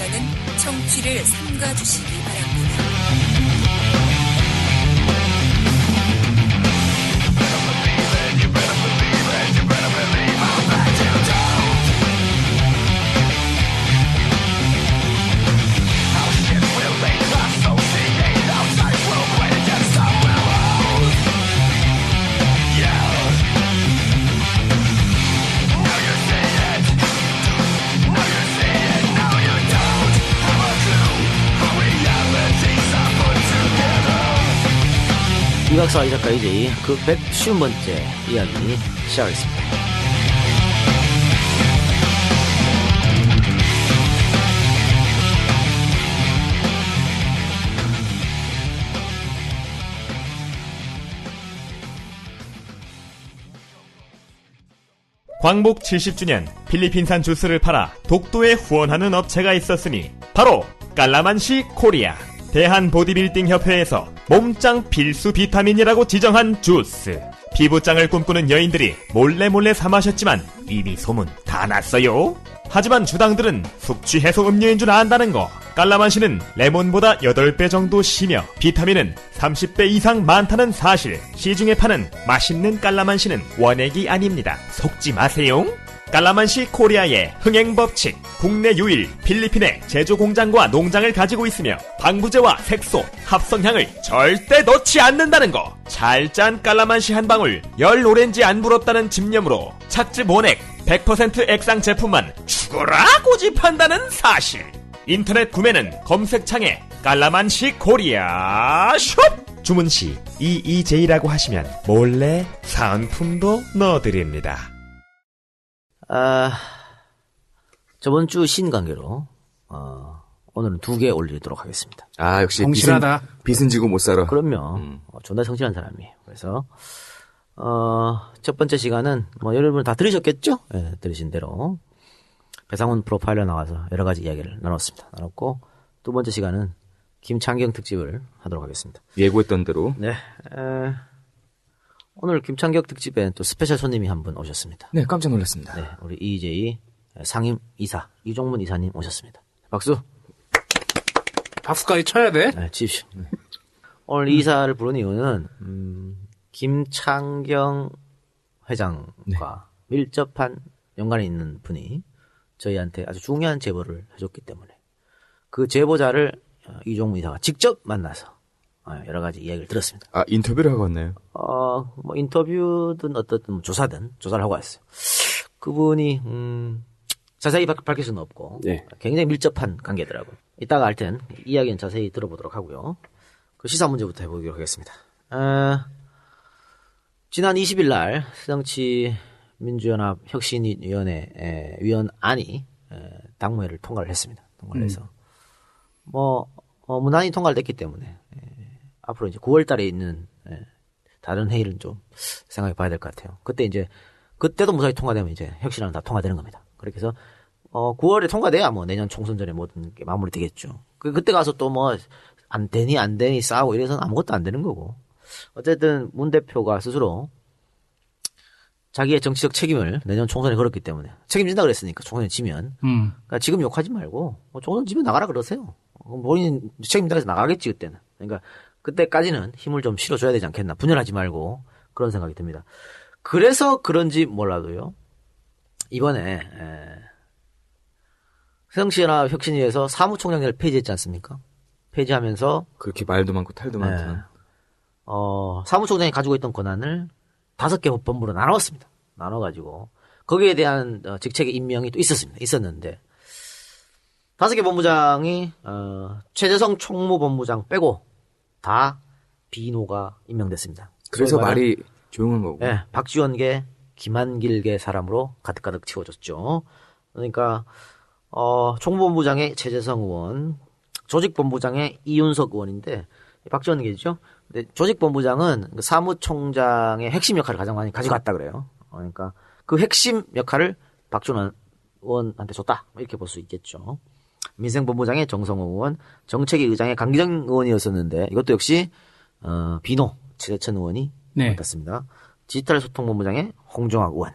시간은 청취를 삼가주시기 바랍니다. 이각사 이작가 이제이 그 150번째 이야기 시작하겠습니다. 광복 70주년 필리핀산 주스를 팔아 독도에 후원하는 업체가 있었으니 바로 깔라만시 코리아. 대한 보디빌딩 협회에서 몸짱 필수 비타민이라고 지정한 주스. 피부짱을 꿈꾸는 여인들이 몰래 사 마셨지만 이미 소문 다 났어요. 하지만 주당들은 숙취 해소 음료인 줄 안다는 거. 깔라만시는 레몬보다 8배 정도 시며 비타민은 30배 이상 많다는 사실. 시중에 파는 맛있는 깔라만시는 원액이 아닙니다. 속지 마세요. 깔라만시 코리아의 흥행법칙. 국내 유일 필리핀의 제조 공장과 농장을 가지고 있으며 방부제와 색소, 합성향을 절대 넣지 않는다는 거. 잘 짠 깔라만시 한 방울 열 오렌지 안 부럽다는 집념으로 착즙 원액 100% 액상 제품만 죽어라 고집한다는 사실. 인터넷 구매는 검색창에 깔라만시 코리아 숍! 주문시 EEJ라고 하시면 몰래 사은품도 넣어드립니다. 저번 주 신관계로 오늘은 2개 올리도록 하겠습니다. 역시 성실하다. 빚은 지고 못 살아. 그럼요. 존나 성실한 사람이에요. 그래서 첫 번째 시간은 여러분 다 들으셨겠죠? 네, 들으신 대로 배상훈 프로파일러 나와서 여러 가지 이야기를 나눴고, 두 번째 시간은 김창경 특집을 하도록 하겠습니다. 예고했던 대로. 네. 오늘 김창경 특집엔 또 스페셜 손님이 한 분 오셨습니다. 네, 깜짝 놀랐습니다. 네, 우리 EJ 상임 이사 이종문 이사님 오셨습니다. 박수. 박수까지 쳐야 돼? 네, 치십시오. 오늘 이 이사를 부른 이유는 김창경 회장과 밀접한 연관이 있는 분이 저희한테 아주 중요한 제보를 해줬기 때문에 그 제보자를 이종문 이사가 직접 만나서 여러 가지 이야기를 들었습니다. 인터뷰를 하고 왔나요? 인터뷰든 어떻든 조사를 하고 왔어요. 그분이 자세히 밝힐 수는 없고 굉장히 밀접한 관계더라고요. 이따가 할 땐 이야기는 자세히 들어보도록 하고요. 그 시사 문제부터 해보도록 하겠습니다. 지난 20일 날 새정치민주연합 혁신위원회 위원안이 당무회를 통과를 했습니다. 통과를 해서 무난히 통과를 됐기 때문에 앞으로 이제 9월 달에 있는 다른 회의를 좀 생각해 봐야 될 것 같아요. 그때도 무사히 통과되면 이제 혁신안은 다 통과되는 겁니다. 그렇게 해서 9월에 통과돼야 내년 총선 전에 모든 게 마무리되겠죠. 그때 가서 또 안 되니 싸우고 이래서는 아무것도 안 되는 거고. 어쨌든 문 대표가 스스로 자기의 정치적 책임을 내년 총선에 걸었기 때문에 책임진다 그랬으니까 총선에 지면 그러니까 지금 욕하지 말고 총선 지면 나가라 그러세요. 본인 책임진다 해서 나가겠지 그때는. 그러니까 그때까지는 힘을 좀 실어줘야 되지 않겠나. 분열하지 말고 그런 생각이 듭니다. 그래서 그런지 몰라도요. 이번에 새정치연합 혁신위에서 사무총장을 폐지했지 않습니까? 폐지하면서 그렇게 말도 많고 탈도 많던 사무총장이 가지고 있던 권한을 5개 법무로 나눴습니다. 나눠가지고 거기에 대한 직책의 임명이 또 있었는데 5개 법무장이 최재성 총무본부장 빼고 다 비노가 임명됐습니다. 그래서 말이 조용한 거고. 네, 박지원계, 김한길계 사람으로 가득가득 채워졌죠. 그러니까 총무본부장의 최재성 의원, 조직본부장의 이윤석 의원인데 박지원계죠. 근데 조직본부장은 사무총장의 핵심 역할을 가장 많이 가져갔다 그래요. 그러니까 그 핵심 역할을 박지원 의원한테 줬다 이렇게 볼 수 있겠죠. 민생본부장의 정성호 의원, 정책위 의장의 강기정 의원이었었는데 이것도 역시 비노 최대천 의원이 맡았습니다. 디지털 소통본부장의 홍종학 의원.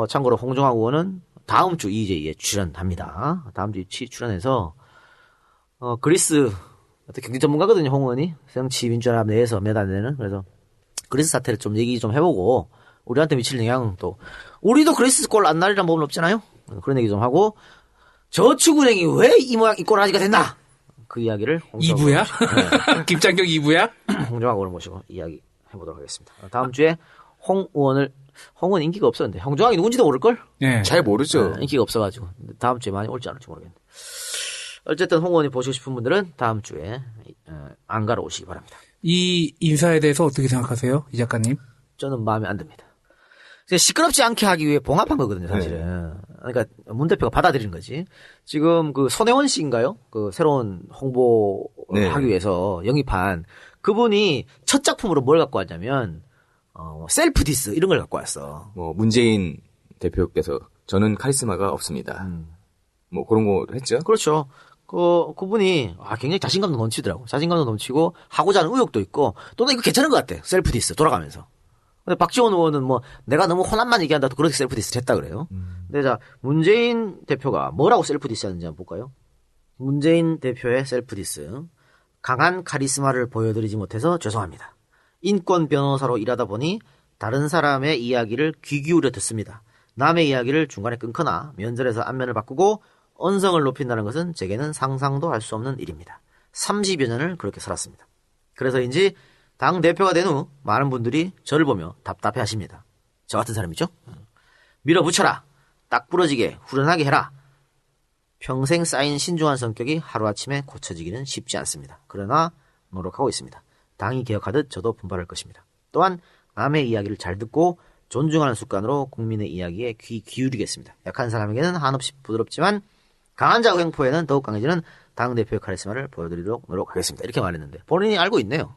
참고로 홍종학 의원은 다음 주 EJ에 출연합니다. 다음 주에 출연해서 그리스 경제 전문가거든요, 홍 의원이. 정치 민주연합 내에서 몇 안 되는. 그래서 그리스 사태를 좀 얘기 좀 해보고 우리한테 미칠 영향 또 우리도 그리스 꼴 안 날이란 법은 없잖아요. 그런 얘기 좀 하고 저축은행이 왜 이 모양 이 꼴아지가 됐나 그 이야기를 2부야? 네. 김창경 2부야? 홍정학원을 모시고 이야기 해보도록 하겠습니다. 다음 주에 홍 의원 인기가 없었는데 홍정학이 누군지도 모를걸? 네. 잘 모르죠. 네, 인기가 없어가지고 다음 주에 많이 올지 안 올지 모르겠는데 어쨌든 홍 의원이 보시고 싶은 분들은 다음 주에 안가로 오시기 바랍니다. 이 인사에 대해서 어떻게 생각하세요? 이 작가님? 저는 마음에 안 듭니다. 시끄럽지 않게 하기 위해 봉합한 거거든요, 사실은. 그러니까 문 대표가 받아들이는 거지. 지금 그 손혜원 씨인가요? 그 새로운 홍보하기 위해서 영입한 그분이 첫 작품으로 뭘 갖고 왔냐면 셀프 디스 이런 걸 갖고 왔어. 뭐 문재인 대표께서 저는 카리스마가 없습니다. 뭐 그런 거 했죠. 그렇죠. 그분이 굉장히 자신감도 넘치더라고. 자신감도 넘치고 하고자 하는 의욕도 있고 또 나 이거 괜찮은 것 같아. 셀프 디스 돌아가면서. 근데 박지원 의원은 뭐 내가 너무 호남만 얘기한다고 그렇게 셀프 디스를 했다 그래요. 근데 자 문재인 대표가 뭐라고 셀프 디스 하는지 한번 볼까요? 문재인 대표의 셀프 디스. 강한 카리스마를 보여드리지 못해서 죄송합니다. 인권 변호사로 일하다 보니 다른 사람의 이야기를 귀 기울여 듣습니다. 남의 이야기를 중간에 끊거나 면전에서 안면을 바꾸고 언성을 높인다는 것은 제게는 상상도 할 수 없는 일입니다. 30여 년을 그렇게 살았습니다. 그래서인지 당 대표가 된 후 많은 분들이 저를 보며 답답해 하십니다. 저 같은 사람이죠. 밀어붙여라. 딱 부러지게 후련하게 해라. 평생 쌓인 신중한 성격이 하루아침에 고쳐지기는 쉽지 않습니다. 그러나 노력하고 있습니다. 당이 개혁하듯 저도 분발할 것입니다. 또한 남의 이야기를 잘 듣고 존중하는 습관으로 국민의 이야기에 귀 기울이겠습니다. 약한 사람에게는 한없이 부드럽지만 강한 자의 횡포에는 더욱 강해지는 당대표의 카리스마를 보여드리도록 노력하겠습니다. 이렇게 말했는데 본인이 알고 있네요.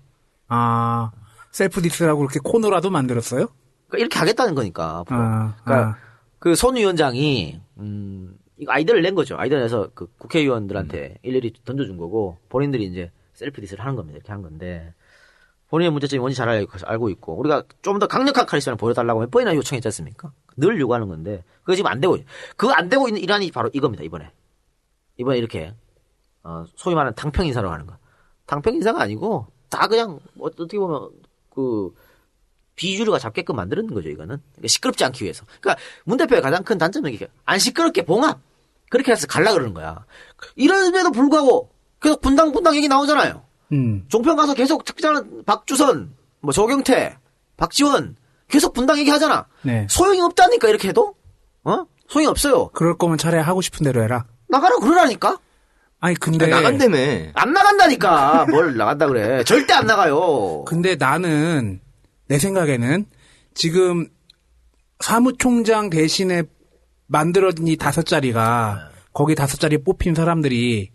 셀프 디스라고 그렇게 코너라도 만들었어요? 그러니까 이렇게 하겠다는 거니까. 그러니까 그 손 위원장이 이거 아이디어를 낸 거죠. 아이디어 내서 그 국회의원들한테 일일이 던져준 거고 본인들이 이제 셀프 디스를 하는 겁니다. 이렇게 한 건데 본인의 문제점이 뭔지 잘 알고 있고 우리가 좀 더 강력한 카리스마를 보여달라고 몇 번이나 요청했지 않습니까? 늘 요구하는 건데 그거 지금 안 되고 그 안 되고 있는 일환이 바로 이겁니다. 이번에 이렇게 소위 말하는 당평 인사로 하는 거. 당평 인사가 아니고 다 그냥 어떻게 보면 그 비주류가 잡게끔 만드는 거죠. 이거는 그러니까 시끄럽지 않기 위해서. 그러니까 문 대표의 가장 큰 단점은 이게 안 시끄럽게 봉합 그렇게 해서 갈라 그러는 거야. 이럼에도 불구하고 계속 분당 얘기 나오잖아요. 종편 가서 계속 특정하는 박주선, 뭐 조경태, 박지원 계속 분당 얘기 하잖아. 네. 소용이 없다니까 이렇게 해도 소용이 없어요. 그럴 거면 차라리 하고 싶은 대로 해라. 나가라 그러라니까. 아니 근데 나간다며. 안 나간다니까. 뭘 나간다 그래. 절대 안 나가요. 근데 나는 내 생각에는 지금 사무총장 대신에 만들어진 이 5자리가 거기 5자리 뽑힌 사람들이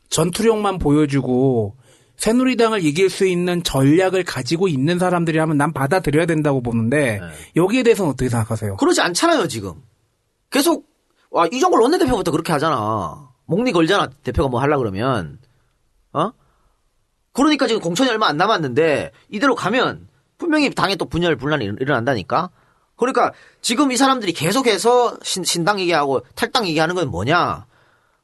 전투력만 보여주고 새누리당을 이길 수 있는 전략을 가지고 있는 사람들이라면 난 받아들여야 된다고 보는데 여기에 대해서는 어떻게 생각하세요? 그러지 않잖아요 지금. 계속 이종걸 원내대표부터 그렇게 하잖아. 목리 걸잖아. 대표가 뭐 하려고 그러면. 그러니까 지금 공천이 얼마 안 남았는데 이대로 가면 분명히 당에 또 분열분란이 일어난다니까. 그러니까 지금 이 사람들이 계속해서 신당 얘기하고 탈당 얘기하는 건 뭐냐.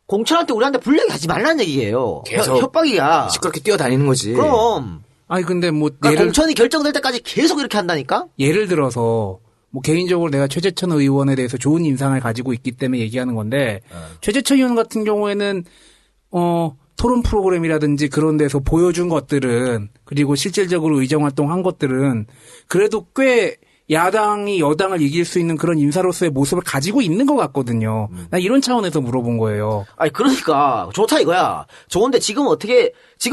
공천할 때 우리한테 불리하게 하지 말라는 얘기예요. 계속 협박이야. 시끄럽게 뛰어다니는 거지. 그럼. 아니 근데 뭐 그러니까 공천이 결정될 때까지 계속 이렇게 한다니까. 예를 들어서 뭐 개인적으로 내가 최재천 의원에 대해서 좋은 인상을 가지고 있기 때문에 얘기하는 건데 최재천 의원 같은 경우에는 토론 프로그램이라든지 그런 데서 보여준 것들은 그리고 실질적으로 의정활동한 것들은 그래도 꽤 야당이 여당을 이길 수 있는 그런 인사로서의 모습을 가지고 있는 것 같거든요. 난 이런 차원에서 물어본 거예요. 아니 그러니까 좋다 이거야. 좋은데 지금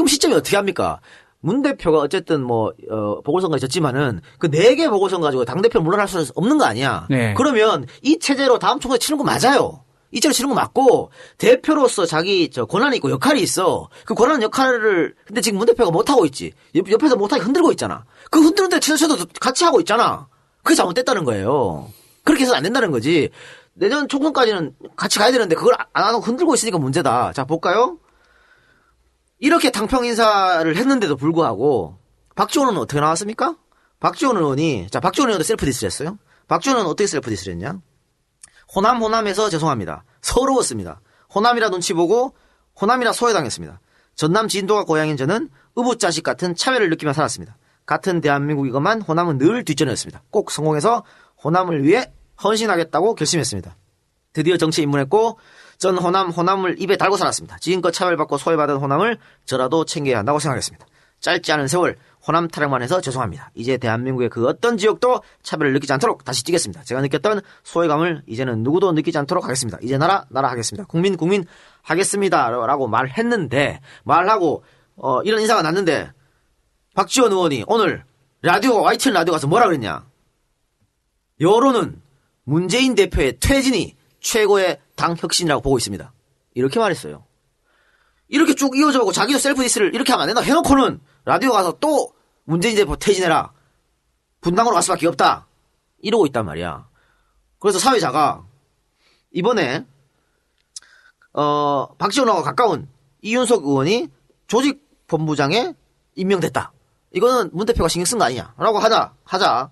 시점이 어떻게 합니까? 문 대표가 어쨌든 보궐선거에 졌지만은 그 4개 보궐선거 가지고 당대표 물러날 수 없는 거 아니야. 네. 그러면 이 체제로 다음 총선에 치는 거 맞아요. 이 체제로 치는 거 맞고 대표로서 자기 권한이 있고 역할이 있어. 그 권한 역할을 근데 지금 문 대표가 못 하고 있지. 옆에서 못하게 흔들고 있잖아. 그 흔드는데 지자체도 같이 하고 있잖아. 그게 잘못됐다는 거예요. 그렇게 해서는 안 된다는 거지. 내년 총선까지는 같이 가야 되는데 그걸 안 하고 흔들고 있으니까 문제다. 자 볼까요? 이렇게 당평 인사를 했는데도 불구하고 박지원 의원은 어떻게 나왔습니까? 박지원 의원이 박지원 의원도 셀프 디스를 했어요. 박지원 의원은 어떻게 셀프 디스를 했냐? 호남에서 죄송합니다. 서러웠습니다. 호남이라 눈치 보고 호남이라 소외당했습니다. 전남 진도가 고향인 저는 의붓자식 같은 차별을 느끼며 살았습니다. 같은 대한민국이건만 호남은 늘 뒷전이었습니다. 꼭 성공해서 호남을 위해 헌신하겠다고 결심했습니다. 드디어 정치에 입문했고 전 호남을 입에 달고 살았습니다. 지금껏 차별받고 소외받은 호남을 저라도 챙겨야 한다고 생각했습니다. 짧지 않은 세월 호남 타령만 해서 죄송합니다. 이제 대한민국의 그 어떤 지역도 차별을 느끼지 않도록 다시 뛰겠습니다. 제가 느꼈던 소외감을 이제는 누구도 느끼지 않도록 하겠습니다. 이제 나라 하겠습니다. 국민 하겠습니다. 라고 말했는데 말하고 이런 인사가 났는데 박지원 의원이 오늘 YTN 라디오 가서 뭐라 그랬냐. 여론은 문재인 대표의 퇴진이 최고의 당 혁신이라고 보고 있습니다. 이렇게 말했어요. 이렇게 쭉 이어져가고 자기도 셀프 디스를 이렇게 하면 안 된다 해놓고는 라디오 가서 또 문재인 대표 퇴진해라. 분당으로 갈 수밖에 없다. 이러고 있단 말이야. 그래서 사회자가 이번에 박지원 의원과 가까운 이윤석 의원이 조직본부장에 임명됐다. 이거는 문 대표가 신경 쓴 거 아니냐 라고 하자.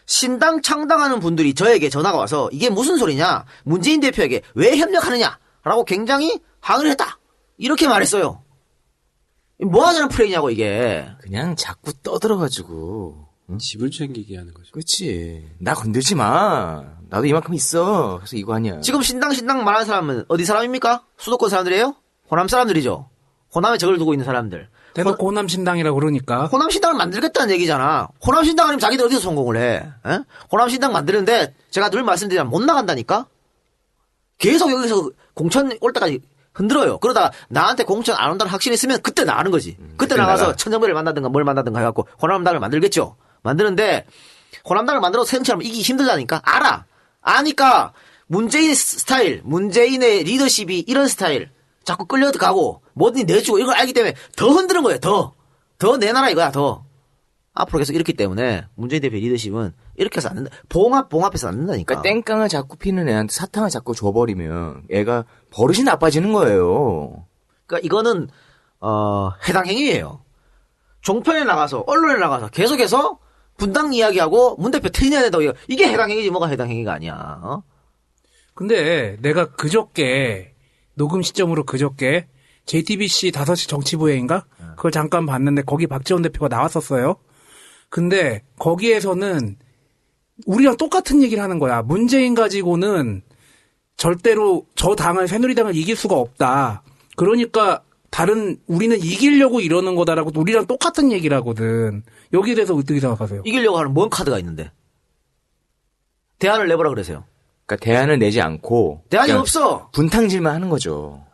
신당 창당하는 분들이 저에게 전화가 와서 이게 무슨 소리냐. 문재인 대표에게 왜 협력하느냐 라고 굉장히 항의를 했다. 이렇게 말했어요. 뭐 하자는 플레이냐고 이게. 그냥 자꾸 떠들어가지고 집을 챙기게 하는 거죠. 그렇지. 나 건들지 마. 나도 이만큼 있어. 그래서 이거 아니야. 지금 신당 말하는 사람은 어디 사람입니까? 수도권 사람들이에요? 호남 사람들이죠. 호남에 적을 두고 있는 사람들. 대놓고 호남 신당이라고 그러니까. 호남 신당을 만들겠다는 얘기잖아. 호남 신당 아니면 자기들 어디서 성공을 해? 에? 호남 신당 만드는데 제가 늘 말씀드리면 못 나간다니까? 계속 여기서 공천 올 때까지 흔들어요. 그러다가 나한테 공천 안 온다는 확신이 있으면 그때 나가는 거지. 그때 나가서 천정배를 만나든가 뭘 만나든가 해갖고 호남당을 만들겠죠. 만드는데 호남당을 만들어서 새처럼 이기기 힘들다니까. 알아. 아니까 문재인 스타일, 문재인의 리더십이 이런 스타일 자꾸 끌려가고 뭐든지 내주고 이걸 알기 때문에 더 흔드는 거예요. 더 내놔라 이거야. 더 앞으로 계속 이렇기 때문에 문재인 대표의 리더십은 이렇게 해서 안 된다. 봉합해서 안 된다니까. 그러니까 땡깡을 자꾸 피는 애한테 사탕을 자꾸 줘버리면 애가 버릇이 나빠지는 거예요. 그러니까 이거는 해당 행위예요. 종편에 나가서 언론에 나가서 계속해서 분당 이야기하고 문 대표 퇴진해야 된다고 이게 해당 행위지 뭐가 해당 행위가 아니야. 근데 내가 그저께 녹음 시점으로 그저께 JTBC 5시 정치부회인가? 그걸 잠깐 봤는데 거기 박지원 대표가 나왔었어요. 근데 거기에서는 우리랑 똑같은 얘기를 하는 거야. 문재인 가지고는 절대로 저 당을 새누리당을 이길 수가 없다. 그러니까 우리는 이기려고 이러는 거다라고 우리랑 똑같은 얘기를 하거든. 여기에 대해서 어떻게 생각하세요? 이기려고 하는 뭔 카드가 있는데? 대안을 내보라 그러세요. 그러니까 대안을 내지 않고 대안이 없어. 분탕질만 하는 거죠.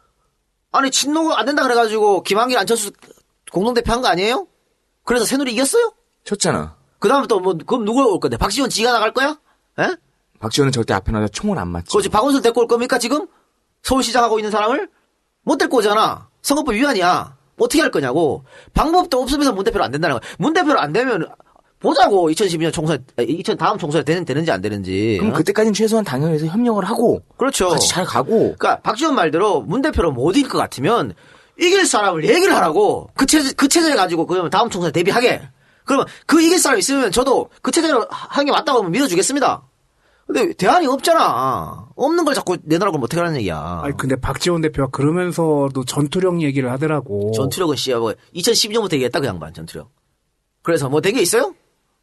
아니 친노가 안 된다 그래가지고 김한길 안철수 공동대표 한 거 아니에요? 그래서 새누리 이겼어요? 쳤잖아. 그 다음에 또 그럼 누구 올 건데? 박지원 지가 나갈 거야? 에? 박지원은 절대 앞에 나가 총을 안 맞지. 그렇지. 박원순 데리고 올 겁니까 지금? 서울시장 하고 있는 사람을? 못 데리고 오잖아. 선거법 위반이야. 어떻게 할 거냐고. 방법도 없으면서 문 대표로 안 된다는 거야. 문 대표로 안 되면 보자고. 2012년 총선, 다음 총선에 되는지 안 되는지. 그럼 그때까지는 최소한 당연에서 협력을 하고. 그렇죠. 같이 잘 가고. 그러니까 박지원 말대로 문 대표로 못 이길 것 같으면 이길 사람을 얘기를 하라고. 그 체제 가지고 그러면 다음 총선에 대비하게. 그러면 그 이길 사람 있으면 저도 그 체제로 하는 게 맞다고 하면 믿어주겠습니다. 근데 대안이 없잖아. 없는 걸 자꾸 내놓으라고 하면 어떻게 하는 얘기야. 아니 근데 박지원 대표가 그러면서도 전투력 얘기를 하더라고. 전투력은 씨야 뭐 2012년부터 얘기했다 그 양반 전투력. 그래서 뭐 된 게 있어요?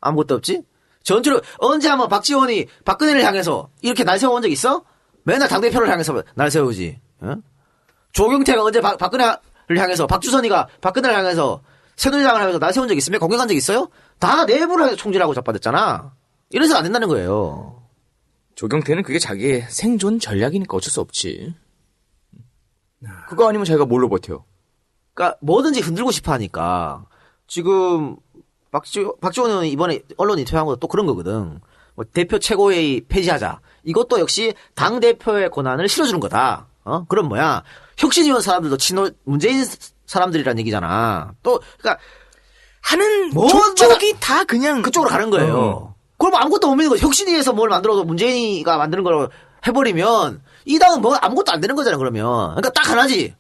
아무것도 없지. 전투력 언제 한번 박지원이 박근혜를 향해서 이렇게 날 세워온 적 있어? 맨날 당대표를 향해서 날 세우지. 응? 조경태가 언제 박근혜를 향해서 박주선이가 박근혜를 향해서 새누리당을 하면서 날 세운 적 있으면 공격한 적 있어요? 다 내부를 해서 총질하고 잡아댔잖아. 이래서 안 된다는 거예요. 조경태는 그게 자기의 생존 전략이니까 어쩔 수 없지. 그거 아니면 자기가 뭘로 버텨? 그러니까 뭐든지 흔들고 싶어 하니까 지금 박지원 의원이 이번에 언론 인터뷰한 것도 또 그런 거거든. 뭐 대표 최고회의 폐지하자. 이것도 역시 당 대표의 권한을 실어주는 거다. 그럼 뭐야? 혁신위원 사람들도 문재인 사람들이란 얘기잖아. 또 그러니까 하는 모든 쪽이 다 그냥 그쪽으로 가는 거예요. 그럼 아무것도 못 믿는 거죠. 혁신위에서 뭘 만들어도 문재인이가 만드는 걸 해버리면 이 당은 뭐 아무것도 안 되는 거잖아. 그러면 그러니까 딱 하나지.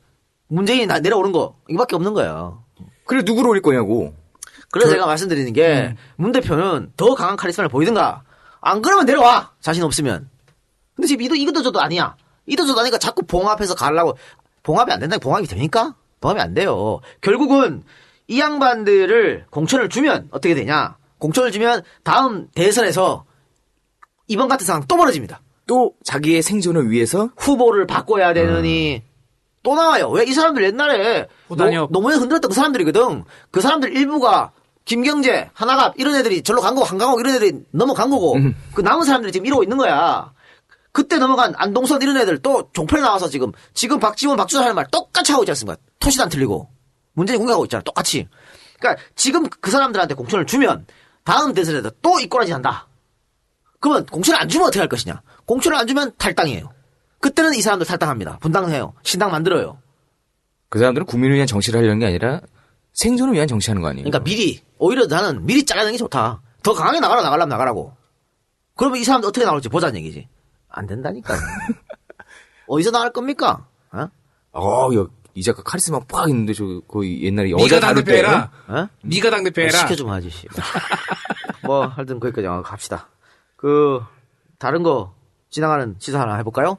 문재인이 내려오는 거 이거밖에 없는 거예요. 그래 누구로 올릴 거냐고. 그래서 제가 말씀드리는 게 문 대표는 더 강한 카리스마를 보이든가 안 그러면 내려와. 자신 없으면. 근데 지금 이도저도 아니야. 이도저도 아니까 자꾸 봉합해서 가려고. 봉합이 안 된다. 봉합이 됩니까? 봉합이 안 돼요. 결국은 이 양반들을 공천을 주면 어떻게 되냐. 공천을 주면 다음 대선에서 이번 같은 상황 또 벌어집니다. 또 자기의 생존을 위해서 후보를 바꿔야 되느니 또 나와요. 왜 이 사람들 옛날에 너무나 흔들었던 그 사람들이거든. 그 사람들 일부가 김경재, 하나갑 이런 애들이 절로 간 거고 한강옥 이런 애들이 넘어간 거고 그 남은 사람들이 지금 이러고 있는 거야. 그때 넘어간 안동선 이런 애들 또 종편에 나와서 지금 박지원, 박주선 하는 말 똑같이 하고 있지 않습니까? 토시도 안 틀리고 문재인 공격하고 있잖아. 똑같이. 그러니까 지금 그 사람들한테 공천을 주면 다음 대선에도 또 이꼬라지 한다. 그러면 공천을 안 주면 어떻게 할 것이냐. 공천을 안 주면 탈당이에요. 그때는 이 사람들 탈당합니다. 분당해요. 신당 만들어요. 그 사람들은 국민을 위한 정치를 하려는 게 아니라 생존을 위한 정치하는 거 아니에요? 그러니까 오히려 나는 미리 잘라내는 게 좋다. 더 강하게 나가려면 나가라고. 그러면 이 사람들 어떻게 나올지 보자는 얘기지. 안 된다니까. 어디서 나갈 겁니까? 이 작가 카리스마 빡 있는데 거의 옛날에 네가 여자 다룰 당대표 해라. 어? 네가 당대표 해라. 시켜 좀 하지. 뭐 하여튼 거기까지 갑시다. 다른 거 지나가는 시사 하나 해볼까요?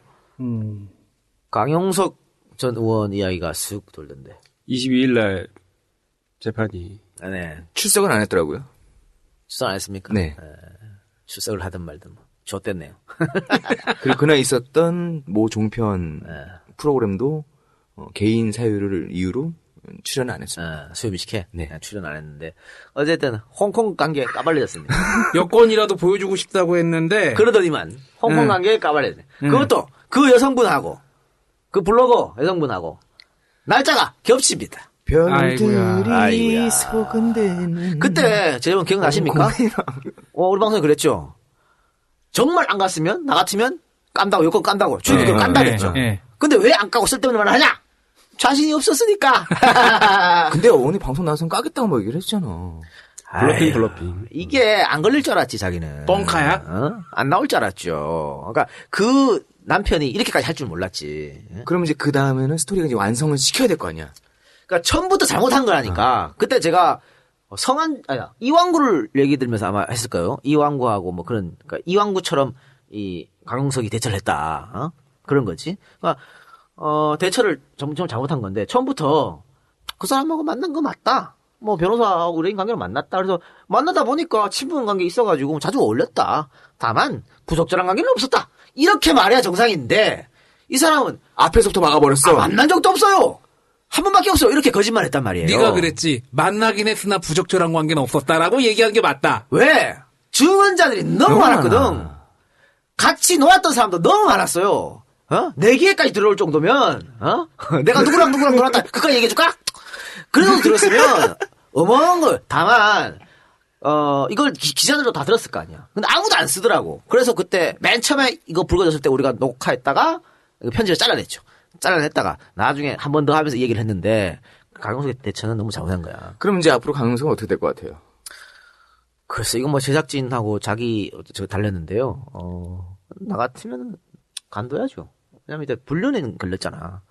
강용석 전 의원 이야기가 쑥 돌던데. 22일 날 재판이. 네. 출석은 안 했더라고요. 출석 안 했습니까? 네. 출석을 하든 말든 좆됐네요. 그리고 그날 있었던 모 종편 네. 프로그램도 개인 사유를 이유로 출연 안 했습니다. 수요미식회? 네. 출연 안 했는데 어쨌든 홍콩 관계 까발려졌습니다. 여권이라도 보여주고 싶다고 했는데 그러더니만 홍콩 관계에 까발렸네. 그것도 그 여성분하고 그 블로거 여성분하고 날짜가 겹칩니다. 별들이 소근대는 그때 제 여러분 기억나십니까? 우리 방송에 그랬죠. 정말 안 갔으면 나 같으면 깐다고 여권 깐다고 주인들 깐다 그랬죠. 근데 왜 안 까고 쓸데없는 말을 하냐? 자신이 없었으니까. 근데 어머니 방송 나와서 까겠다고 뭐 얘기를 했잖아. 블러핑. 이게 안 걸릴 줄 알았지 자기는. 뻥카야? 안 나올 줄 알았죠. 그러니까 그 남편이 이렇게까지 할 줄 몰랐지. 그러면 이제 그 다음에는 스토리가 이제 완성을 시켜야 될 거 아니야. 그러니까 처음부터 잘못한 거라니까. 그때 제가 이왕구를 얘기 들면서 아마 했을 거예요. 이왕구하고 뭐 그러니까 이왕구처럼 이 강용석이 대처를 했다. 그런 거지. 그러니까 대처를 점점 잘못한 건데 처음부터 그 사람하고 만난 거 맞다. 뭐 변호사하고 의뢰인 관계로 만났다. 그래서 만나다 보니까 친분 관계 있어가지고 자주 어울렸다. 다만 부적절한 관계는 없었다. 이렇게 말해야 정상인데 이 사람은 앞에서부터 막아버렸어. 만난 적도 없어요. 한 번밖에 없어. 이렇게 거짓말했단 말이에요. 네가 그랬지. 만나긴 했으나 부적절한 관계는 없었다라고 얘기한 게 맞다. 왜? 증언자들이 너무 많았거든. 같이 놀았던 사람도 너무 많았어요. 내 귀에까지 들어올 정도면 내가 누구랑 놀았다. 그까지 얘기해줄까? 그래도 들었으면 어마어마한 걸. 다만 이걸 기자들도 다 들었을 거 아니야. 근데 아무도 안 쓰더라고. 그래서 그때 맨 처음에 이거 불거졌을 때 우리가 녹화했다가 편집을 잘라냈죠. 잘라냈다가 나중에 한 번 더 하면서 얘기를 했는데 강용석의 대처는 너무 잘못한 거야. 그럼 이제 앞으로 강용석은 어떻게 될 것 같아요? 글쎄 이건 뭐 제작진하고 자기 달렸는데요. 나 같으면 간둬야죠. 왜냐면 이제 불륜에 걸렸잖아.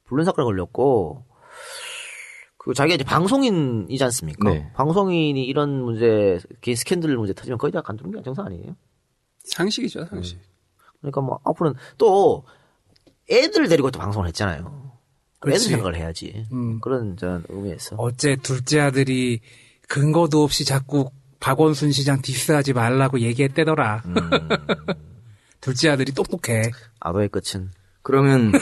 불륜 사건에 걸렸고 그 자기가 이제 방송인이지 않습니까? 네. 방송인이 이런 문제, 개인 스캔들 문제 터지면 거의 다 간두는 게 정상 아니에요? 상식이죠, 상식. 그러니까 뭐 앞으로는 또 애들 데리고 또 방송을 했잖아요. 애들 생각을 해야지. 그런 전 의미에서. 어째 둘째 아들이 근거도 없이 자꾸 박원순 시장 디스하지 말라고 얘기했대더라. 둘째 아들이 똑똑해. 아도의 끝은. 그러면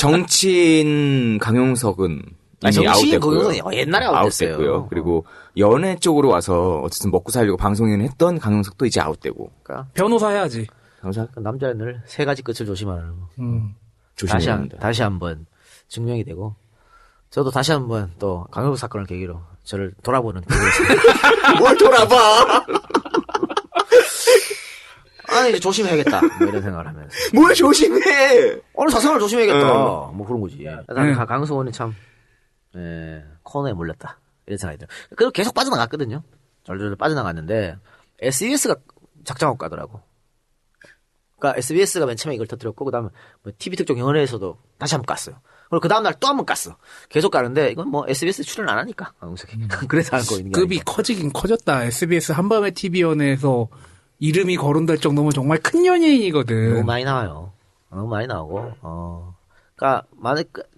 정치인 강용석은 이미 정치인 아웃됐고요. 강용석은 옛날에 아웃됐어요. 아웃됐고요. 그리고 연애 쪽으로 와서 어쨌든 먹고 살려고 방송인 했던 강용석도 이제 아웃되고. 그러니까 변호사 해야지. 남자는 늘 세 가지 끝을 조심하는 거. 조심해야 합니다. 다시 한번 증명이 되고 저도 다시 한번 또 강용석 사건을 계기로 저를 돌아보는 계기였습니다. 뭘 돌아봐! 아니 이제 조심해야겠다 뭐 이런 생각을 하면서 뭘 조심해! 오늘 사생활 조심해야겠다 뭐 그런 거지. 강용석 의원이 참 코너에 몰렸다 이런 생각이 들어요. 그리고 계속 빠져나갔거든요. 절절 빠져나갔는데 SBS가 작정하고 가더라고. 그러니까 SBS가 맨 처음에 이걸 터뜨렸고 그다음에 뭐 TV 특종 연예에서도 다시 한번 깠어요. 그리고 그 다음 날 또 한번 깠어. 계속 가는데 이건 뭐 SBS 출연 안 하니까 강용석이 그래서 하고 있는 게 급이 아니고. 커지긴 커졌다. SBS 한밤의 TV 연예에서 이름이 거론될 정도면 정말 큰 연예인이거든. 너무 많이 나와요. 너무 많이 나오고, 그러니까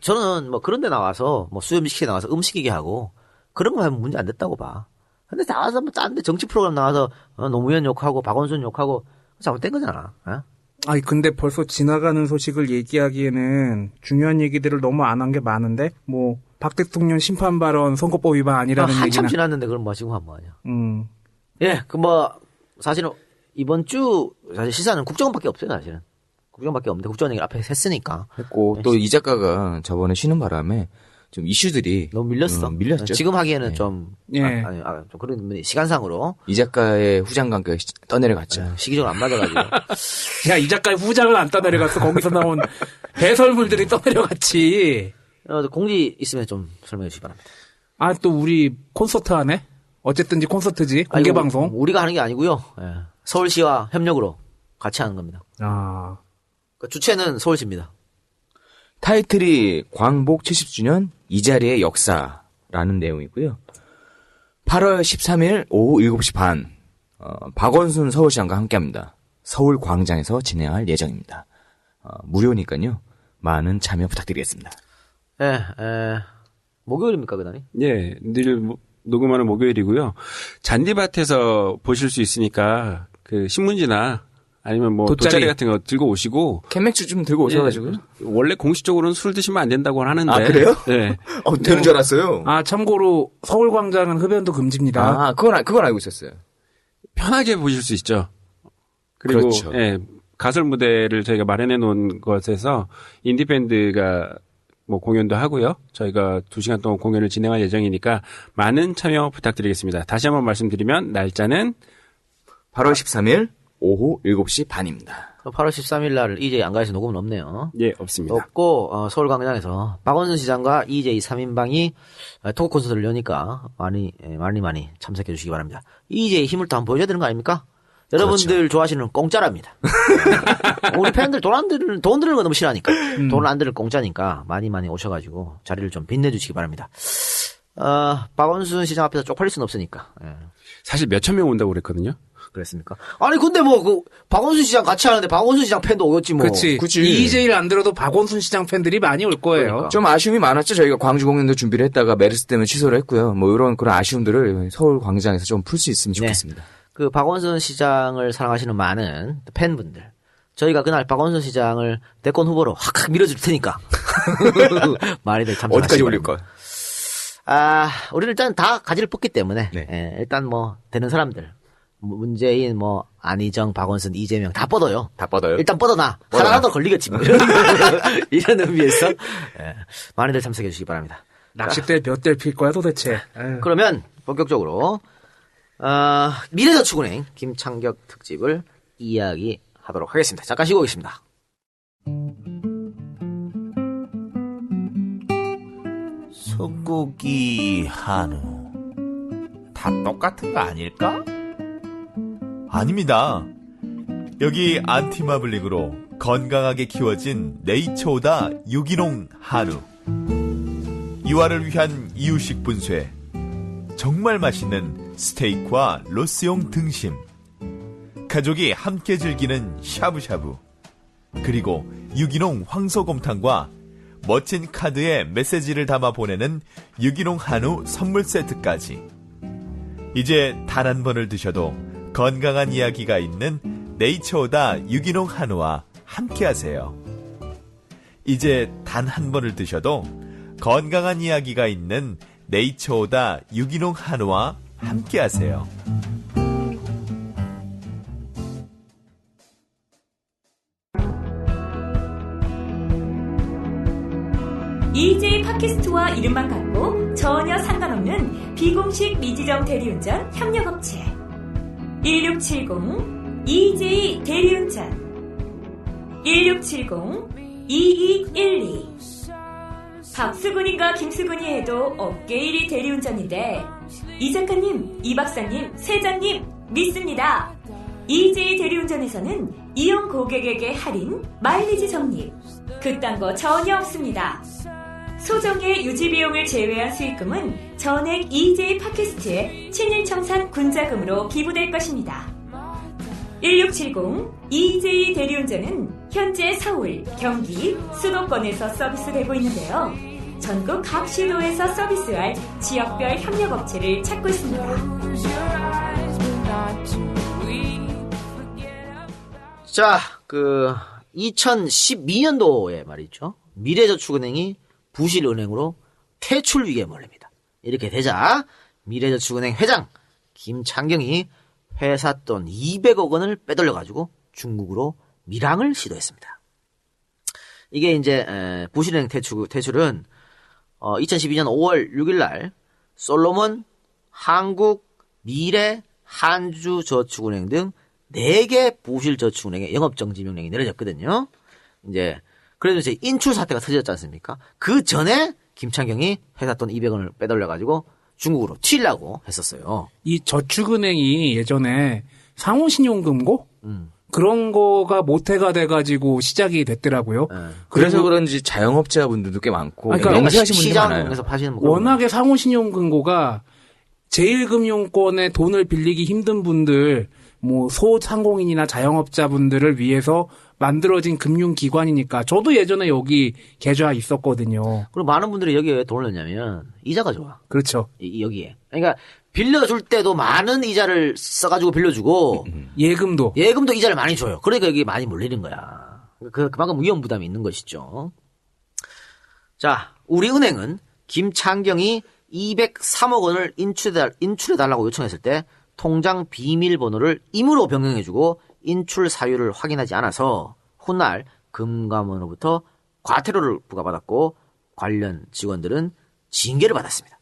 저는 뭐 그런 데 나와서 뭐 수염시키게 나와서 음식이게 하고 그런 거 하면 문제 안 됐다고 봐. 근데 나와서 뭐 딴 데 정치 프로그램 나와서 노무현 욕하고 박원순 욕하고 잘못된 거잖아. 아니 근데 벌써 지나가는 소식을 얘기하기에는 중요한 얘기들을 너무 안 한 게 많은데 뭐 박 대통령 심판 발언 선거법 위반 아니라는 얘기나. 한참 지났는데 그럼 뭐 지금 하면 뭐하냐. 예, 그 뭐 사실은 이번 주 사실 시사는 국정원밖에 없어요. 사실은 국정원밖에 없는데 국정원 얘기를 앞에 했으니까. 했고 또 이 작가가 저번에 쉬는 바람에 좀 이슈들이 너무 밀렸어. 밀렸죠. 지금 하기에는 좀 예. 좀 그런 시간상으로 이 작가의 후장관계가 떠내려갔죠. 시기적으로 안 맞아가지고. 야, 이 작가의 후장을 안 떠내려갔어. 거기서 나온 배설물들이 떠내려갔지. 공지 있으면 좀 설명해 주시기 바랍니다. 아, 또 우리 콘서트 하네? 어쨌든지 콘서트지. 공개 방송. 우리가 하는 게 아니고요. 예. 서울시와 협력으로 같이 하는 겁니다. 아. 그러니까 주체는 서울시입니다. 타이틀이 광복 70주년 이 자리의 역사라는 내용이고요. 8월 13일 오후 7시 반 박원순 서울시장과 함께합니다. 서울광장에서 진행할 예정입니다. 무료니까요. 많은 참여 부탁드리겠습니다. 목요일입니까 그날이? 예, 늘 녹음하는 목요일이고요. 잔디밭에서 보실 수 있으니까 그 신문지나 아니면 뭐 돗자리 같은 거 들고 오시고 캔맥주 좀 들고 오셔가지고요. 원래 공식적으로는 술 드시면 안 된다고 하는데. 아, 그래요? 네. 되는 줄 알았어요. 아, 참고로 서울광장은 흡연도 금지입니다. 아, 그건 알고 있었어요. 편하게 보실 수 있죠. 그리고 그렇죠. 예, 가설 무대를 저희가 마련해 놓은 것에서 인디밴드가 뭐 공연도 하고요. 저희가 2시간 동안 공연을 진행할 예정이니까 많은 참여 부탁드리겠습니다. 다시 한번 말씀드리면 날짜는 8월 13일 오후 7시 반입니다. 8월 13일 날 EJ 안가에서 녹음은 없네요. 예, 없습니다. 없고 서울광장에서 박원순 시장과 EJ 3인방이 토크 콘서트를 여니까 많이 참석해 주시기 바랍니다. EJ 힘을 또 한번 보여줘야 되는 거 아닙니까? 여러분들 그렇죠. 좋아하시는 공짜랍니다. 우리 팬들 돈 드는 거 너무 싫어하니까 돈 안 드는 공짜니까 많이 오셔가지고 자리를 좀 빛내주시기 바랍니다. 박원순 시장 앞에서 쪽팔릴 수는 없으니까. 예. 사실 몇천 명 온다고 그랬거든요. 그랬습니까? 아니 근데 뭐 박원순 시장 같이 하는데 박원순 시장 팬도 오겠지 뭐. 그렇지. EJ를 안 들어도 박원순 시장 팬들이 많이 올 거예요. 그러니까. 좀 아쉬움이 많았죠. 저희가 광주 공연도 준비를 했다가 메르스 때문에 취소를 했고요. 뭐 이런 그런 아쉬움들을 서울광장에서 좀 풀 수 있으면 좋겠습니다. 그 박원순 시장을 사랑하시는 많은 팬분들. 저희가 그날 박원순 시장을 대권 후보로 확 밀어줄 테니까. 많이들 참석하시기 어디까지 올릴까? 우리는 일단 다 가지를 뽑기 때문에. 네. 예, 일단 뭐 되는 사람들. 문재인, 뭐 안희정, 박원순, 이재명 다 뻗어요. 다 뻗어요? 일단 뻗어놔. 하나라도 걸리겠지 뭐. 이런 의미에서 많이들 참석해 주시기 바랍니다. 낚싯대 몇 대를 필 거야 도대체. 그러면 본격적으로 미래저축은행 김창격 특집을 이야기하도록 하겠습니다. 잠깐 쉬고 오겠습니다. 소고기, 한우 다 똑같은 거 아닐까? 아닙니다. 여기 안티마블링으로 건강하게 키워진 네이처오다 유기농 한우, 이화를 위한 이유식 분쇄, 정말 맛있는 스테이크와 로스용 등심, 가족이 함께 즐기는 샤브샤브, 그리고 유기농 황소곰탕과 멋진 카드에 메시지를 담아 보내는 유기농 한우 선물 세트까지. 이제 단 한 번을 드셔도 건강한 이야기가 있는 네이처오다 유기농 한우와 함께하세요. 이제 단 한 번을 드셔도 건강한 이야기가 있는 네이처오다 유기농 한우와 함께하세요. EJ 팟캐스트와 이름만 같고 전혀 상관없는 비공식 미지정 대리운전 협력업체 1670 EJ 대리운전 1670-2212 박수근인가 김수근이 해도 업계 1위 대리운전인데 이 작가님, 이 박사님, 세장님 믿습니다. EJ 대리운전에서는 이용 고객에게 할인, 마일리지 적립 그딴 거 전혀 없습니다. 소정의 유지비용을 제외한 수익금은 전액 EJ 팟캐스트의 친일청산 군자금으로 기부될 것입니다. 1670 EJ 대리운전은 현재 서울, 경기, 수도권에서 서비스되고 있는데요. 전국 각 시도에서 서비스할 지역별 협력업체를 찾고 있습니다. 자, 2012년도에 말이죠. 미래저축은행이 부실은행으로 퇴출 위기에 몰립니다. 이렇게 되자 미래저축은행 회장 김창경이 회사 돈 200억 원을 빼돌려가지고 중국으로 밀항을 시도했습니다. 이게 이제 부실은행 퇴출은 2012년 5월 6일 날 솔로몬, 한국, 미래, 한주저축은행 등 4개 부실저축은행에 영업정지 명령이 내려졌거든요. 그래도 이제 인출 사태가 터졌지 않습니까? 그 전에 김창경이 회사 돈 200원을 빼돌려가지고 중국으로 튀려고 했었어요. 이 저축은행이 예전에 상호신용금고? 그런 거가 모태가 돼가지고 시작이 됐더라고요. 그래서 그런지 자영업자분들도 꽤 많고 그러니까 명세하신 분들 많아요. 시장에서 파시는 분 워낙에 상호신용금고가 제1금융권에 돈을 빌리기 힘든 분들, 뭐 소상공인이나 자영업자분들을 위해서 만들어진 금융기관이니까 저도 예전에 여기 계좌 있었거든요. 그리고 많은 분들이 여기에 왜 돈을 넣냐면 이자가 좋아. 그렇죠. 여기에. 그러니까 빌려줄 때도 많은 이자를 써가지고 빌려주고 예금도 이자를 많이 줘요. 그러니까 여기 많이 몰리는 거야. 그만큼 위험 부담이 있는 것이죠. 자, 우리은행은 김창경이 203억 원을 인출해달라고 요청했을 때 통장 비밀번호를 임의로 변경해주고 인출 사유를 확인하지 않아서 훗날 금감원으로부터 과태료를 부과받았고 관련 직원들은 징계를 받았습니다.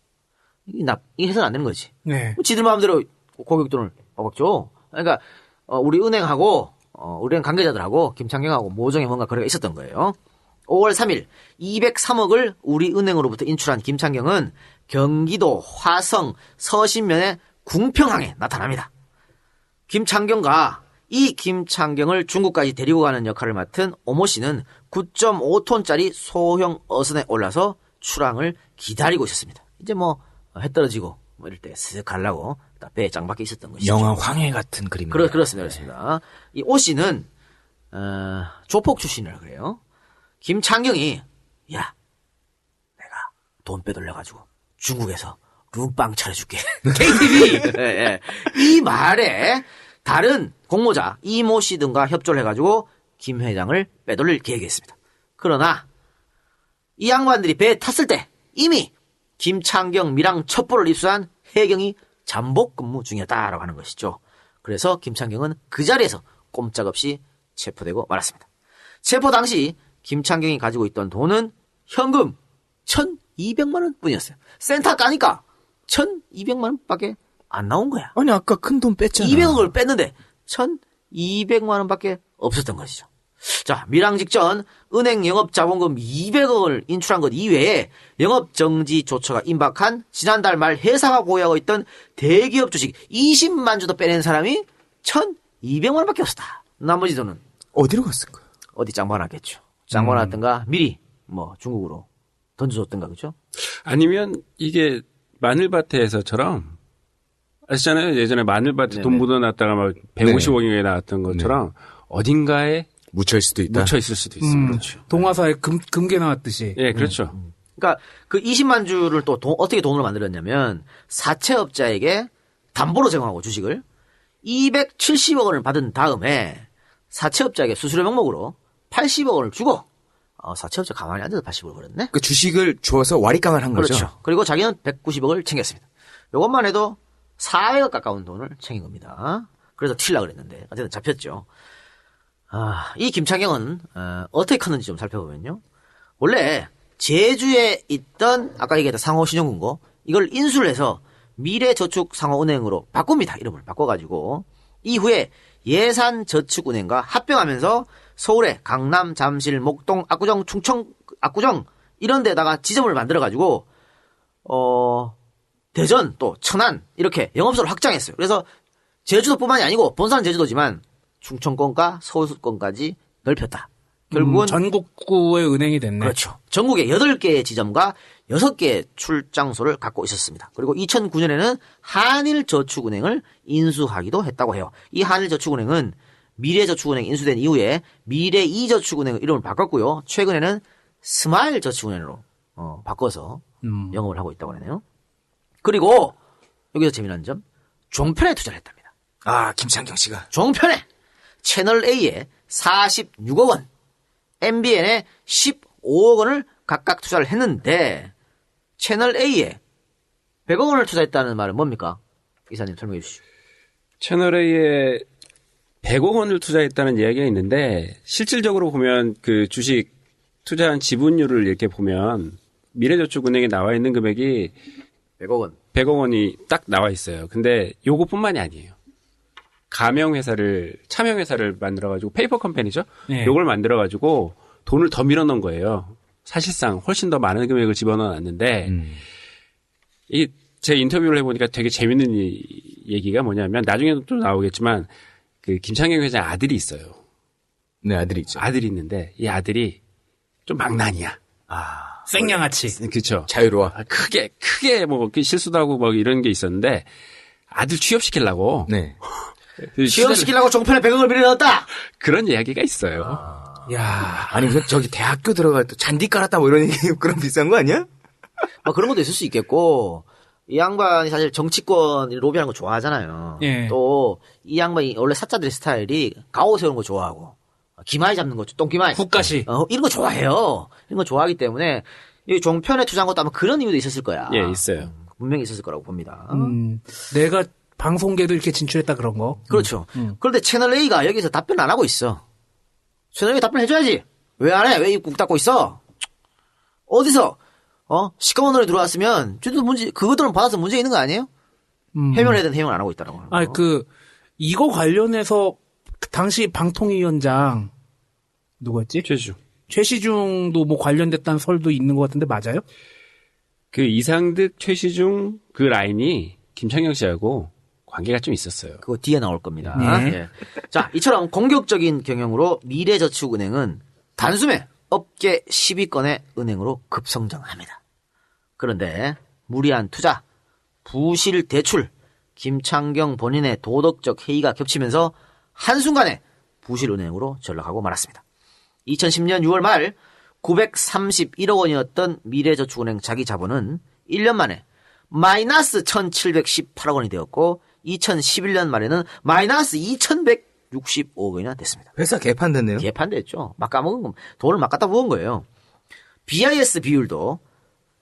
이게 해서는 안 되는 거지. 네. 지들 마음대로 고객 돈을 줘. 그러니까 우리 은행하고 우리은행 관계자들하고 김창경하고 모종의 뭔가 거래가 있었던 거예요. 5월 3일 203억을 우리은행으로부터 인출한 김창경은 경기도 화성 서신면의 궁평항에 나타납니다. 김창경과 이 김창경을 중국까지 데리고 가는 역할을 맡은 오모 씨는 9.5톤짜리 소형 어선에 올라서 출항을 기다리고 있었습니다. 이제 해 떨어지고 이럴 때 쓱 가려고 배에 짱박혀 있었던 것이죠. 영화 황해 같은 그림입니다. 그렇습니다. 이 오 씨는 조폭 출신이라 그래요. 김창경이 야 내가 돈 빼돌려가지고 중국에서 룸빵 차려줄게. KTV. 예. 이 말에 다른 공모자 이모 씨 등과 협조를 해가지고 김 회장을 빼돌릴 계획이었습니다. 그러나 이 양반들이 배에 탔을 때 이미 김창경 밀항 첩보를 입수한 해경이 잠복 근무 중이었다라고 하는 것이죠. 그래서 김창경은 그 자리에서 꼼짝없이 체포되고 말았습니다. 체포 당시 김창경이 가지고 있던 돈은 현금 1,200만 원 뿐이었어요. 센터 까니까 1,200만 원밖에 안 나온 거야. 아니 아까 큰 돈 뺐잖아. 200억을 뺐는데 1,200만 원밖에 없었던 것이죠. 자, 밀항 직전 은행 영업 자본금 200억을 인출한 것 이외에 영업 정지 조처가 임박한 지난달 말 회사가 보유하고 있던 대기업 주식 20만 주도 빼낸 사람이 1,200만 원밖에 없었다. 나머지 돈은 어디로 갔을까요? 어디 짱박아놨겠죠. 짱박아놨던가 미리 중국으로 던져줬던가 그죠? 아니면 이게 마늘밭에서처럼 아시잖아요. 예전에 마늘밭에 네네. 돈 묻어놨다가 막 150억이 나왔던 것처럼 어딘가에 묻혀 있을 수도 있다. 묻혀 있을 수도 있습니다. 그렇죠. 동화사에 금괴 나왔듯이. 예, 그렇죠. 그러니까 그 20만 주를 또 어떻게 돈으로 만들었냐면 사채업자에게 담보로 제공하고 주식을 270억 원을 받은 다음에 사채업자에게 수수료 명목으로 80억 원을 주고 사채업자 가만히 앉아서 80억을 벌었네. 그 주식을 줘서 와리깡을 한 거죠. 그렇죠. 그리고 자기는 190억을 챙겼습니다. 이것만 해도 400억 가까운 돈을 챙긴 겁니다. 그래서 튀려고 그랬는데 어쨌든 잡혔죠. 이 김창경은 어떻게 컸는지 좀 살펴보면요. 원래 제주에 있던 아까 얘기했던 상호신용금고 이걸 인수를 해서 미래저축상호은행으로 바꿉니다. 이름을 바꿔가지고 이후에 예산저축은행과 합병하면서 서울에 강남, 잠실, 목동, 압구정, 충청, 압구정 이런 데다가 지점을 만들어가지고 대전 또 천안 이렇게 영업소를 확장했어요. 그래서 제주도뿐만이 아니고 본사는 제주도지만 충청권과 서울권까지 넓혔다. 결국은 전국구의 은행이 됐네. 그렇죠. 전국에 8개의 지점과 6개의 출장소를 갖고 있었습니다. 그리고 2009년에는 한일저축은행을 인수하기도 했다고 해요. 이 한일저축은행은 미래저축은행 인수된 이후에 미래이저축은행 이름을 바꿨고요. 최근에는 스마일저축은행으로 바꿔서 영업을 하고 있다고 하네요. 그리고 여기서 재미난 점, 종편에 투자를 했답니다. 아, 김창경 씨가. 종편에 채널A에 46억 원, MBN에 15억 원을 각각 투자를 했는데 채널A에 100억 원을 투자했다는 말은 뭡니까? 이사님 설명해 주시죠. 채널A에 100억 원을 투자했다는 이야기가 있는데 실질적으로 보면 그 주식 투자한 지분율을 이렇게 보면 미래저축은행에 나와 있는 금액이 100억 원. 100억 원이 딱 나와 있어요. 근데 요것뿐만이 아니에요. 차명회사를 만들어가지고 페이퍼 컴퍼니죠. 네. 요걸 만들어가지고 돈을 더 밀어넣은 거예요. 사실상 훨씬 더 많은 금액을 집어넣었는데 이 제 인터뷰를 해보니까 되게 재밌는 얘기가 뭐냐면 나중에도 또 나오겠지만 그 김창경 회장 아들이 있어요. 네, 아들이 있죠. 아들이 있는데 이 아들이 좀 망난이야. 생양아치. 그렇죠. 자유로워. 크게 뭐 실수도 하고 뭐 이런 게 있었는데 아들 취업시키려고 네. 취업시키려고 종편에 100억을 밀어넣었다. 그런 이야기가 있어요. 야, 아니, 무슨 저기 대학교 들어갈 때 잔디 깔았다 뭐 이런 얘기 그런 비싼 거 아니야? 뭐 그런 것도 있을 수 있겠고 이 양반이 사실 정치권 로비하는 거 좋아하잖아요. 예. 또 이 양반이 원래 사자들의 스타일이 가오 세우는 거 좋아하고 기마이 잡는 거, 똥기마이. 국가시. 이런 거 좋아해요. 이런 거 좋아하기 때문에 이 종편에 투자한 것도 아마 그런 이유도 있었을 거야. 예, 있어요. 분명히 있었을 거라고 봅니다. 내가 방송계도 이렇게 진출했다 그런 거. 그렇죠. 그런데 채널A가 여기서 답변 안 하고 있어. 채널A 답변 해줘야지. 왜 안 해? 왜 입국 닫고 있어? 어디서? 시꺼먼 돈이 들어왔으면 쟤도 그것들은 받아서 문제 있는 거 아니에요? 해명을 해야 되는 해명을 안 하고 있다라고. 이거 관련해서 당시 방통위원장 누구였지? 최시중도 뭐 관련됐다는 설도 있는 것 같은데 맞아요? 그 이상득, 최시중 그 라인이 김창경 씨하고 관계가 좀 있었어요. 그거 뒤에 나올 겁니다. 네. 예. 자, 이처럼 공격적인 경영으로 미래저축은행은 단숨에 업계 10위권의 은행으로 급성장합니다. 그런데 무리한 투자, 부실 대출, 김창경 본인의 도덕적 해이가 겹치면서 한순간에 부실은행으로 전락하고 말았습니다. 2010년 6월 말 931억 원이었던 미래저축은행 자기 자본은 1년 만에 마이너스 1718억 원이 되었고 2011년 말에는 마이너스 2165억 원이나 됐습니다. 회사 개판됐네요. 개판됐죠. 막 까먹은 거, 돈을 막 갖다 부은 거예요. BIS 비율도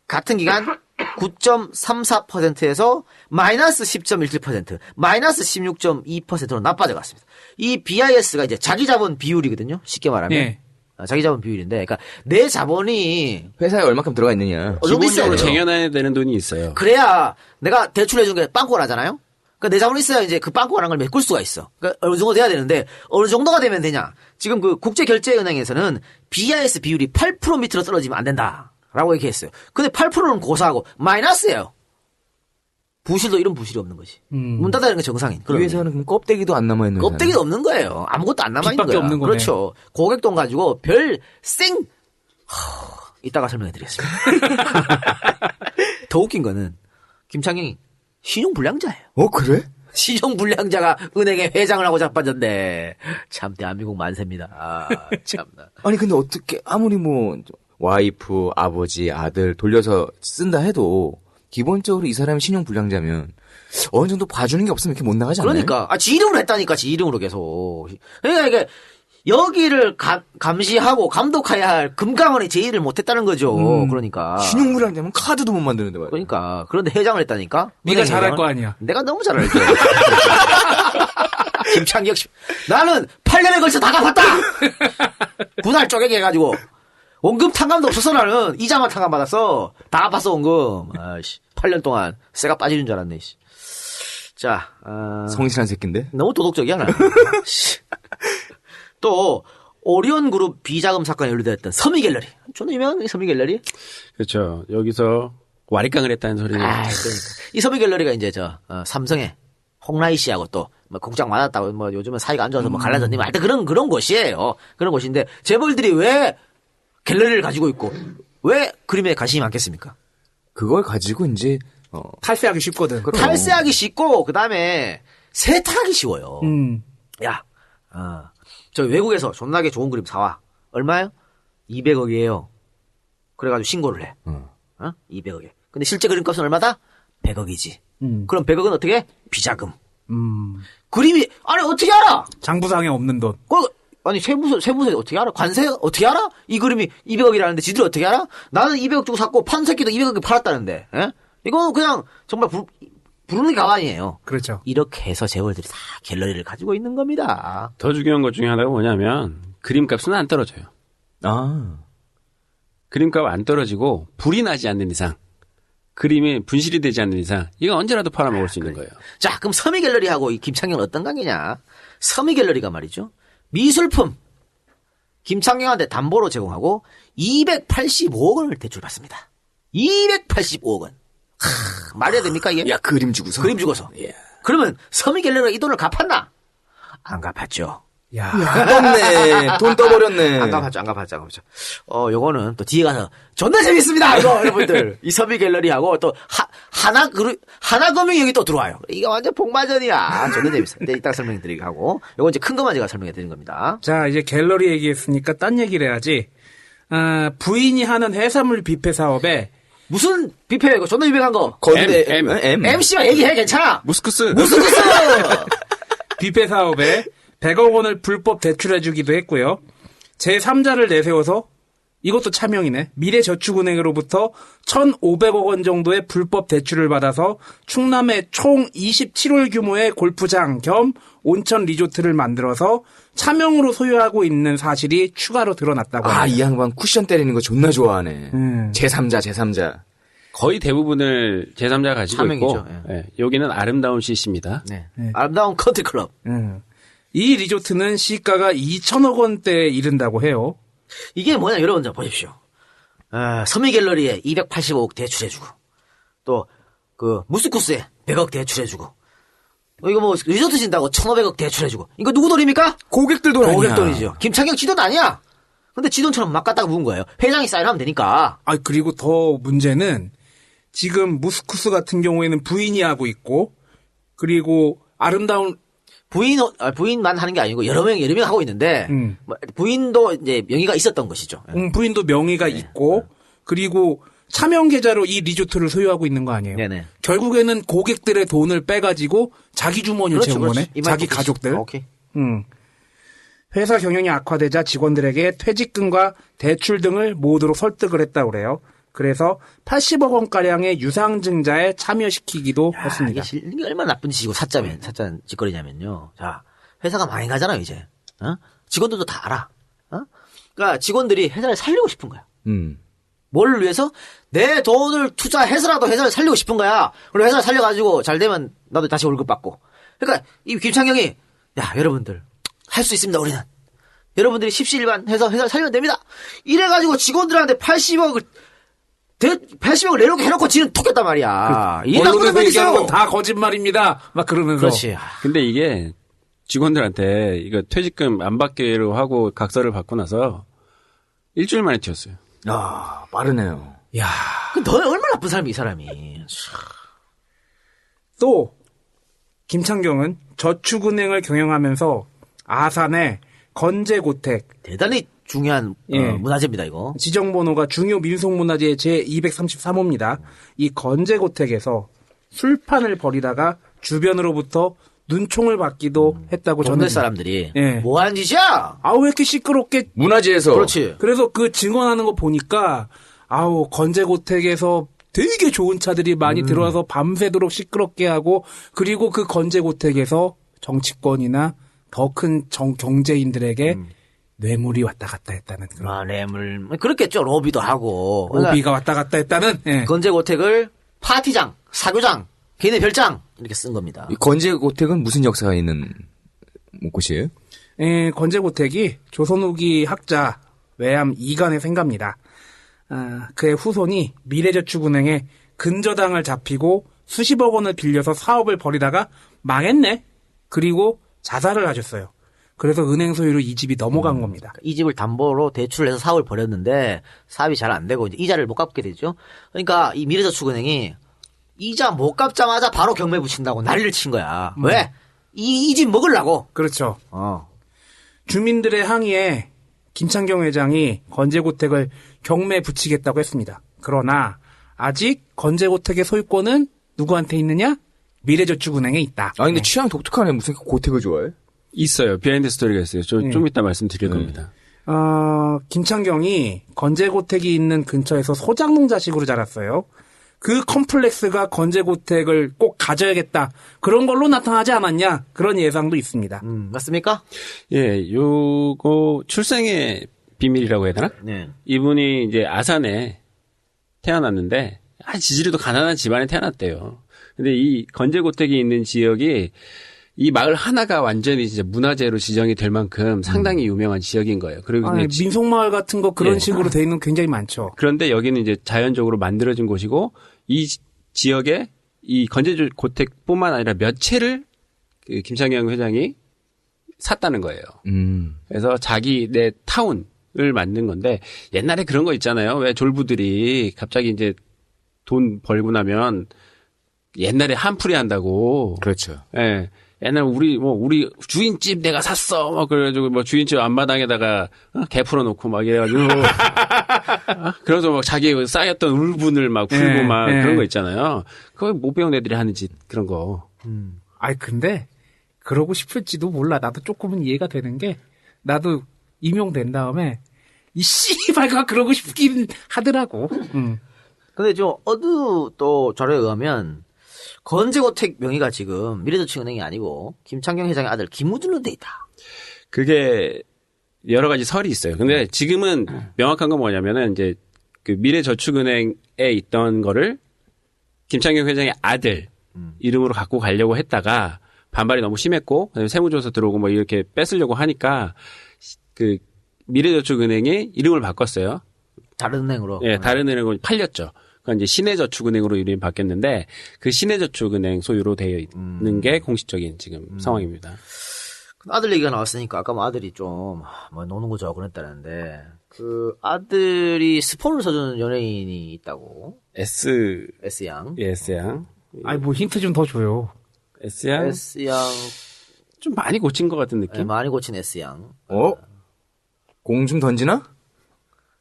같은 기간 9.34%에서 마이너스 10.17%, 마이너스 16.2%로 나빠져갔습니다. 이 BIS가 이제 자기 자본 비율이거든요. 쉽게 말하면. 네. 자기 자본 비율인데, 그러니까 내 자본이 회사에 얼마큼 들어가 있느냐. 기본적으로 쟁여놔야 되는 돈이 있어요. 그래야 내가 대출해준 게 빵꾸가 나잖아요? 그러니까 내 자본이 있어야 이제 그 빵꾸가 난 걸 메꿀 수가 있어. 그러니까 어느 정도 돼야 되는데, 어느 정도가 되면 되냐? 지금 그 국제결제은행에서는 BIS 비율이 8% 밑으로 떨어지면 안 된다. 라고 얘기했어요. 근데 8%는 고사하고 마이너스예요. 부실도 이런 부실이 없는 거지. 문 닫아야 되는 게 정상인. 이 회사는 그럼 껍데기도 안 남아있는 거예요. 껍데기도 없는 거예요. 아무것도 안 남아있는 빚밖에 거야. 없는 거네. 그렇죠. 고객 돈 가지고 이따가 설명해 드리겠습니다. 더 웃긴 거는 김창경이 신용불량자예요. 그래? 신용불량자가 은행에 회장을 하고 자빠졌네. 참 대한민국 만세입니다. 참나. 아니 근데 어떻게 아무리 뭐 와이프, 아버지, 아들 돌려서 쓴다 해도 기본적으로 이 사람이 신용불량자면 어느 정도 봐주는 게 없으면 이렇게 못 나가지 않나요? 그러니까 지 이름으로 했다니까. 지 이름으로 계속. 그러니까 이게 여기를 감시하고 감독해야 할 금감원이 제의를 못했다는 거죠. 그러니까 신용불량자면 카드도 못 만드는데 말이야. 그러니까 그런데 회장을 했다니까. 네가 잘할 거 아니야. 내가 너무 잘 알죠. 김창경 씨, 나는 8년에 걸쳐 다 갚았다. 분할 쪼개기 해가지고 원금 탕감도 없었어. 나는 이자만 탕감 받았어. 다 갚았어 원금. 아이씨, 8년 동안 새가 빠지는 줄 알았네. 씨. 자, 성실한 새끼인데. 너무 도덕적이야 나. 또 오리온 그룹 비자금 사건에 연루되었던 서미갤러리. 존나 유명한 서미갤러리. 그렇죠. 여기서 와리깡을 했다는 소리는. 그러니까. 이 서미갤러리가 이제 삼성의 홍라희 씨하고 또 뭐 공장 많았다고 뭐 요즘은 사이가 안 좋아서 뭐 갈라졌니 하여튼 그런 곳이에요. 그런 곳인데 재벌들이 왜 갤러리를 가지고 있고 왜 그림에 관심이 많겠습니까? 그걸 가지고 이제 탈세하기 쉽거든. 탈세하기 쉽고 그다음에 세탁하기 쉬워요. 야, 저 외국에서 존나게 좋은 그림 사와. 얼마요? 200억이에요. 그래가지고 신고를 해. 200억에. 근데 실제 그림값은 얼마다? 100억이지. 그럼 100억은 어떻게 해? 비자금. 그림이, 아니, 어떻게 알아? 장부상에 없는 돈. 아니, 세무서 어떻게 알아? 관세 어떻게 알아? 이 그림이 200억이라는데 지들이 어떻게 알아? 나는 200억 주고 샀고, 판 새끼도 200억에 팔았다는데, 예? 이거는 그냥 정말 부르는 게 가만이에요. 그렇죠. 이렇게 해서 재벌들이 다 갤러리를 가지고 있는 겁니다. 더 중요한 것 중에 하나가 뭐냐면 그림값은 안 떨어져요. 그림값 안 떨어지고 불이 나지 않는 이상, 그림이 분실이 되지 않는 이상 이거 언제라도 팔아먹을 수 있는 거예요. 자, 그럼 서미 갤러리하고 이 김창경은 어떤 관계냐? 서미 갤러리가 말이죠. 미술품 김창경한테 담보로 제공하고 285억 원을 대출받습니다. 285억 원. 말해야 됩니까 이게? 야, 그림 주고서. 그림 주고서. 예. 그러면 서미 갤러리가 이 돈을 갚았나? 안 갚았죠. 야, 떴네. 돈 떠버렸네. 안 갚았죠. 요거는 또 뒤에 가서 존나 재밌습니다. 이거 여러분들. 이 서미 갤러리하고 또 하나금융이 여기 또 들어와요. 이게 완전 복마전이야. 존나 재밌어요. 근데 이따 설명드리게 하고 요건 이제 큰 것만 제가 설명해 드리는 겁니다. 자, 이제 갤러리 얘기했으니까 딴 얘기를 해야지. 부인이 하는 해산물 뷔페 사업에 무슨 뷔페 이거 존나 유명한 거. M. MC가 얘기해 괜찮아. 무스크스. 뷔페 사업에 100억 원을 불법 대출해주기도 했고요. 제3자를 내세워서 이것도 차명이네. 미래저축은행으로부터 1,500억 원 정도의 불법 대출을 받아서 충남에 총 27홀 규모의 골프장 겸 온천 리조트를 만들어서 차명으로 소유하고 있는 사실이 추가로 드러났다고 합니다. 이 양반 쿠션 때리는 거 존나 좋아하네. 제3자. 거의 대부분을 제3자가 가지고 차명이죠. 있고 여기는 아름다운 CC입니다. 네. 아름다운 컨트리클럽. 이 리조트는 시가가 2천억 원대에 이른다고 해요. 이게 뭐냐 여러분들 보십시오. 서미 갤러리에 285억 대출해주고 또 그 무스쿠스에 100억 대출해주고 이거 뭐 리조트 진다고 1,500억 대출해주고 이거 누구 돈입니까? 고객들 돈 아니야. 고객 돈이죠. 김창경 지 돈 아니야. 근데 지 돈처럼 막 갖다가 부은 거예요. 회장이 사인하면 되니까. 그리고 더 문제는 지금 무스쿠스 같은 경우에는 부인이 하고 있고 그리고 아름다운 부인만 하는 게 아니고 여러 명 하고 있는데 부인도 이제 명의가 있었던 것이죠. 부인도 명의가 있고 그리고 차명 계좌로 이 리조트를 소유하고 있는 거 아니에요. 네네. 결국에는 고객들의 돈을 빼가지고 자기 주머니를 채운 거네. 그렇지. 자기 가족들. 오케이. 회사 경영이 악화되자 직원들에게 퇴직금과 대출 등을 모두로 설득을 했다고 그래요. 그래서 80억 원가량의 유상증자에 참여시키기도 했습니다. 이게 얼마나 나쁜 짓이고 사짜는 짓거리냐면요. 자, 회사가 많이 가잖아요, 이제. 직원들도 다 알아. 그러니까 직원들이 회사를 살리고 싶은 거야. 뭘 위해서? 내 돈을 투자해서라도 회사를 살리고 싶은 거야. 그리고 회사를 살려가지고 잘 되면 나도 다시 월급 받고. 그러니까 이 김창경이 야, 여러분들 할 수 있습니다, 우리는. 여러분들이 십시일반 해서 회사를 살리면 됩니다. 이래가지고 직원들한테 80억을 내놓고 해놓고 지는 톡했단 말이야. 언론에서 얘기하는 건 다 거짓말입니다. 막 그러면서. 그렇지. 근데 이게 직원들한테 이거 퇴직금 안 받기로 하고 각서를 받고 나서 일주일 만에 튀었어요. 빠르네요. 야, 너 얼마나 나쁜 사람이 이 사람이. 또 김창경은 저축은행을 경영하면서 아산의 건재고택 대단히 중요한 문화재입니다, 이거. 지정번호가 중요 민속문화재 제233호입니다. 이 건재고택에서 술판을 벌이다가 주변으로부터 눈총을 받기도 했다고 동네 전해. 사람들이 예. 뭐 하는 짓이야? 왜 이렇게 시끄럽게. 문화재에서. 그렇지. 그래서 그 증언하는 거 보니까 건재고택에서 되게 좋은 차들이 많이 들어와서 밤새도록 시끄럽게 하고 그리고 그 건재고택에서 정치권이나 더 큰 경제인들에게 뇌물이 왔다 갔다 했다는 그런. 뇌물. 그렇겠죠. 로비도 하고. 로비가 왔다 갔다 했다는. 예. 건재고택을 파티장, 사교장, 개인의 별장 이렇게 쓴 겁니다. 이 건재고택은 무슨 역사가 있는 곳이에요? 건재고택이 조선 후기 학자 외암 이간의 생가입니다. 그의 후손이 미래저축은행에 근저당을 잡히고 수십억 원을 빌려서 사업을 벌이다가 망했네. 그리고 자살을 하셨어요. 그래서 은행 소유로 이 집이 넘어간 겁니다. 이 집을 담보로 대출을 해서 사업을 벌였는데 사업이 잘 안 되고 이제 이자를 못 갚게 되죠. 그러니까 이 미래저축은행이 이자 못 갚자마자 바로 경매 붙인다고 난리를 친 거야. 왜? 이 집 먹으려고. 그렇죠. 주민들의 항의에 김창경 회장이 건재고택을 경매에 붙이겠다고 했습니다. 그러나 아직 건재고택의 소유권은 누구한테 있느냐? 미래저축은행에 있다. 아니 근데 취향 독특하네. 무슨 고택을 좋아해? 있어요. 비하인드 스토리가 있어요. 좀 이따 말씀드릴 겁니다. 김창경이 건재고택이 있는 근처에서 소작농자식으로 자랐어요. 그 컴플렉스가 건재고택을 꼭 가져야겠다. 그런 걸로 나타나지 않았냐. 그런 예상도 있습니다. 맞습니까? 예, 요거 출생의 비밀이라고 해야 되나? 네. 이분이 이제 아산에 태어났는데 지지리도 가난한 집안에 태어났대요. 근데 이 건재고택이 있는 지역이 이 마을 하나가 완전히 진짜 문화재로 지정이 될 만큼 상당히 유명한 지역인 거예요. 그리고 민속마을 같은 거 그런 예. 식으로 돼 있는 굉장히 많죠. 그런데 여기는 이제 자연적으로 만들어진 곳이고 이 지역에 이 건재고택뿐만 아니라 몇 채를 그 김창경 회장이 샀다는 거예요. 그래서 자기 내 타운을 만든 건데 옛날에 그런 거 있잖아요. 왜 졸부들이 갑자기 이제 돈 벌고 나면 옛날에 한풀이 한다고. 그렇죠. 예. 옛날 우리 주인집 내가 샀어. 막 그래가지고 뭐 주인집 앞마당에다가 개 풀어놓고 막 이래가지고. 그래서 막 자기 쌓였던 울분을 막 풀고 막 그런 거 있잖아요. 그거 못 배운 애들이 하는 짓 그런 거. 근데 그러고 싶을지도 몰라. 나도 조금은 이해가 되는 게 나도 임용된 다음에 이 씨발가 그러고 싶긴 하더라고. 근데 또 자료에 의하면 건재고택 명의가 지금 미래저축은행이 아니고 김창경 회장의 아들 김우준으로 돼 있다. 그게 여러 가지 설이 있어요. 근데 지금은 명확한 건 뭐냐면은 이제 그 미래저축은행에 있던 거를 김창경 회장의 아들 이름으로 갖고 가려고 했다가 반발이 너무 심했고 세무조사 들어오고 뭐 이렇게 뺏으려고 하니까 그 미래저축은행이 이름을 바꿨어요. 다른 은행으로. 예, 다른 은행으로 팔렸죠. 그러니까 이제 신해저축은행으로 이름이 바뀌었는데 그 신해저축은행 소유로 되어 있는 게 공식적인 지금 상황입니다. 아들 얘기가 나왔으니까 아까 뭐 아들이 좀 노는 거 좋아하고 그랬다는데 그 아들이 스폰을 써주는 연예인이 있다고. S양. 예, S양. 뭐 힌트 좀 더 줘요. S양. 좀 많이 고친 것 같은 느낌? 네, 많이 고친 S양. 공 좀 던지나?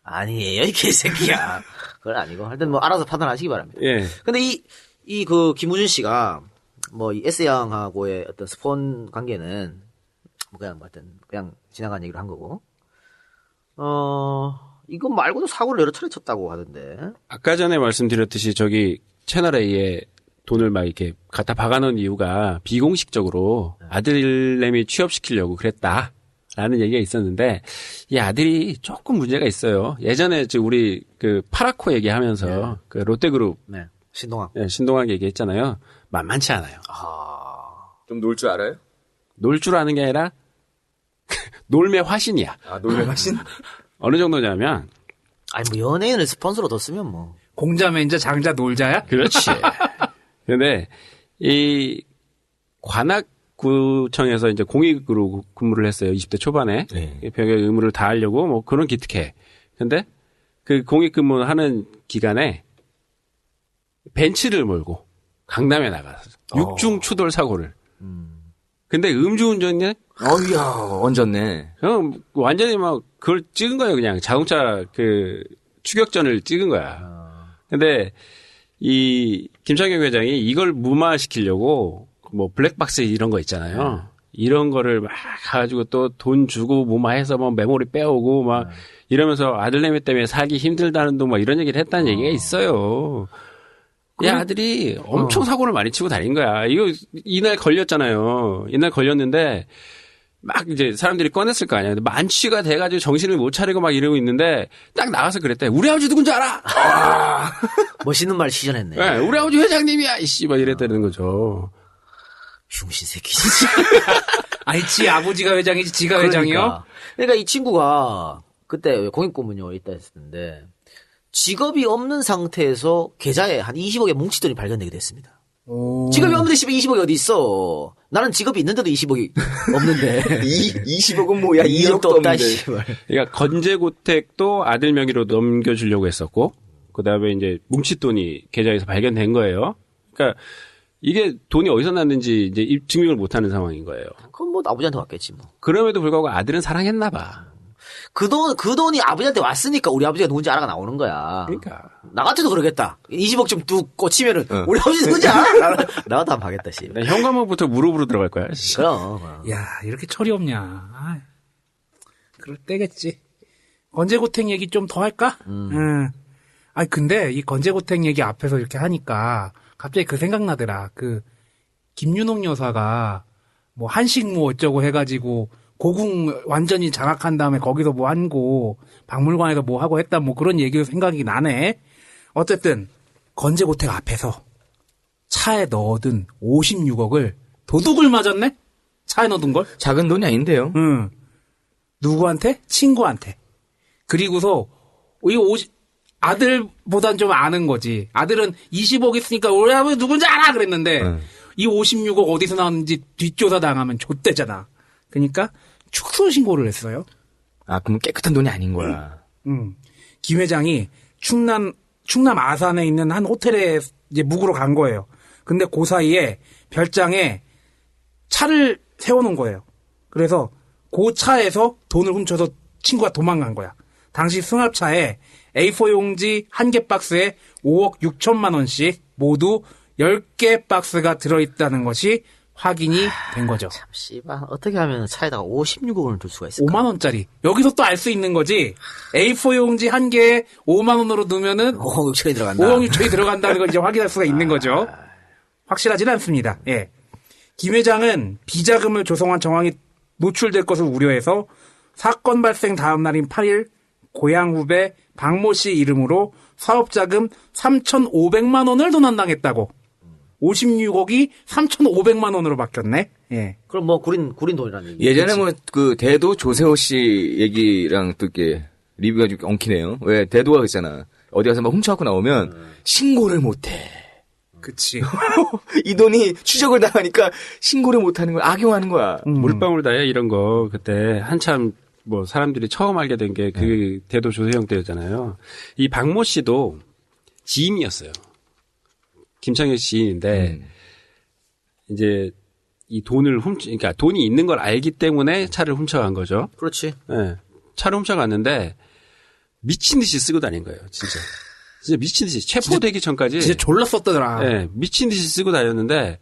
아니에요, 이 개새끼야. 그건 아니고. 하여튼 뭐 알아서 판단하시기 바랍니다. 예. 근데 김우준 씨가 이 S양하고의 어떤 스폰 관계는 그냥 지나간 얘기를 한 거고. 이거 말고도 사고를 여러 차례 쳤다고 하던데. 아까 전에 말씀드렸듯이 저기 채널A에 돈을 막 이렇게 갖다 박아놓은 이유가 비공식적으로 아들내미 취업시키려고 그랬다. 라는 얘기가 있었는데, 이 아들이 조금 문제가 있어요. 예전에 우리 그 파라코 얘기하면서 그 롯데그룹. 네. 신동학. 네, 신동학 얘기했잖아요. 만만치 않아요. 좀 놀 줄 알아요? 놀 줄 아는 게 아니라, 놀매 화신이야. 놀매 화신? 어느 정도냐면. 연예인을 스폰서로 뒀으면 뭐. 공자맨자 장자 놀자야? 그렇지. 근데, 관악구청에서 이제 공익으로 근무를 했어요. 20대 초반에. 네. 병역 의무를 다하려고 뭐 그런 기특해. 근데 그 공익 근무하는 기간에 벤츠를 몰고 강남에 나가서 육중 추돌 사고를. 근데 음주운전이 어이야, 얹었네. 완전히 막 그걸 찍은 거예요. 그냥 자동차 그 추격전을 찍은 거야. 근데 이 김창경 회장이 이걸 무마시키려고 뭐 블랙박스 이런 거 있잖아요. 이런 거를 막 가지고 또 돈 주고 무마해서 뭐 메모리 빼오고 막 이러면서 아들내미 때문에 살기 힘들다는 둥 막 이런 얘기를 했다는 얘기가 있어요. 이 아들이 엄청 사고를 많이 치고 다닌 거야. 이거 이날 걸렸잖아요. 이날 걸렸는데 막 이제 사람들이 꺼냈을 거 아니야. 근데 만취가 돼가지고 정신을 못 차리고 막 이러고 있는데 딱 나가서 그랬대. 우리 아버지 누군지 알아? 멋있는 말 시전했네. 네, 우리 아버지 회장님이야. 이씨 막 이랬다는 거죠. 흉신 새끼 진짜. 지 아버지가 회장이지 지가 회장이요? 그러니까 이 친구가 그때 공익고문요 있다 했었는데 직업이 없는 상태에서 계좌에 한 20억의 뭉치돈이 발견되게 됐습니다. 직업이 없는데 20억이 어디 있어? 나는 직업이 있는데도 20억이 없는데. 20억은 뭐야? 2억도 없다, 없는데. 씨발. 그러니까 건재고택도 아들 명의로 넘겨주려고 했었고, 그 다음에 이제 뭉칫돈이 계좌에서 발견된 거예요. 그러니까 이게 돈이 어디서 났는지 이제 증명을 못하는 상황인 거예요. 그건 뭐 아버지한테 왔겠지 뭐. 그럼에도 불구하고 아들은 사랑했나 봐. 그 돈이 아버지한테 왔으니까 우리 아버지가 누군지 알아가 나오는 거야. 그러니까. 나 같아도 그러겠다. 20억 좀 뚝 꽂히면은 우리 아버지 누군지 알아? 나 같아 안 하겠다 씨. 나 현관문부터 무릎으로 들어갈 거야. 그럼. 야, 이렇게 철이 없냐. 아이, 그럴 때겠지. 건재고택 얘기 좀 더 할까? 아니, 근데 이 건재고택 얘기 앞에서 이렇게 하니까 갑자기 그 생각나더라. 그, 김윤옥 여사가 뭐 한식 뭐 어쩌고 해가지고 고궁 완전히 장악한 다음에 거기서 뭐 한고 박물관에서 뭐 하고 했다 뭐 그런 얘기가 생각이 나네. 어쨌든 건재고택 앞에서 차에 넣어둔 56억을 도둑을 맞았네? 차에 넣어둔 걸? 작은 돈이 아닌데요. 응. 누구한테? 친구한테. 그리고서 이 아들보단 좀 아는 거지. 아들은 20억 있으니까 우리 아버지 누군지 알아 그랬는데 이 56억 어디서 나왔는지 뒷조사 당하면 좆대잖아. 그러니까 축소 신고를 했어요. 아, 그럼 깨끗한 돈이 아닌 거야. 김 회장이 충남 아산에 있는 한 호텔에 이제 묵으러 간 거예요. 근데 그 사이에 별장에 차를 세워놓은 거예요. 그래서 그 차에서 돈을 훔쳐서 친구가 도망간 거야. 당시 승합차에 A4 용지 1개 박스에 5억 6천만 원씩 모두 10개 박스가 들어있다는 것이 확인이 된 거죠. 참 씨발 어떻게 하면 차에다가 56억을 둘 수가 있을까? 5만 원짜리. 여기서 또 알 수 있는 거지. A4 용지 1개에 5만 원으로 넣으면은 5억 6천이 들어간다. 5억 6천이 들어간다는 걸 이제 확인할 수가 있는 거죠. 확실하지는 않습니다. 예. 김 회장은 비자금을 조성한 정황이 노출될 것을 우려해서 사건 발생 다음 날인 8일 고향 후배 박모 씨 이름으로 사업자금 3,500만 원을 도난당했다고. 56억이 3,500만 원으로 바뀌었네. 예. 그럼 뭐 구린 돈이라는 얘기. 예전에 뭐 그 대도 조세호 씨 얘기랑 또 이렇게 리뷰가 좀 엉키네요. 왜 대도가 있잖아. 어디 가서 막 훔쳐갖고 나오면 신고를 못해. 그치. 이 돈이 추적을 당하니까 신고를 못하는 걸 악용하는 거야. 물방울 다해 이런 거 그때 한참 뭐 사람들이 처음 알게 된 게 그 대도 조세형 때였잖아요. 이 박모 씨도 지인이었어요. 김창현 지인인데 이제 이 돈을 그러니까 돈이 있는 걸 알기 때문에 차를 훔쳐간 거죠. 그렇지. 네. 차를 훔쳐갔는데 미친 듯이 쓰고 다닌 거예요. 진짜 미친 듯이 체포되기 전까지 진짜 졸라 썼더라. 네, 미친 듯이 쓰고 다녔는데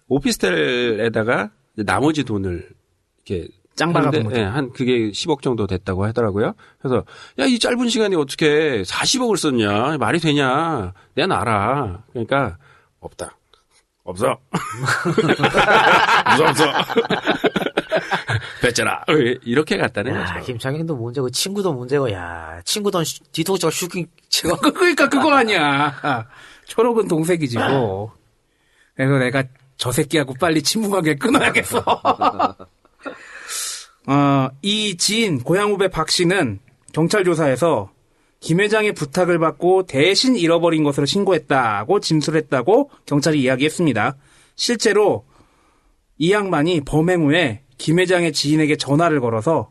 오피스텔에다가 나머지 돈을 이렇게 짱 박아둔 거죠. 네, 한 그게 10억 정도 됐다고 하더라고요. 그래서 야, 이 짧은 시간에 어떻게 40억을 썼냐? 말이 되냐? 내가 알아. 그러니까 없다. 없어. 무서웠어. 뱉잖아. 이렇게 갔다는 야, 거죠. 김창현도 문제고 친구도 문제고 야 친구 돈 뒤통수가 슈킹 제가 그러니까 그거 아니야. 초록은 동색이지 뭐. 그래서 내가 저 새끼하고 빨리 친분관계 끊어야겠어. 이 지인 고향 후배 박 씨는 경찰 조사에서 김 회장의 부탁을 받고 대신 잃어버린 것으로 신고했다고 진술했다고 경찰이 이야기했습니다. 실제로 이 양반이 범행 후에 김 회장의 지인에게 전화를 걸어서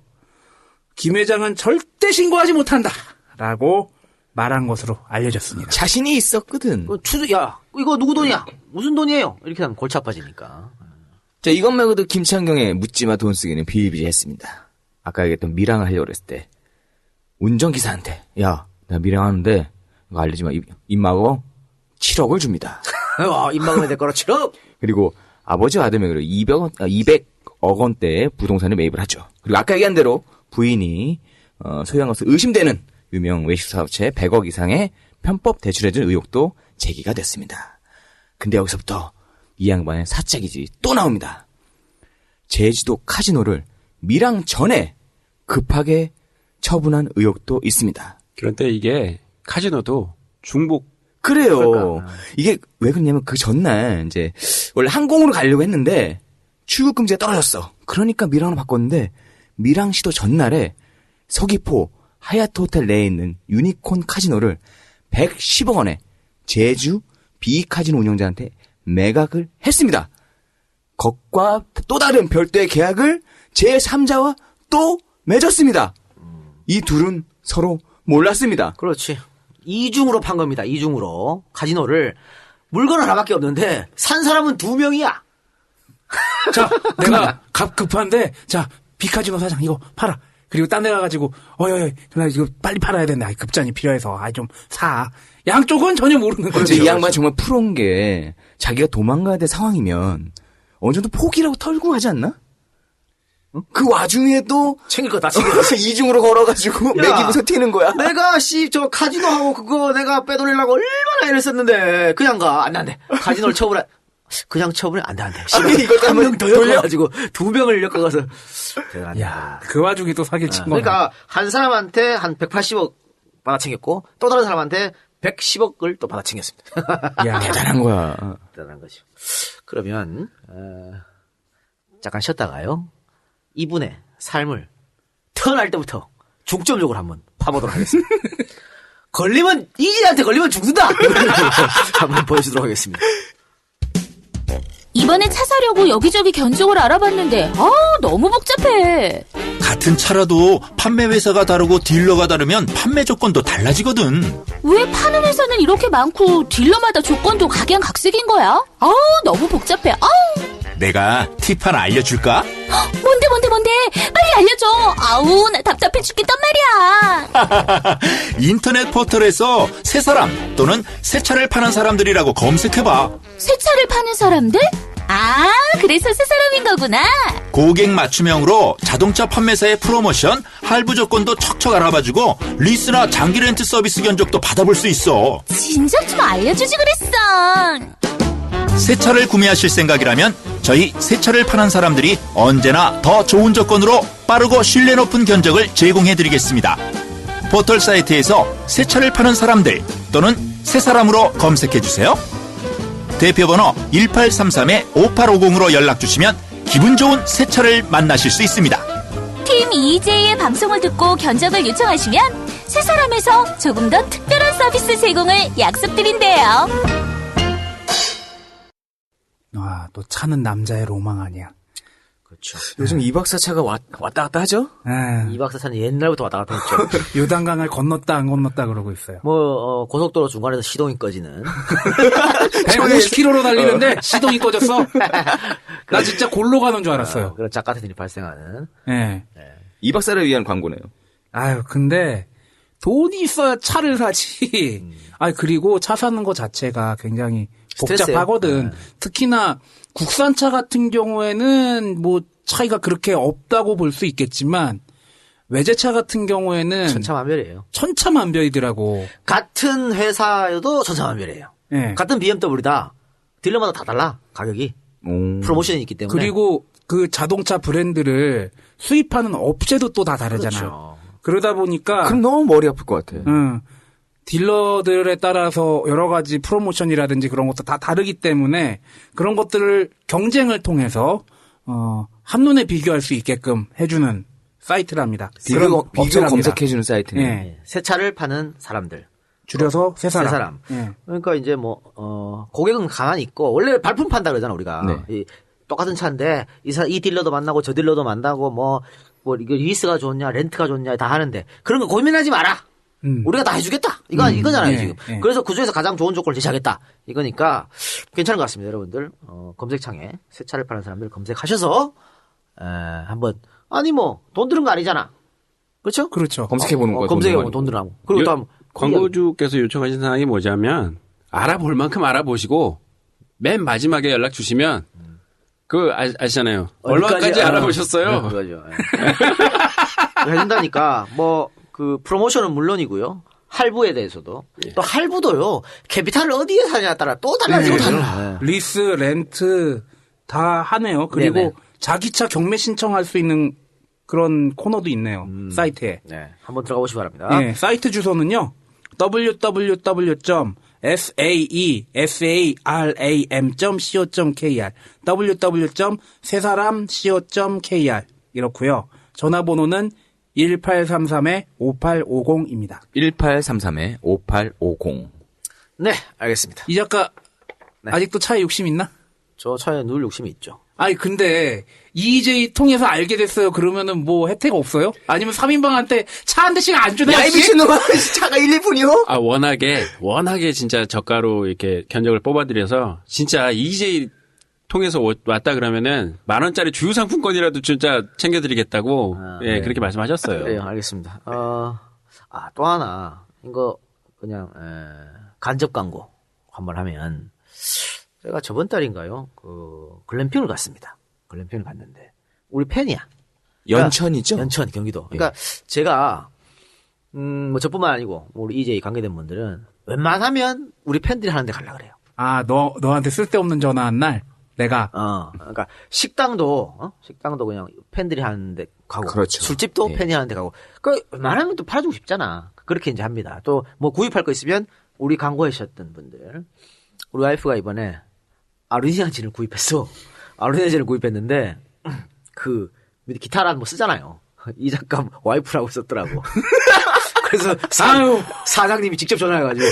김 회장은 절대 신고하지 못한다 라고 말한 것으로 알려졌습니다. 자신이 있었거든. 야 이거 누구 돈이야? 무슨 돈이에요? 이렇게 하면 골치 아파지니까. 자, 이것 말고도 김창경의 묻지마 돈 쓰기는 비일비재했습니다. 아까 얘기했던 밀항을 하려고 그랬을 때 운전기사한테 야, 나 밀항하는데 이거 알리지 마. 입 막어 7억을 줍니다. 입 막으면 될 거라 7억. 그리고 아버지와 아들 명의로 200억 원대의 부동산을 매입을 하죠. 그리고 아까 얘기한 대로 부인이 소유한 것으로 의심되는 유명 외식사업체에 100억 이상의 편법 대출해준 의혹도 제기가 됐습니다. 근데 여기서부터 이 양반의 사책이지 또 나옵니다. 제주도 카지노를 밀항 전에 급하게 처분한 의혹도 있습니다. 그런데 이게 카지노도 중복. 그래요. 이게 왜 그러냐면 그 전날 이제 원래 항공으로 가려고 했는데 출국 금지가 떨어졌어. 그러니까 밀항으로 바꿨는데 밀항시도 전날에 서귀포 하얏트 호텔 내에 있는 유니콘 카지노를 110억 원에 제주 B카지노 운영자한테 매각을 했습니다. 것과 또 다른 별도의 계약을 제3자와 또 맺었습니다. 이 둘은 서로 몰랐습니다. 그렇지. 이중으로 판 겁니다. 이중으로 카지노를 물건 하나밖에 없는데 산 사람은 2명이야. 자, 내가 급한데, 자, 비카지노 사장 이거 팔아. 그리고 딴 데 가가지고, 나 이거 빨리 팔아야 되는데, 급전이 필요해서, 좀 사. 양쪽은 전혀 모르는 거죠. 이 양반 정말 프로인 게, 자기가 도망가야 될 상황이면, 어느 정도 포기라고 털고 하지 않나? 그 와중에도, 챙길 거 다 챙겨. 이중으로 걸어가지고, 매기면서 튀는 거야. 내가 저 카지노하고 그거 내가 빼돌리려고 얼마나 애를 썼는데 그냥 가. 안 돼. 카지노를 처분해. 그냥 처분해. 안 돼. 이걸 한 명 더 엮어가지고 2명을 엮어가서. 야, 그 와중에 또 사기를 친 거야. 그러니까 한 사람한테 한 180억 받아 챙겼고 또 다른 사람한테 110억을 또 받아 챙겼습니다. 야, 대단한 거야. 대단한 거죠. 그러면 잠깐 쉬었다가요. 이분의 삶을 태어날 때부터 중점적으로 한번 파보도록 하겠습니다. 걸리면 이진한테 걸리면 죽는다. 한번 보여주도록 하겠습니다. 이번에 차 사려고 여기저기 견적을 알아봤는데 너무 복잡해. 같은 차라도 판매 회사가 다르고 딜러가 다르면 판매 조건도 달라지거든. 왜 파는 회사는 이렇게 많고 딜러마다 조건도 각양각색인 거야? 너무 복잡해. 내가 팁 하나 알려줄까? 뭔데? 빨리 알려줘. 나 답답해 죽겠단 말이야. 인터넷 포털에서 새 사람 또는 새 차를 파는 사람들이라고 검색해봐. 새 차를 파는 사람들? 그래서 새 사람인 거구나. 고객 맞춤형으로 자동차 판매사의 프로모션, 할부 조건도 척척 알아봐주고 리스나 장기 렌트 서비스 견적도 받아볼 수 있어. 진작 좀 알려주지 그랬어. 새 차를 구매하실 생각이라면 저희 새 차를 파는 사람들이 언제나 더 좋은 조건으로 빠르고 신뢰 높은 견적을 제공해드리겠습니다. 포털 사이트에서 새 차를 파는 사람들 또는 새 사람으로 검색해주세요. 대표번호 1833-5850으로 연락주시면 기분 좋은 새 차를 만나실 수 있습니다. 팀 EJ의 방송을 듣고 견적을 요청하시면 새 사람에서 조금 더 특별한 서비스 제공을 약속드린대요. 또 차는 남자의 로망 아니야. 그렇죠. 요즘 이 박사 차가 왔다 갔다 하죠? 이 박사 차는 옛날부터 왔다 갔다 했죠. 요단강을 건넜다 안 건넜다 그러고 있어요. 고속도로 중간에서 시동이 꺼지는. 150km로 달리는데 시동이 꺼졌어. 나 진짜 골로 가는 줄 알았어요. 그런 짝같은 일이 발생하는. 네. 이 박사를 위한 광고네요. 근데 돈이 있어야 차를 사지. 그리고 차 사는 거 자체가 굉장히 복잡하거든. 특히나 국산차 같은 경우에는 뭐 차이가 그렇게 없다고 볼 수 있겠지만 외제차 같은 경우에는 천차만별이에요. 천차만별이더라고. 같은 회사여도 천차만별이에요. 네. 같은 BMW다. 딜러마다 다 달라. 가격이. 프로모션이 있기 때문에. 그리고 그 자동차 브랜드를 수입하는 업체도 또 다 다르잖아. 그렇죠. 그러다 보니까 그럼 너무 머리 아플 것 같아. 딜러들에 따라서 여러 가지 프로모션이라든지 그런 것도 다 다르기 때문에 그런 것들을 경쟁을 통해서 한눈에 비교할 수 있게끔 해주는 사이트랍니다. 비교 검색해주는 사이트네. 네. 새 차를 파는 사람들. 줄여서 새 사람. 새 사람. 네. 그러니까 이제 고객은 가만히 있고 원래 발품 판다 그러잖아 우리가. 네. 똑같은 차인데 이 딜러도 만나고 저 딜러도 만나고 뭐 이거 리스가 좋냐 렌트가 좋냐 다 하는데 그런 거 고민하지 마라. 우리가 다 해주겠다. 이거잖아요, 지금. 네. 그래서 그 중에서 가장 좋은 조건을 제시하겠다. 이거니까 괜찮은 것 같습니다, 여러분들. 검색창에 새 차를 파는 사람들 검색하셔서, 한번, 돈 드는 거 아니잖아. 그렇죠? 그렇죠. 검색해보는 거. 검색해보면 돈 들라고. 그리고 또 광고주께서 요청하신 사항이 뭐냐면, 알아볼 만큼 알아보시고, 맨 마지막에 연락 주시면, 아시잖아요. 얼마까지 알아보셨어요? 그거죠. 해준다니까, 프로모션은 물론이고요. 할부에 대해서도. 또 할부도요. 캐피탈을 어디에 사냐에 따라 또 달라지거든요. 리스, 렌트 다 하네요. 그리고 네네. 자기 차 경매 신청할 수 있는 그런 코너도 있네요. 사이트에. 네. 한번 들어가 보시기 바랍니다. 네, 사이트 주소는요. www.sesaram.co.kr www.sesaram.co.kr 이렇고요. 전화번호는 1833-5850입니다. 1833-5850. 네, 알겠습니다. 이 작가 네. 아직도 차에 욕심 있나? 저 차에 누울 욕심이 있죠. 아니 근데 EJ 통해서 알게 됐어요. 그러면은 뭐 혜택 없어요? 아니면 3인방한테 차 한 대씩 안 주나요? 야, 이 미친놈아. 차가 1, 2분이요? 아, 워낙에 진짜 저가로 이렇게 견적을 뽑아드려서 진짜 EJ 통해서 왔다 그러면은 10,000원짜리 주유 상품권이라도 진짜 챙겨드리겠다고 예, 그렇게 말씀하셨어요. 네, 알겠습니다. 또 하나 이거 그냥 간접 광고 한번 하면 제가 저번 달인가요? 그 글램핑을 갔습니다. 글램핑을 갔는데 우리 팬이야. 연천이죠? 연천 경기도. 그러니까 제가 뭐 저뿐만 아니고 우리 EJ 관계된 분들은 웬만하면 우리 팬들이 하는 데 가려고 그래요. 아, 너한테 쓸데없는 전화 한 날 내가 그러니까 식당도 그냥 팬들이 하는데 가고, 그렇죠. 술집도 예. 팬이 하는데 가고, 그 웬만하면 또 팔아주고 싶잖아. 그렇게 이제 합니다. 또 뭐 구입할 거 있으면 우리 광고하셨던 분들, 우리 와이프가 이번에 아루니아진을 구입했어. 아루니아진을 구입했는데 그 밑에 기타란 뭐 쓰잖아요. 이 작가 와이프라고 썼더라고. 그래서 사장님이 직접 전화해가지고.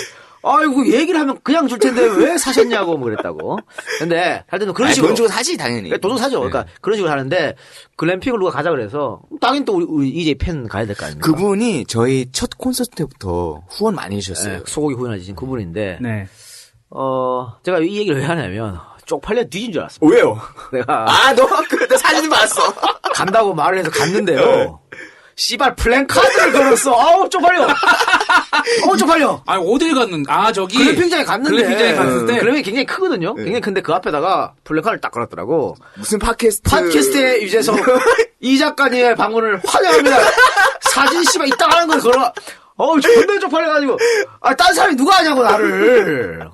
아이고, 얘기를 하면 그냥 줄 텐데 왜 사셨냐고 뭐 그랬다고. 근데 할 때는 그런 식으로. 돈 주고 사지, 당연히. 돈 주고 사죠. 네. 그러니까 그런 식으로 하는데 글램핑을 누가 가자 그래서 당연히 또 우리 EJ 팬 가야 될 거 아닙니까? 그분이 저희 첫 콘서트 때부터 후원 많이 해주셨어요. 네, 소고기 후원해주신 그분인데. 네. 제가 이 얘기를 왜 하냐면 쪽팔려 뒤진 줄 알았어. 왜요? 내가. 나 사진 봤어. 간다고 말을 해서 갔는데요. 씨발 플랜카드를 걸었어. 아우 쪽팔려. 쪽팔려. 아, 어딜 갔는데? 아, 저기 글램핑장에 갔는데. 글램핑장에 갔을 때 글램핑이 굉장히 크거든요. 굉장히 큰데 그 앞에다가 플랜카드를 딱 걸었더라고. 무슨 팟캐스트. 팟캐스트의 유재석 이 작가님의 방문을 환영합니다. 사진 씨발 이따 하는 걸 걸어. 존나 쪽팔려가지고. 딴 사람이 누가 하냐고, 나를.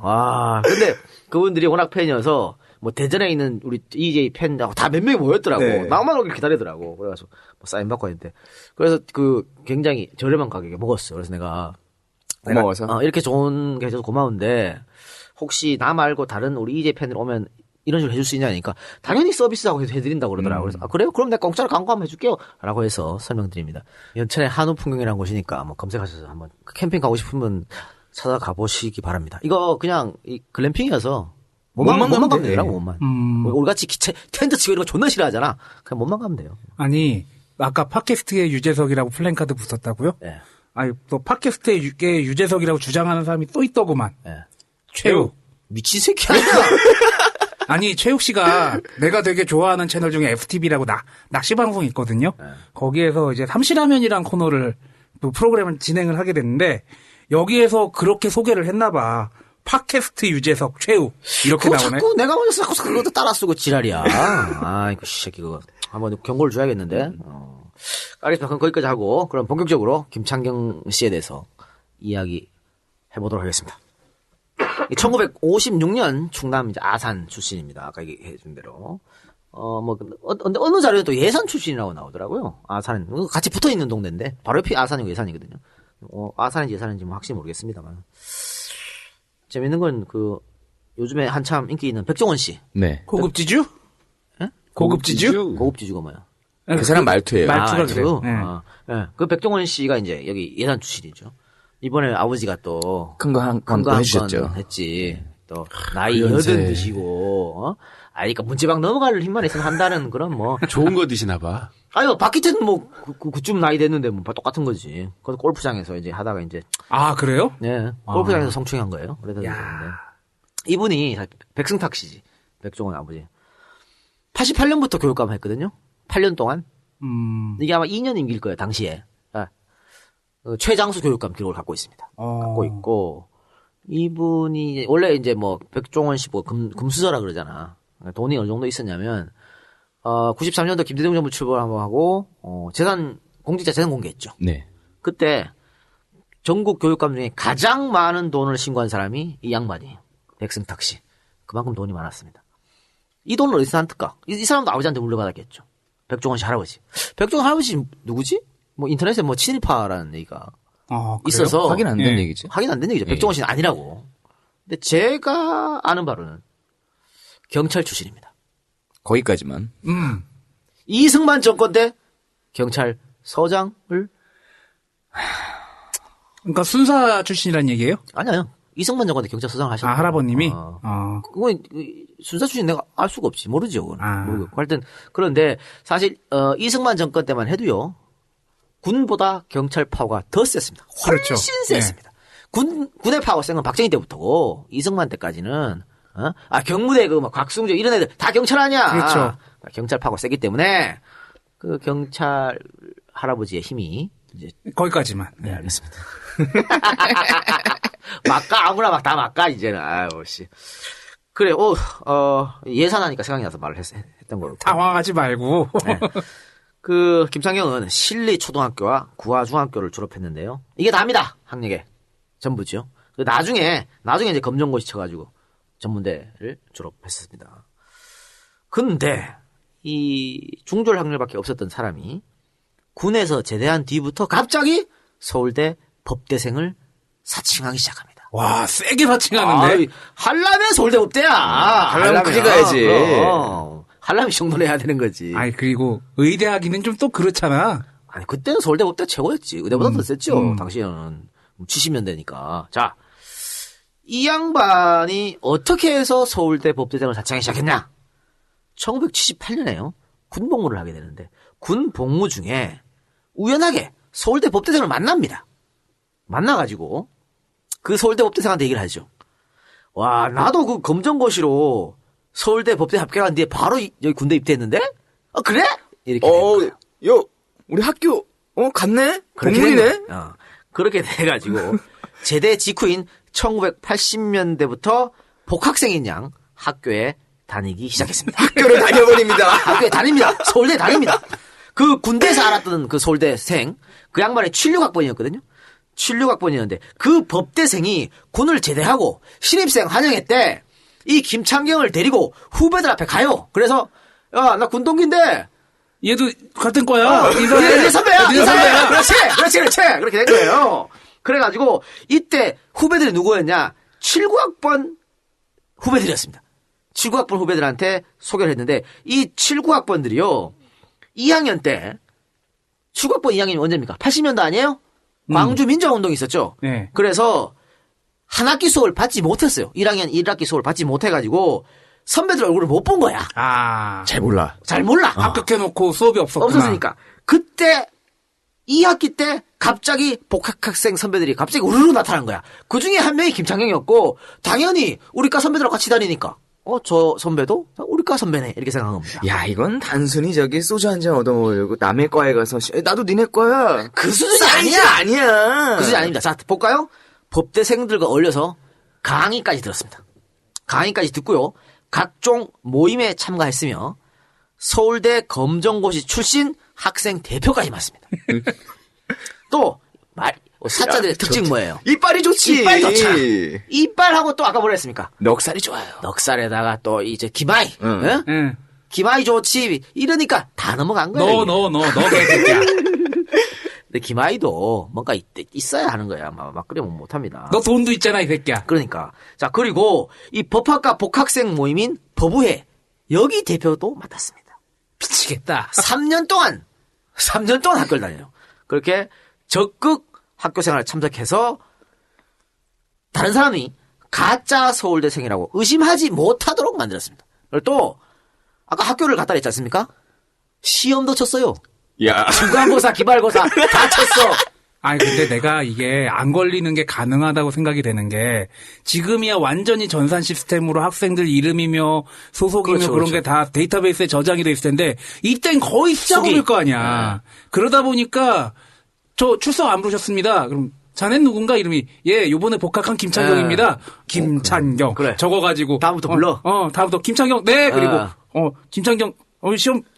근데 그분들이 워낙 팬이어서, 뭐, 대전에 있는 우리 EJ 팬하고 다 몇 명이 모였더라고. 네. 나만 오길 기다리더라고. 그래가지고, 뭐, 사인 받고 했는데. 그래서 굉장히 저렴한 가격에 먹었어. 그래서 내가. 고마워서? 이렇게 좋은 게 해줘서 고마운데, 혹시 나 말고 다른 우리 EJ 팬들 오면 이런 식으로 해줄 수 있냐니까, 당연히 서비스하고 해드린다고 그러더라고요. 그래서, 그래요? 그럼 내가 공짜로 광고 한번 해줄게요. 라고 해서 설명드립니다. 연천의 한우 풍경이라는 곳이니까, 뭐, 검색하셔서 한번 캠핑 가고 싶으면 찾아가 보시기 바랍니다. 이거 그냥, 글램핑이어서, 몸만 가면 되더라고, 몸만. 우리 같이 텐트 치고 이런 거 존나 싫어하잖아. 그냥 몸만 가면 돼요. 아니, 아까 팟캐스트의 유재석이라고 플랜카드 붙었다고요? 네. 아니, 또 팟캐스트의 유재석이라고 주장하는 사람이 또 있더구만. 네. 최욱. 미친 새끼 아니야? 아니, 최욱 씨가 내가 되게 좋아하는 채널 중에 FTV라고 낚시 방송이 있거든요. 네. 거기에서 이제 삼시라면이란 코너를 또 프로그램을 진행을 하게 됐는데 여기에서 그렇게 소개를 했나 봐. 팟캐스트 유재석 최욱 이렇게 나오네. 자꾸 내가 먼저 자꾸 그것도 따라 쓰고 지랄이야. 이거 새끼 그거 한번 경고를 줘야겠는데. 알겠습니다. 그럼 거기까지 하고 그럼 본격적으로 김창경 씨에 대해서 이야기 해보도록 하겠습니다. 1956년 충남 이제 아산 출신입니다. 아까 얘기해준 대로. 어느 자료에 또 예산 출신이라고 나오더라고요. 아산 같이 붙어 있는 동네인데 바로 옆이 아산이고 예산이거든요. 아산인지 예산인지 뭐 확실히 모르겠습니다만. 재밌는 건 요즘에 한참 인기 있는 백종원 씨. 네. 고급지주? 예? 고급지주? 고급지주가 뭐야? 그 사람 말투예요. 말투가 그래요. 네. 그 백종원 씨가 이제 여기 예산 출신이죠. 이번에 아버지가 또 큰 거 한 건 해주셨죠. 했지. 또 나이 연세. 80 드시고 그러니까 문제방 넘어갈 힘만 있으면 한다는 그런 뭐 좋은 거 드시나 봐. 박희태는 뭐 그쯤 나이 됐는데 뭐 똑같은 거지. 그래서 골프장에서 이제 하다가 이제 아, 그래요? 네. 골프장에서 성추행한 거예요. 그래서 이분이 백승탁 씨지. 백종원 아버지. 88년부터 교육감을 했거든요. 8년 동안. 이게 아마 2년 임기일 거예요, 당시에. 최장수 교육감 기록을 갖고 있습니다. 갖고 있고, 이분이, 원래 이제 뭐, 백종원 씨 뭐, 금수저라 그러잖아. 돈이 어느 정도 있었냐면, 93년도 김대중 정부 출범하고, 공직자 재산 공개했죠. 네. 그때, 전국 교육감 중에 가장 많은 돈을 신고한 사람이 이 양반이에요. 백승탁 씨. 그만큼 돈이 많았습니다. 이 돈을 어디서 샀을까? 이 사람도 아버지한테 물려받았겠죠. 백종원 씨 할아버지. 백종원 할아버지 누구지? 뭐 인터넷에 뭐 친일파라는 얘기가 있어서 확인 안 된 얘기죠. 확인 안 된 얘기죠. 백종원 씨는 아니라고. 근데 제가 아는 바로는 경찰 출신입니다. 거기까지만. 이승만 정권 때 경찰서장을 그러니까 순사 출신이란 얘기예요? 아니요. 이승만 장관한테 경찰 소장을 하셨고. 할아버님이? 그건 순사 출신 내가 알 수가 없지. 모르죠. 그건. 모르고. 하여튼 그런데 사실 이승만 정권 때만 해도요. 군보다 경찰 파워가 더 셌습니다. 훨씬 그렇죠. 셌습니다. 군의 파워 센 건 박정희 때부터고 이승만 때까지는 경무대 막 곽승조 이런 애들 다 경찰 아니야. 그렇죠. 경찰 파워가 세기 때문에 그 경찰 할아버지의 힘이 이제 거기까지만. 네, 알겠습니다. 막가 아무나 막 다 막가 이제는 아유 씨. 그래 예산하니까 생각이 나서 말을 했던 거고. 당황하지 말고. 네. 그 김창경은 신리 초등학교와 구화 중학교를 졸업했는데요. 이게 다입니다. 학력에 전부죠. 나중에 이제 검정고시 쳐가지고 전문대를 졸업했습니다. 근데 이 중졸 학력밖에 없었던 사람이 군에서 제대한 뒤부터 갑자기 서울대 법대생을 사칭하기 시작합니다. 와, 세게 사칭하는데. 한라면 서울대 법대야. 하려면 크게 가야지. 한라면 정도는 해야 되는 거지. 아니, 그리고 의대하기는 좀 또 그렇잖아. 아니, 그때는 서울대 법대 최고였지. 의대보다 더 셌죠. 당시에는. 70년대니까. 자, 이 양반이 어떻게 해서 서울대 법대생을 사칭하기 시작했냐? 1978년에요. 군복무를 하게 되는데 군 복무 중에 우연하게 서울대 법대생을 만납니다. 만나가지고 그 서울대 법대생한테 얘기를 하죠. 와, 나도 그 검정고시로 서울대 법대 합격한 뒤에 바로 여기 군대 입대했는데? 그래? 이렇게. 우리 학교, 갔네? 그렇게 동문이네? 그렇게 돼가지고 제대 직후인 1980년대부터 복학생인 양 학교에 다니기 시작했습니다. 학교를 다녀버립니다. 학교에 다닙니다. 서울대 다닙니다. 그 군대에서 알았던 그 서울대생, 그 양반의 76학번이었거든요. 76학번이었는데 그 법대생이 군을 제대하고 신입생 환영회 때 이 김창경을 데리고 후배들 앞에 가요. 그래서 야, 나 군동기인데 얘도 같은 거야. 네 선배야. 그렇지. 그렇게 된 거예요. 그래가지고 이때 후배들이 누구였냐? 79학번 후배들이었습니다. 79학번 후배들한테 소개를 했는데 이 79학번들이요. 2학년 때 79학번 2학년이 언제입니까? 80년도 아니에요? 광주 민주화운동이 있었죠. 네. 그래서 한 학기 수업을 받지 못했어요. 1학년 1학기 수업을 받지 못해가지고 선배들 얼굴을 못 본 거야. 잘 몰라. 잘 몰라. 합격해놓고 수업이 없었구나. 없었으니까. 그때 2학기 때 갑자기 복학학생 선배들이 갑자기 우르르 나타난 거야. 그 중에 한 명이 김창경이었고 당연히 우리과 선배들하고 같이 다니니까 저 선배도 우리과 선배네 이렇게 생각한 겁니다. 야, 이건 단순히 소주 한 잔 얻어먹으려고 남의 과에 가서 나도 니네 과야. 그 수준이 아니야. 그 수준이 아닙니다. 자, 볼까요? 법대생들과 어울려서 강의까지 들었습니다. 강의까지 듣고요. 각종 모임에 참가했으며 서울대 검정고시 출신 학생 대표까지 맡습니다. 또 사자들의 특징 뭐예요? 이빨이 좋지. 이빨 좋잖아. 이빨하고 또 아까 뭐라 했습니까? 넉살이 좋아요. 넉살에다가 또 이제 기마이. 응. 응. 기마이 좋지. 이러니까 다 넘어간 거예요. 너 개새끼야. 근데 기마이도 뭔가 있어야 하는 거야. 막 그러면 못합니다. 너 돈도 있잖아, 이 새끼야. 그러니까. 자, 그리고 이 법학과 복학생 모임인 법우회 여기 대표도 맡았습니다. 미치겠다. 3년 동안 학교를 다녀요. 그렇게 적극 학교 생활에 참석해서 다른 사람이 가짜 서울대생이라고 의심하지 못하도록 만들었습니다. 그리고 또 아까 학교를 갔다 했지 않습니까? 시험도 쳤어요. 야. 중간고사, 기말고사 다 쳤어. 아니, 근데 내가 이게 안 걸리는 게 가능하다고 생각이 되는 게 지금이야 완전히 전산 시스템으로 학생들 이름이며 소속이며 그런 게 다 데이터베이스에 저장이 돼 있을 텐데 이땐 거의 시작업일 거 아니야. 그러다 보니까 저 출석 안 부르셨습니다. 그럼 자넨 누군가 이름이 요번에 복학한 김창경입니다. 김창경. 그래. 적어가지고 다음부터 불러. 다음부터 김창경. 네. 그리고 김창경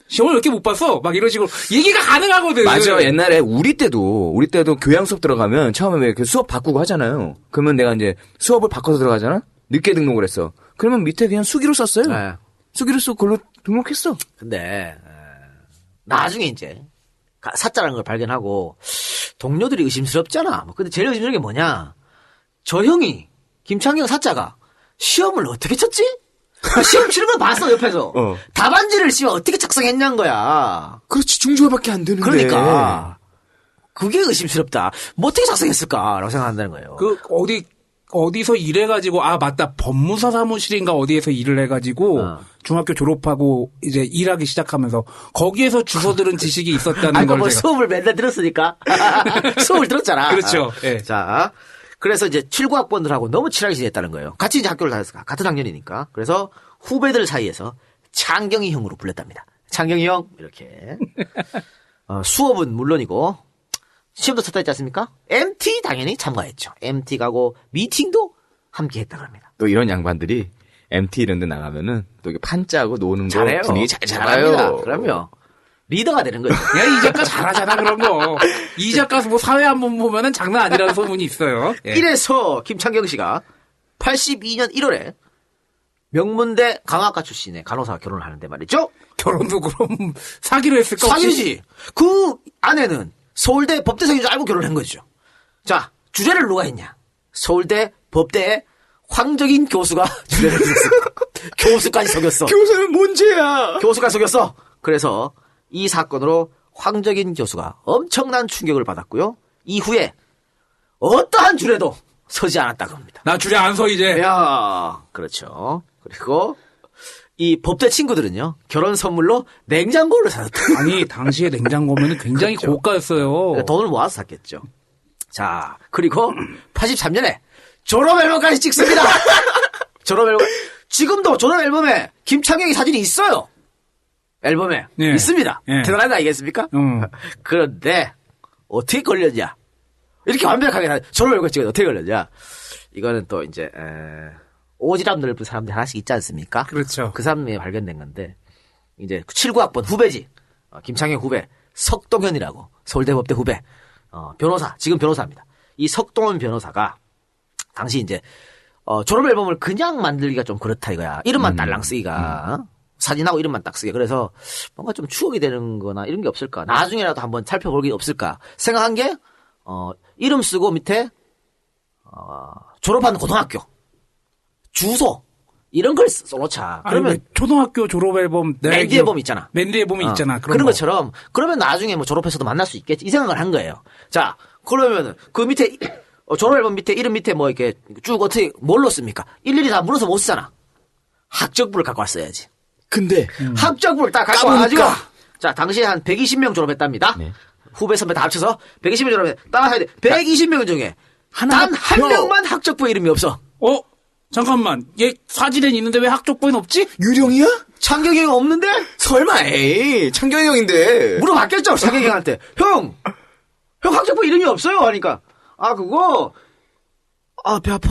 시험을 몇 개 못 봤어? 막 이런 식으로 얘기가 가능하거든. 맞아. 옛날에 우리 때도 교양 수업 들어가면 처음에 왜 수업 바꾸고 하잖아요. 그러면 내가 이제 수업을 바꿔서 들어가잖아? 늦게 등록을 했어. 그러면 밑에 그냥 수기로 썼어요. 네. 수기로 쓰고 그걸로 등록했어. 근데 나중에 이제 사자라는 걸 발견하고 동료들이 의심스럽잖아. 근데 제일 의심스러운 게 뭐냐? 저 형이 김창경 사자가 시험을 어떻게 쳤지? 시험 치는 걸 봤어 옆에서. 답안지를 어떻게 작성했냐는 거야. 그렇지. 중졸밖에 안 되는데. 그러니까 그게 의심스럽다. 뭐 어떻게 작성했을까라고 생각한다는 거예요. 그 어디 어디서 일해가지고 맞다 법무사 사무실인가 어디에서 일을 해가지고 중학교 졸업하고 이제 일하기 시작하면서 거기에서 주워 들은 지식이 있었다는 걸 뭐 제가 수업을 맨날 들었으니까 수업을 들었잖아. 그렇죠. 예. 자, 그래서 이제 79학번들하고 너무 친하게 지냈다는 거예요. 같이 이제 학교를 다녔으니까 같은 학년이니까. 그래서 후배들 사이에서 창경이 형으로 불렸답니다. 창경이 형 이렇게 수업은 물론이고. 시험도 쳤다 했지 않습니까? MT 당연히 참가했죠. MT 가고 미팅도 함께 했다 그럽니다. 또 이런 양반들이 MT 이런 데 나가면은 또 이게 판짜고 노는 거 잘해요. 분위기 잘 잘합니다. 잡아요. 그럼요. 리더가 되는 거죠. 야, 이 작가 잘하잖아 그런 거. 이 작가 뭐 사회 한번 보면은 장난 아니라는 소문이 있어요. 예. 이래서 김창경 씨가 82년 1월에 명문대 강학과 출신의 간호사와 결혼을 하는데 말이죠. 결혼도 그럼 사기로 했을까? 사기지. 그 아내는 서울대 법대생인 줄 알고 결혼한 거죠. 자, 주례를 누가 했냐? 서울대 법대의 황적인 교수가 주례를 했어. 교수까지 속였어. 교수는 뭔 죄야? 교수가 속였어. 그래서 이 사건으로 황적인 교수가 엄청난 충격을 받았고요. 이후에 어떠한 주례도 서지 않았다고 합니다. 나 주례 안 서 이제. 야, 그렇죠. 그리고 이 법대 친구들은요, 결혼 선물로 냉장고를 사줬다. 아니, 당시에 냉장고면은 굉장히 그렇죠. 고가였어요. 돈을 모아서 샀겠죠. 자, 그리고 83년에 졸업 앨범까지 찍습니다. 졸업 앨범. 지금도 졸업 앨범에 김창경이 사진이 있어요. 앨범에. 예. 있습니다. 예. 대단한 거 아니겠습니까? 그런데 어떻게 걸렸냐. 이렇게 완벽하게 졸업 앨범 찍어서 어떻게 걸렸냐. 이거는 또 이제 오지랖 넓은 사람들이 하나씩 있지 않습니까? 그렇죠. 그 사람이 발견된 건데 이제 79학번 후배지. 김창경 후배 석동현이라고 서울대 법대 후배 변호사 지금 변호사입니다. 이 석동현 변호사가 당시 이제 졸업 앨범을 그냥 만들기가 좀 그렇다 이거야. 이름만 딸랑 쓰기가 사진하고 이름만 딱 쓰기. 그래서 뭔가 좀 추억이 되는 거나 이런 게 없을까. 나중에라도 한번 살펴볼 게 없을까 생각한 게 이름 쓰고 밑에 졸업한 고등학교 주소 이런 걸 써놓자. 그러면 초등학교 졸업 앨범 맨디 앨범 있잖아. 맨디 앨범이 있잖아. 그런 것처럼 그러면 나중에 뭐 졸업해서도 만날 수 있겠지 이 생각을 한 거예요. 자 그러면은 그 밑에 졸업 앨범 밑에 이름 밑에 뭐 이렇게 쭉 어떻게 뭘로 씁니까? 일일이 다 물어서 못 쓰잖아. 학적부를 갖고 왔어야지. 근데 학적부를 딱 갖고 와가지고 자 당시에 한 120명 졸업했답니다. 네. 후배 선배 다 합쳐서 120명 졸업해. 딱 해야 돼. 120명 중에 단 한 명만 학적부에 이름이 없어. 잠깐만. 얘 사진엔 있는데 왜 학적부엔 없지? 유령이야? 창경이 형 없는데? 설마 에이 창경이 형인데. 물어봤겠죠 창경이 형한테. 형 학적부 이름이 없어요 하니까 그거 배 아파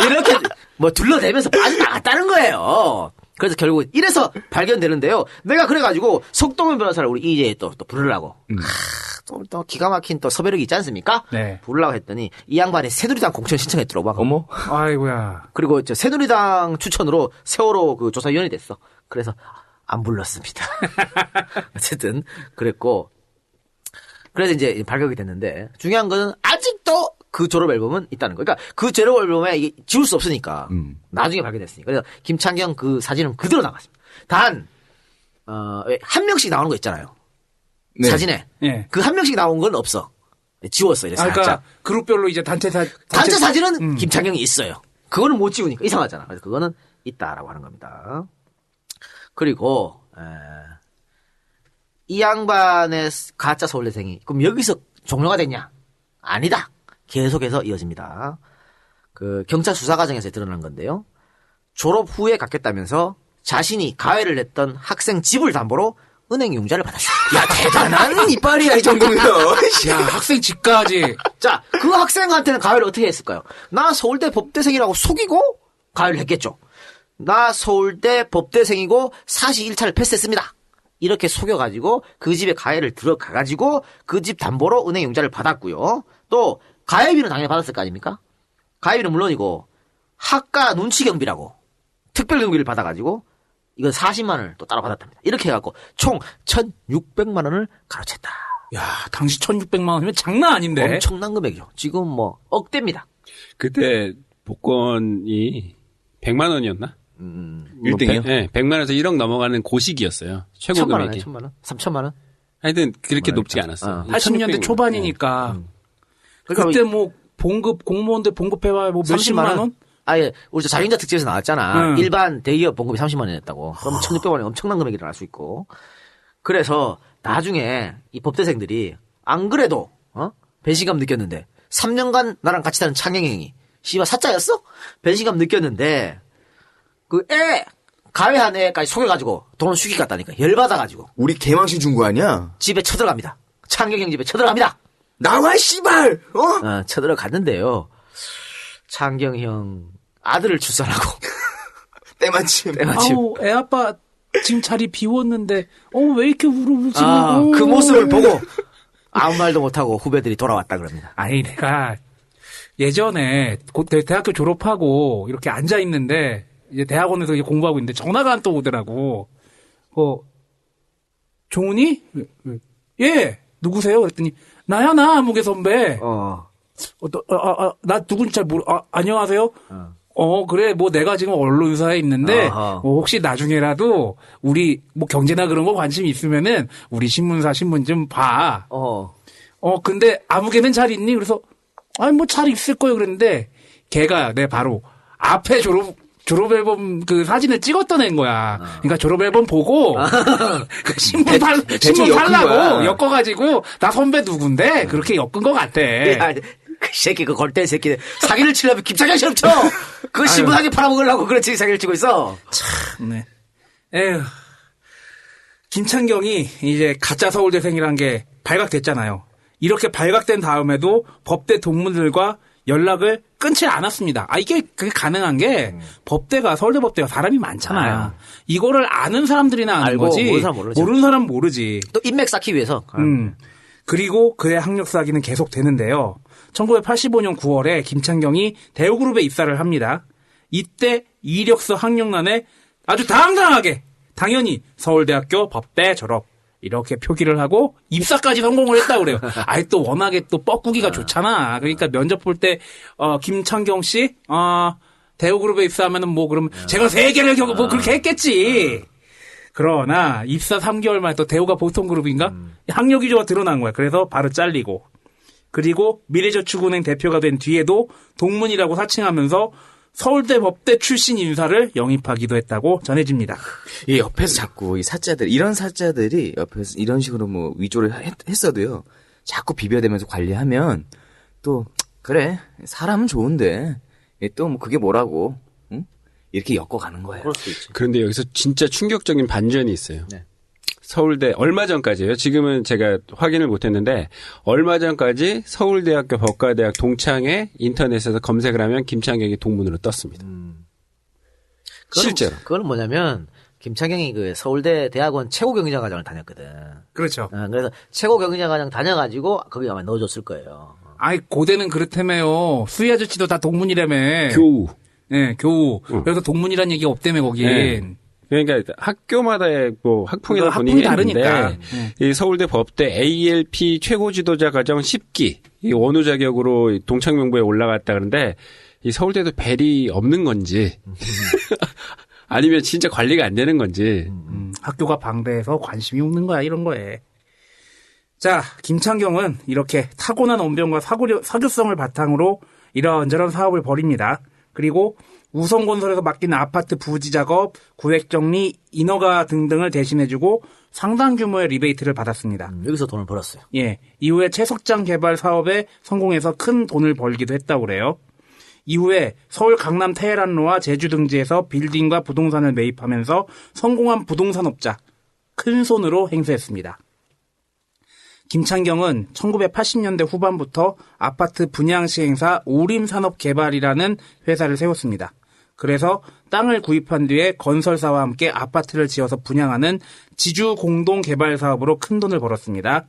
이렇게 뭐 둘러대면서 빠져나갔다는 거예요. 그래서 결국 이래서 발견되는데요. 내가 그래가지고 석동현 변호사를 우리 이제에 또 부르려고 또 기가 막힌 또 섭외력이 있지 않습니까? 네. 부르려고 했더니 이 양반이 새누리당 공천 신청했더라고. 어머. 아이고야. 그리고 새누리당 추천으로 세월호 그 조사위원이 됐어. 그래서 안 불렀습니다. 어쨌든 그랬고 그래서 이제 발각이 됐는데 중요한 거는 아직도 그 졸업 앨범은 있다는 거. 그러니까 그 졸업 앨범에 이게 지울 수 없으니까 나중에 발견됐으니까. 그래서 김창경 그 사진은 그대로 나갔습니다. 단 한 명씩 나오는 거 있잖아요. 네. 사진에 네. 그 한 명씩 나온 건 없어. 지웠어. 이래서 그러니까 그룹별로 이제 단체 사진은 김창경이 있어요. 그거는 못 지우니까 이상하잖아. 그래서 그거는 있다라고 하는 겁니다. 그리고 이 양반의 가짜 서울대생이 그럼 여기서 종료가 됐냐? 아니다. 계속해서 이어집니다. 그 경찰 수사 과정에서 드러난 건데요. 졸업 후에 갖겠다면서 자신이 가해를 했던 학생 집을 담보로 은행 융자를 받았습니다. 야 대단한 이빨이야 이 정도면. 야 학생 집까지. 자, 그 학생한테는 가해를 어떻게 했을까요? 나 서울대 법대생이라고 속이고 가해를 했겠죠. 나 서울대 법대생이고 사시 1차를 패스했습니다. 이렇게 속여가지고 그 집에 가해를 들어가가지고 그 집 담보로 은행 융자를 받았고요. 또 가해비는 당연히 받았을 거 아닙니까? 가해비는 물론이고 학과 눈치경비라고 특별경비를 받아가지고 이건 40만 원을 또 따로 받았답니다. 이렇게 해갖고 총 1,600만 원을 가로챘다. 야 당시 1,600만 원이면 장난 아닌데. 엄청난 금액이죠. 지금 뭐 억대입니다. 그때 복권이 100만 원이었나? 1등이요? 네, 100만 원에서 1억 넘어가는 고시기였어요. 최고 1,000만 금액이. 1,000만 원? 3,000만 원? 하여튼 그렇게 높지 않았어요. 80년대 초반이니까. 그러니까 그때 뭐 공무원들 봉급해봐야 뭐 몇십만 원? 아예 우리 저 자경자 특집에서 나왔잖아. 일반 대기업 봉급이 30만 원이었다고. 그럼 1,600만 원 엄청난 금액이 일어날 수 있고. 그래서 나중에 이 법대생들이 안 그래도 배신감 느꼈는데 3년간 나랑 같이 다닌 창경이 씨발 사짜였어? 배신감 느꼈는데 그 애 가외한 애까지 속여가지고 돈을 수기 갔다니까 열받아가지고 우리 개망신 준 거 아니야? 집에 쳐들어갑니다. 창경이 집에 쳐들어갑니다. 나와 씨발. 쳐들어갔는데요. 창경 형 아들을 출산하고 때마침. 아우 애 아빠 지금 자리 비웠는데 왜 이렇게 울지? 그 모습을 보고 아무 말도 못하고 후배들이 돌아왔다 그럽니다. 아니 내가 예전에 곧 대학교 졸업하고 이렇게 앉아 있는데 이제 대학원에서 이제 공부하고 있는데 전화가 또 오더라고. 종훈이? 예. 누구세요? 그랬더니 나야 나 무게 선배. 나 누군지 잘 안녕하세요. 그래 뭐 내가 지금 언론사에 있는데 혹시 나중에라도 우리 뭐 경제나 그런 거 관심 있으면은 우리 신문사 신문 좀 봐. 근데 아무개는 잘 있니? 그래서 아니 뭐 잘 있을 거예요 그랬는데 걔가 내 바로 앞에 졸업 앨범 그 사진을 찍었던 애인 거야. 그러니까 졸업 앨범 보고 그 신문 팔라고 엮어가지고 나 선배 누군데 그렇게 엮은 것 같아. 야, 그 새끼 그 걸대 새끼 사기를 치려면 김창경처럼 쳐. 그 신문 사진 팔아먹으려고 그렇지 사기를 치고 있어. 참, 네. 에휴. 김창경이 이제 가짜 서울대생이란 게 발각됐잖아요. 이렇게 발각된 다음에도 법대 동문들과 연락을 끊지 않았습니다. 이게 그게 가능한 게 서울대 법대가 사람이 많잖아요. 이거를 아는 사람들이나 아는 거지. 모르는 사람 모르지. 또 인맥 쌓기 위해서. 그리고 그의 학력 쌓기는 계속 되는데요. 1985년 9월에 김창경이 대우그룹에 입사를 합니다. 이때 이력서 학력란에 아주 당당하게 당연히 서울대학교 법대 졸업 이렇게 표기를 하고 입사까지 성공을 했다고 그래요. 또 워낙에 또 뻐꾸기가 좋잖아. 그러니까 면접 볼 때 김창경 씨 대우그룹에 입사하면은 뭐 그럼 제가 3개를 뭐 그렇게 했겠지. 그러나 입사 3개월 만에 또 대우가 보통그룹인가? 학력이 좋아 드러난 거야. 그래서 바로 잘리고. 그리고 미래저축은행 대표가 된 뒤에도 동문이라고 사칭하면서 서울대 법대 출신 인사를 영입하기도 했다고 전해집니다. 이 옆에서 자꾸 이런 사자들이 옆에서 이런 식으로 뭐 위조를 했어도요. 자꾸 비벼대면서 관리하면 또 그래 사람은 좋은데 또 뭐 그게 뭐라고 이렇게 엮어가는 거예요. 그럴 수 있지. 그런데 여기서 진짜 충격적인 반전이 있어요. 네. 서울대 얼마 전까지요. 지금은 제가 확인을 못했는데 얼마 전까지 서울대학교 법과대학 동창회 인터넷에서 검색을 하면 김창경이 동문으로 떴습니다. 실제로. 그건 뭐냐면 김창경이 그 서울대 대학원 최고 경영자 과정을 다녔거든. 그렇죠. 그래서 최고 경영자 과정 다녀가지고 거기 아마 넣어줬을 거예요. 고대는 그렇다며요. 수희 아저씨도 다 동문이라며. 교우. 네, 교우. 그래서 동문이란 얘기가 없다며 거긴. 네. 그러니까 학교마다의 뭐 학풍이나 분위기 다르니까 이 서울대 법대 ALP 최고 지도자 과정 10기 이 원우 자격으로 동창명부에 올라갔다 그러는데 이 서울대도 벨이 없는 건지 아니면 진짜 관리가 안 되는 건지 학교가 방대해서 관심이 없는 거야 이런 거에. 자, 김창경은 이렇게 타고난 언변과 사교성을 바탕으로 이런저런 사업을 벌입니다. 그리고 우성건설에서 맡긴 아파트 부지 작업, 구획 정리, 인허가 등등을 대신해주고 상당 규모의 리베이트를 받았습니다. 여기서 돈을 벌었어요. 예, 이후에 채석장 개발 사업에 성공해서 큰 돈을 벌기도 했다고 그래요. 이후에 서울 강남 테헤란로와 제주 등지에서 빌딩과 부동산을 매입하면서 성공한 부동산업자 큰 손으로 행세했습니다. 김창경은 1980년대 후반부터 아파트 분양 시행사 오림산업개발이라는 회사를 세웠습니다. 그래서 땅을 구입한 뒤에 건설사와 함께 아파트를 지어서 분양하는 지주 공동 개발 사업으로 큰 돈을 벌었습니다.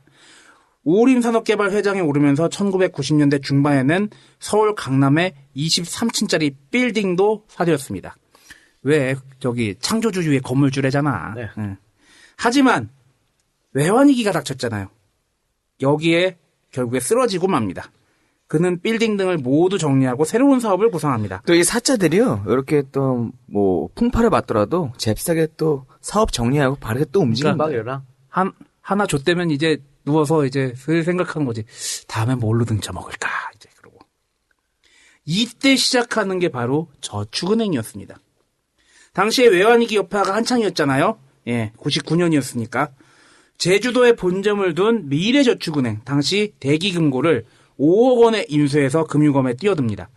오림산업개발 회장에 오르면서 1990년대 중반에는 서울 강남에 23층짜리 빌딩도 사들였습니다. 왜 창조주주의 건물주래잖아. 네. 하지만 외환위기가 닥쳤잖아요. 여기에 결국에 쓰러지고 맙니다. 그는 빌딩 등을 모두 정리하고 새로운 사업을 구상합니다. 또 이 사자들이요, 이렇게 또 뭐 풍파를 받더라도 잽싸게 또 사업 정리하고 바르게 또 움직인다. 그러니까 하나 줬다면 이제 누워서 이제 슬 생각하는 거지. 다음에 뭘로 등쳐 먹을까 이제 그러고. 이때 시작하는 게 바로 저축은행이었습니다. 당시에 외환위기 여파가 한창이었잖아요. 예, 99년이었으니까. 제주도에 본점을 둔 미래저축은행, 당시 대기금고를 5억 원에 인수해서 금융검에 뛰어듭니다.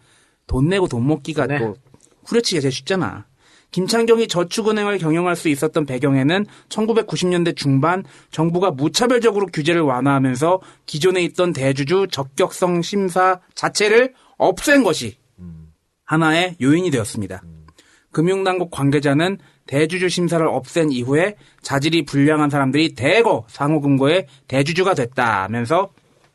돈 내고 돈 먹기가 네. 또 후려치기가 제일 쉽잖아. 김창경이 저축은행을 경영할 수 있었던 배경에는 1990년대 중반 정부가 무차별적으로 규제를 완화하면서 기존에 있던 대주주 적격성 심사 자체를 없앤 것이 하나의 요인이 되었습니다. 금융당국 관계자는 대주주 심사를 없앤 이후에 자질이 불량한 사람들이 대거 상호금고의 대주주가 됐다면서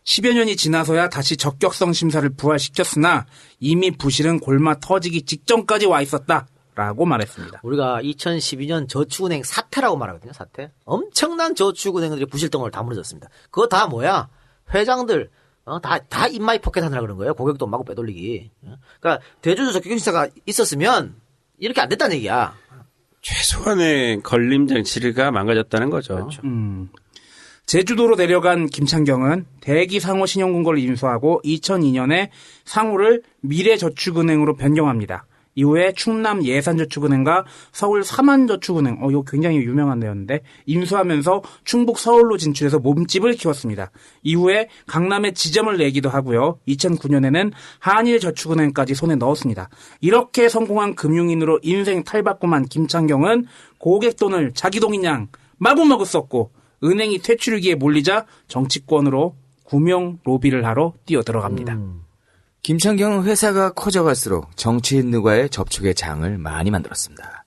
10여 년이 지나서야 다시 적격성 심사를 부활시켰으나 이미 부실은 골마 터지기 직전까지 와 있었다라고 말했습니다. 우리가 2012년 저축은행 사태라고 말하거든요. 사태. 엄청난 저축은행들이 부실덩어리를 다 무너졌습니다. 그거 다 뭐야? 회장들 다 입마이 포켓 하느라 그런 거예요. 고객돈 마구 빼돌리기. 그러니까 대주주 적격심사가 있었으면 이렇게 안 됐다는 얘기야. 최소한의 걸림 장치가 망가졌다는 거죠. 그렇죠. 제주도로 내려간 김창경은 대기 상호 신용금고를 인수하고 2002년에 상호를 미래저축은행으로 변경합니다. 이후에 충남 예산저축은행과 서울 삼한저축은행, 이거 굉장히 유명한 데였는데 인수하면서 충북 서울로 진출해서 몸집을 키웠습니다. 이후에 강남에 지점을 내기도 하고요. 2009년에는 한일저축은행까지 손에 넣었습니다. 이렇게 성공한 금융인으로 인생 탈바꿈한 김창경은 고객 돈을 자기 돈인 양 마구마구 썼고 은행이 퇴출위기에 몰리자 정치권으로 구명 로비를 하러 뛰어들어갑니다. 김창경은 회사가 커져갈수록 정치인들과의 접촉의 장을 많이 만들었습니다.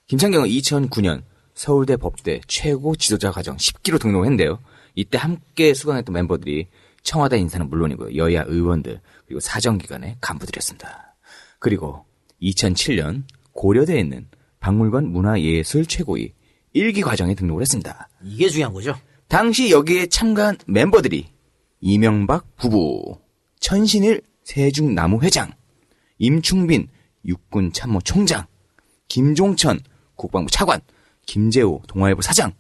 김창경은 2009년 서울대 법대 최고 지도자 과정 10기로 등록했는데요. 이때 함께 수강했던 멤버들이 청와대 인사는 물론이고요. 여야 의원들 그리고 사정기관의 간부들이었습니다. 그리고 2007년 고려대에 있는 박물관 문화예술 최고위 1기 과정에 등록을 했습니다. 이게 중요한 거죠. 당시 여기에 참가한 멤버들이 이명박 부부, 천신일 세종나무 회장, 임충빈 육군참모총장, 김종천 국방부 차관, 김재호 동아일보 사장,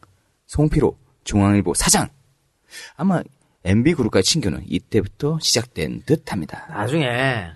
송필호 중앙일보 사장. 아마 MB그룹과의 친교는 이때부터 시작된 듯합니다. 나중에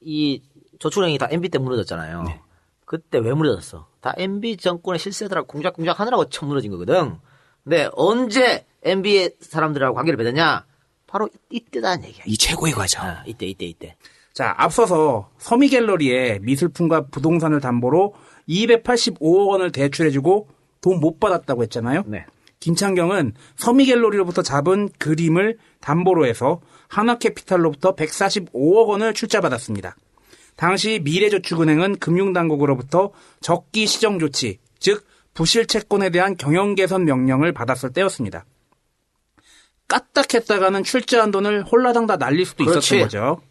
이 저축은행이 다 MB 때 무너졌잖아요. 네. 그때 왜 무너졌어? 다 MB 정권의 실세들하고 공작공작 하느라고 처음 무너진 거거든. 근데 언제 MB 사람들하고 관계를 맺었냐? 바로 이때다는 얘기야. 이 최고의 과정. 이때. 자, 앞서서 서미갤러리에 미술품과 부동산을 담보로 285억 원을 대출해주고 돈 못 받았다고 했잖아요. 네. 김창경은 서미갤러리로부터 잡은 그림을 담보로 해서 하나캐피탈로부터 145억 원을 출자받았습니다. 당시 미래저축은행은 금융당국으로부터 적기 시정 조치, 즉 부실 채권에 대한 경영 개선 명령을 받았을 때였습니다. 까딱했다가는 출자한 돈을 홀라당 다 날릴 수도 있었던 거죠.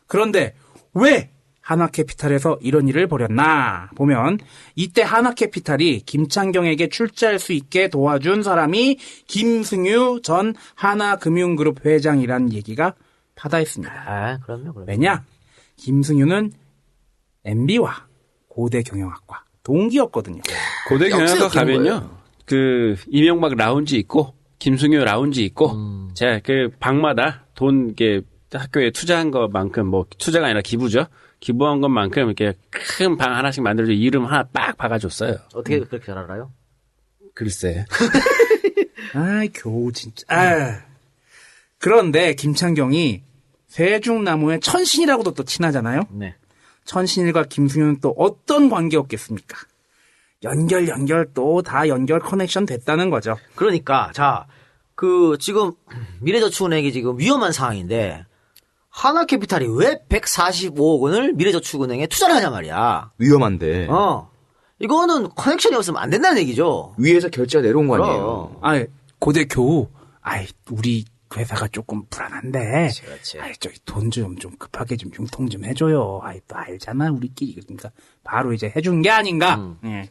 그런데 왜 하나캐피탈에서 이런 일을 벌였나 보면 이때 하나캐피탈이 김창경에게 출자할 수 있게 도와준 사람이 김승유 전 하나금융그룹 회장이라는 얘기가 바다했습니다. 그럼요. 왜냐? 김승유는 MB와 고대경영학과 동기였거든요. 고대경영학과 가면요. 그 이명박 라운지 있고 김승유 라운지 있고 제가 그 방마다 돈 이렇게 학교에 투자한 것만큼 뭐 투자가 아니라 기부죠. 기부한 것만큼 이렇게 큰 방 하나씩 만들어서 이름 하나 딱 박아줬어요. 어떻게 그렇게 잘 알아요? 글쎄. 겨우 진짜. 그런데 김창경이 세종나무의 천신이라고도 또 친하잖아요. 네. 천신일과 김승윤은 또 어떤 관계였겠습니까? 연결 또 다 연결 커넥션 됐다는 거죠. 그러니까 지금 미래저축은행이 지금 위험한 상황인데 하나캐피탈이 왜 145억 원을 미래저축은행에 투자를 하냐 말이야. 위험한데. 이거는 커넥션이 없으면 안 된다는 얘기죠. 위에서 결제가 내려온 거 아니에요. 고대 교우. 우리 회사가 조금 불안한데. 그렇지. 저기 돈 좀 급하게 좀 융통 좀 해줘요. 또 알잖아 우리끼리. 그러니까 바로 이제 해준 게 아닌가. 예.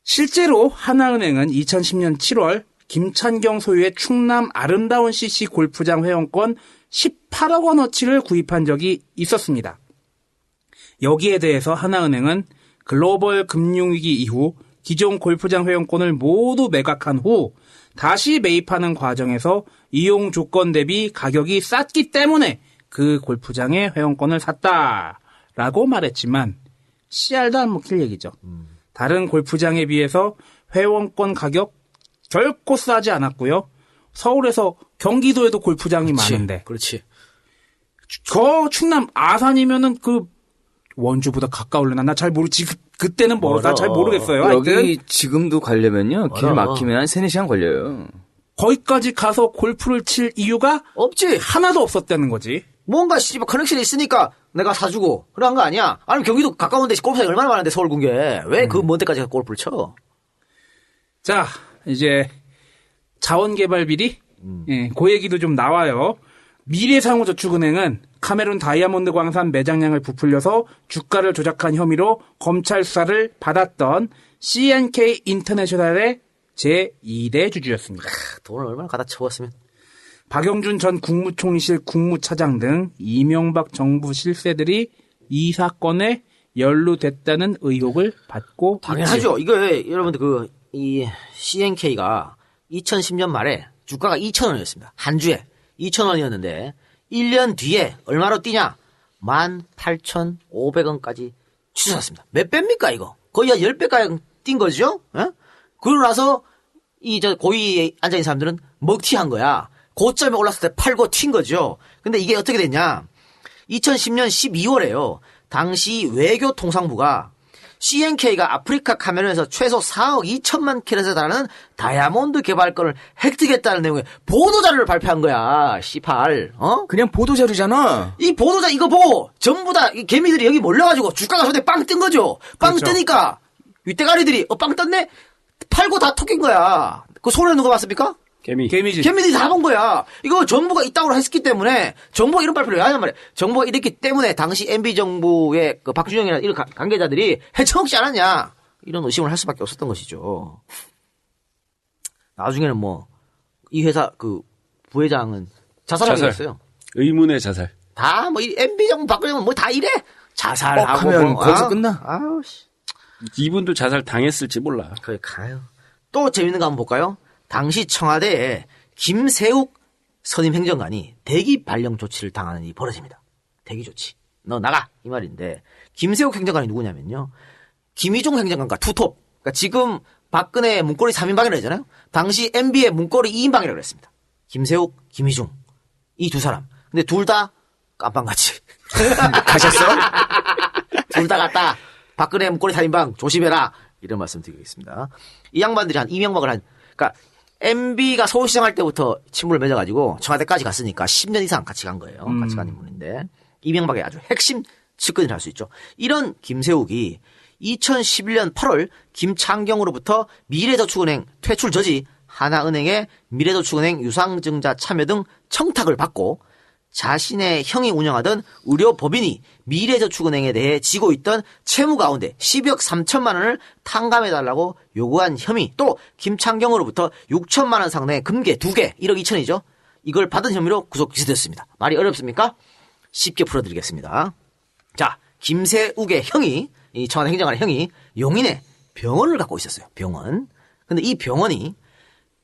실제로 하나은행은 2010년 7월 김창경 소유의 충남 아름다운 CC 골프장 회원권 18억 원어치를 구입한 적이 있었습니다. 여기에 대해서 하나은행은 글로벌 금융위기 이후 기존 골프장 회원권을 모두 매각한 후 다시 매입하는 과정에서 이용 조건 대비 가격이 쌌기 때문에 그 골프장의 회원권을 샀다라고 말했지만 씨알도 안 먹힐 얘기죠. 다른 골프장에 비해서 회원권 가격 결코 싸지 않았고요. 서울에서 경기도에도 골프장이 많은데. 그렇지. 저 충남 아산이면은 그 원주보다 가까울려나 나 잘 모르지. 그때는 멀어서 잘 모르겠어요. 여기 하여튼 지금도 가려면요. 길 막히면 한 3-4시간 걸려요. 거기까지 가서 골프를 칠 이유가 없지. 하나도 없었다는 거지. 뭔가 씨발 커넥션이 있으니까 내가 사주고 그런 거 아니야? 아니면 경기도 가까운데 골프장이 얼마나 많은데 서울 군게 왜 그 먼 데까지 가서 골프를 쳐? 자, 이제 자원개발 비리, 예, 그 얘기도 좀 나와요. 미래상호저축은행은 카메룬 다이아몬드 광산 매장량을 부풀려서 주가를 조작한 혐의로 검찰 수사를 받았던 CNK 인터내셔널의 제2대 주주였습니다. 돈을 얼마나 갖다 쳐왔으면. 박영준 전 국무총리실 국무차장 등 이명박 정부 실세들이 이 사건에 연루됐다는 의혹을 받고 당연하죠. 이거 여러분들 이 CNK가 2010년 말에 주가가 2,000원이었습니다. 한 주에 2,000원이었는데 1년 뒤에 얼마로 뛰냐? 18,500원까지 치솟았습니다. 몇 배입니까 이거? 거의 한 10배가량 뛴 거죠? 예? 그러고 나서 고위에 앉아있는 사람들은 먹튀한 거야. 고점에 올랐을 때 팔고 튄 거죠. 근데 이게 어떻게 됐냐? 2010년 12월에요. 당시 외교통상부가 CNK가 아프리카 카메룬에서 최소 4억 2천만 캐럿에 달하는 다이아몬드 개발권을 획득했다는 내용의 보도자료를 발표한 거야. 씨발. 그냥 보도자료잖아. 이 보도자 이거 보고 전부 다 이 개미들이 여기 몰려가지고 주가가 저때 빵 뜬 거죠. 빵 그렇죠. 뜨니까 윗대가리들이 빵 떴네? 팔고 다 톡인 거야. 그 손해 누가 봤습니까? 개미지. 개미들이 다 본 거야. 이거 정부가 이따구로 했기 때문에 정부가 이런 발표를 왜 하냔 말이야. 정부가 이랬기 때문에 당시 MB 정부의 그 박준영이나 이런 관계자들이 해쳐먹지 않았냐. 이런 의심을 할 수밖에 없었던 것이죠. 나중에는 이 회사 그 부회장은 자살하겠어요. 의문의 자살. 다 이 MB 정부 박근혜는 다 이래. 자살하고 하면 거기서 끝나. 아우 씨. 이분도 자살 당했을지 몰라. 거기 가요. 또 재밌는 거 한번 볼까요? 당시 청와대에 김세욱 선임 행정관이 대기 발령 조치를 당하는 일이 벌어집니다. 대기 조치. 너 나가 이 말인데 김세욱 행정관이 누구냐면요. 김희중 행정관과 투톱. 그러니까 지금 박근혜 문고리 3인방이라고 했잖아요. 당시 MB의 문고리 2인방이라고 그랬습니다. 김세욱, 김희중. 이 두 사람. 근데 둘 다 깜빵같이. 가셨어? 둘 다 갔다. 박근혜 문고리 3인방 조심해라. 이런 말씀 드리겠습니다. 이 양반들이 그러니까 MB가 서울시장 할 때부터 친분을 맺어가지고 청와대까지 갔으니까 10년 이상 같이 간 거예요. 같이 간 인물인데 이명박의 아주 핵심 측근이라 할 수 있죠. 이런 김세욱이 2011년 8월 김창경으로부터 미래저축은행 퇴출 저지 하나은행의 미래저축은행 유상증자 참여 등 청탁을 받고 자신의 형이 운영하던 의료법인이 미래저축은행에 대해 지고 있던 채무 가운데 12억 3천만 원을 탕감해달라고 요구한 혐의, 또 김창경으로부터 6천만 원 상당의 금괴 2개, 1억 2천이죠. 이걸 받은 혐의로 구속 기소됐습니다. 말이 어렵습니까? 쉽게 풀어드리겠습니다. 자, 김세욱의 형이, 이 청와대 행정관의 형이 용인에 병원을 갖고 있었어요. 병원. 근데 이 병원이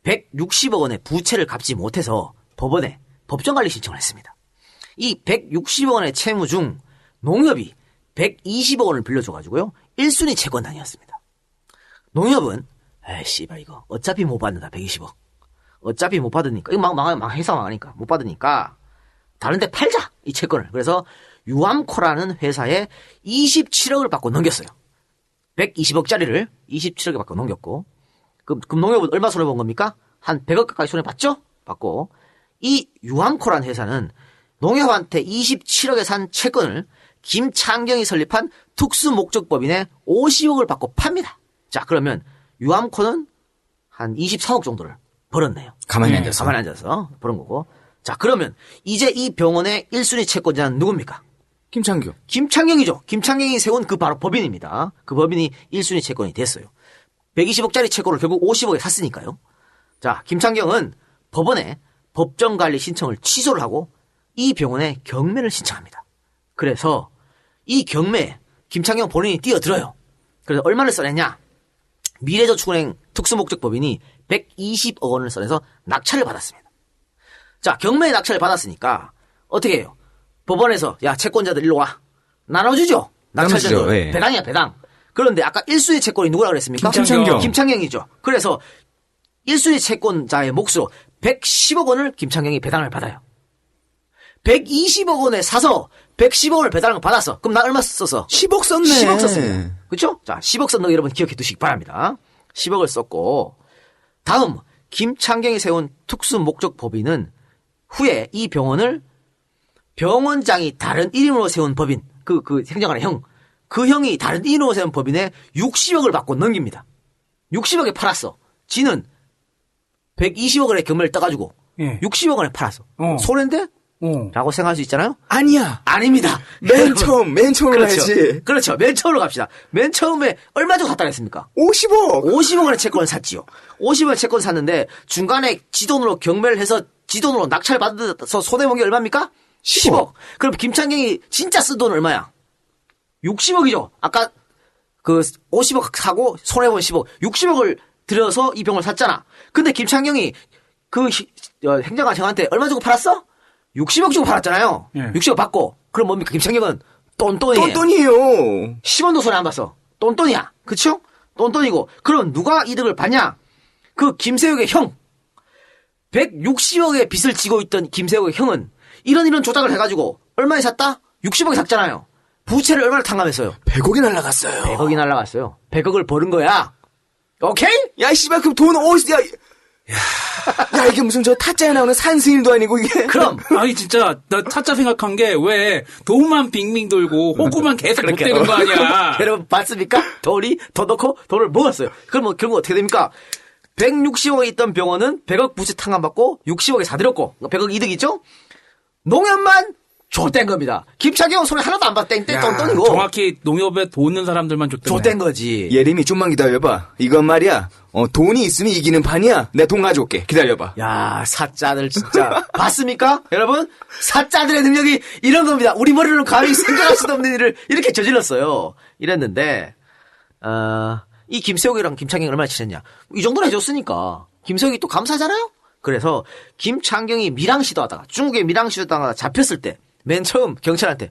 160억 원의 부채를 갚지 못해서 법원에 법정관리 신청을 했습니다. 이 160억 원의 채무 중 농협이 120억 원을 빌려줘가지고요. 1순위 채권단이었습니다. 농협은 씨발 이거 어차피 못 받는다 120억. 어차피 못 받으니까 이거 회사 망하니까 못 받으니까 다른 데 팔자 이 채권을. 그래서 유암코라는 회사에 27억을 받고 넘겼어요. 120억짜리를 27억에 받고 넘겼고 그럼 농협은 얼마 손해본 겁니까? 한 100억 가까이 손해봤죠? 받고 이 유암코라는 회사는 농협한테 27억에 산 채권을 김창경이 설립한 특수목적법인에 50억을 받고 팝니다. 자, 그러면 유암코는 한 23억 정도를 벌었네요. 가만히 앉아서. 가만히 앉아서 벌은 거고. 자, 그러면 이제 이 병원의 1순위 채권자는 누굽니까? 김창경. 김창경이죠. 김창경이 세운 그 바로 법인입니다. 그 법인이 1순위 채권이 됐어요. 120억짜리 채권을 결국 50억에 샀으니까요. 자, 김창경은 법원에 법정관리 신청을 취소를 하고 이 병원에 경매를 신청합니다. 그래서 이 경매에 김창경 본인이 뛰어들어요. 그래서 얼마를 써냈냐? 미래저축은행 특수목적법인이 120억 원을 써내서 낙찰을 받았습니다. 자, 경매에 낙찰을 받았으니까 어떻게 해요? 법원에서 야 채권자들 일로 와 나눠주죠. 낙찰자들 나눠주죠, 예. 배당이야 배당. 그런데 아까 1순위 채권이 누구라 그랬습니까? 김창경이죠. 그래서 1순위 채권자의 몫으로 110억 원을 김창경이 배당을 받아요. 120억 원에 사서 110억 원을 배당을 받았어. 그럼 나 얼마 썼어? 10억 썼네. 10억 썼습니다. 그렇죠? 자, 10억 썼는 거 여러분 기억해 두시기 바랍니다. 10억을 썼고 다음 김창경이 세운 특수 목적 법인은 후에 이 병원을 병원장이 다른 이름으로 세운 법인 그 행정관의 형 그 형이 다른 이름으로 세운 법인에 60억을 받고 넘깁니다. 60억에 팔았어. 지는 120억 원의 경매를 떠가지고 60억 원에 팔았어. 손해인데? 라고 생각할 수 있잖아요? 아니야. 아닙니다. 맨 처음으로 가야지. 그렇죠. 맨 처음으로 갑시다. 맨 처음에 얼마 주고 샀다 그랬습니까? 50억. 50억 원의 채권을 샀지요. 50억 원의 채권을 샀는데 중간에 지돈으로 경매를 해서 지돈으로 낙찰 받아서 손해본 게 얼마입니까? 10억. 그럼 김창경이 진짜 쓴 돈 얼마야? 60억이죠. 아까 그 50억 사고 손해본 10억. 60억을 들여서 이 병을 샀잖아. 근데 김창경이 그 행정관 형한테 얼마 주고 팔았어? 60억 주고 팔았잖아요. 60억 받고. 그럼 뭡니까? 김창경은 똔똔이에요. 똔똔이에요. 10원도 손해 안 봤어. 똔똔이야. 그쵸? 똔똔이고. 그럼 누가 이득을 받냐? 그 김세욱의 형. 160억의 빚을 지고 있던 김세욱의 형은 이런 조작을 해가지고 얼마에 샀다? 60억에 샀잖아요. 부채를 얼마나 탕감했어요? 100억이 날라갔어요. 100억이 날라갔어요. 100억을 버는 거야. 오케이? 야, 씨발, 그럼 돈 야, 이게 무슨 저 타짜에 나오는 산스일도 아니고, 이게. 그럼. 아니, 진짜, 나 타짜 생각한 게, 왜, 돈만 빙빙 돌고, 호구만 계속 못 되는 거 아니야. 여러분, 봤습니까? 돈이 더 넣고 돈을 먹었어요. 그럼 뭐, 결국 어떻게 됩니까? 160억에 있던 병원은 100억 부채 탕감받고 60억에 사들였고, 100억 이득 있죠? 농협만 좆된 겁니다. 김창경은 손에 하나도 안 받, 땡땡. 정확히 농협에 돈 있는 사람들만 좆된 거지. 예림이 좀만 기다려봐. 이건 말이야. 돈이 있으면 이기는 판이야. 내 돈 가져올게. 기다려봐. 야, 사짜들 진짜. 봤습니까? 여러분? 사짜들의 능력이 이런 겁니다. 우리 머리로는 감히 생각할 수도 없는 일을 이렇게 저질렀어요. 이랬는데, 이 김세욱이랑 김창경이 얼마나 친했냐. 이 정도는 해줬으니까. 김세욱이 또 감사하잖아요? 그래서 김창경이 밀항시도 하다가, 중국에 밀항시도 하다가 잡혔을 때, 맨 처음 경찰한테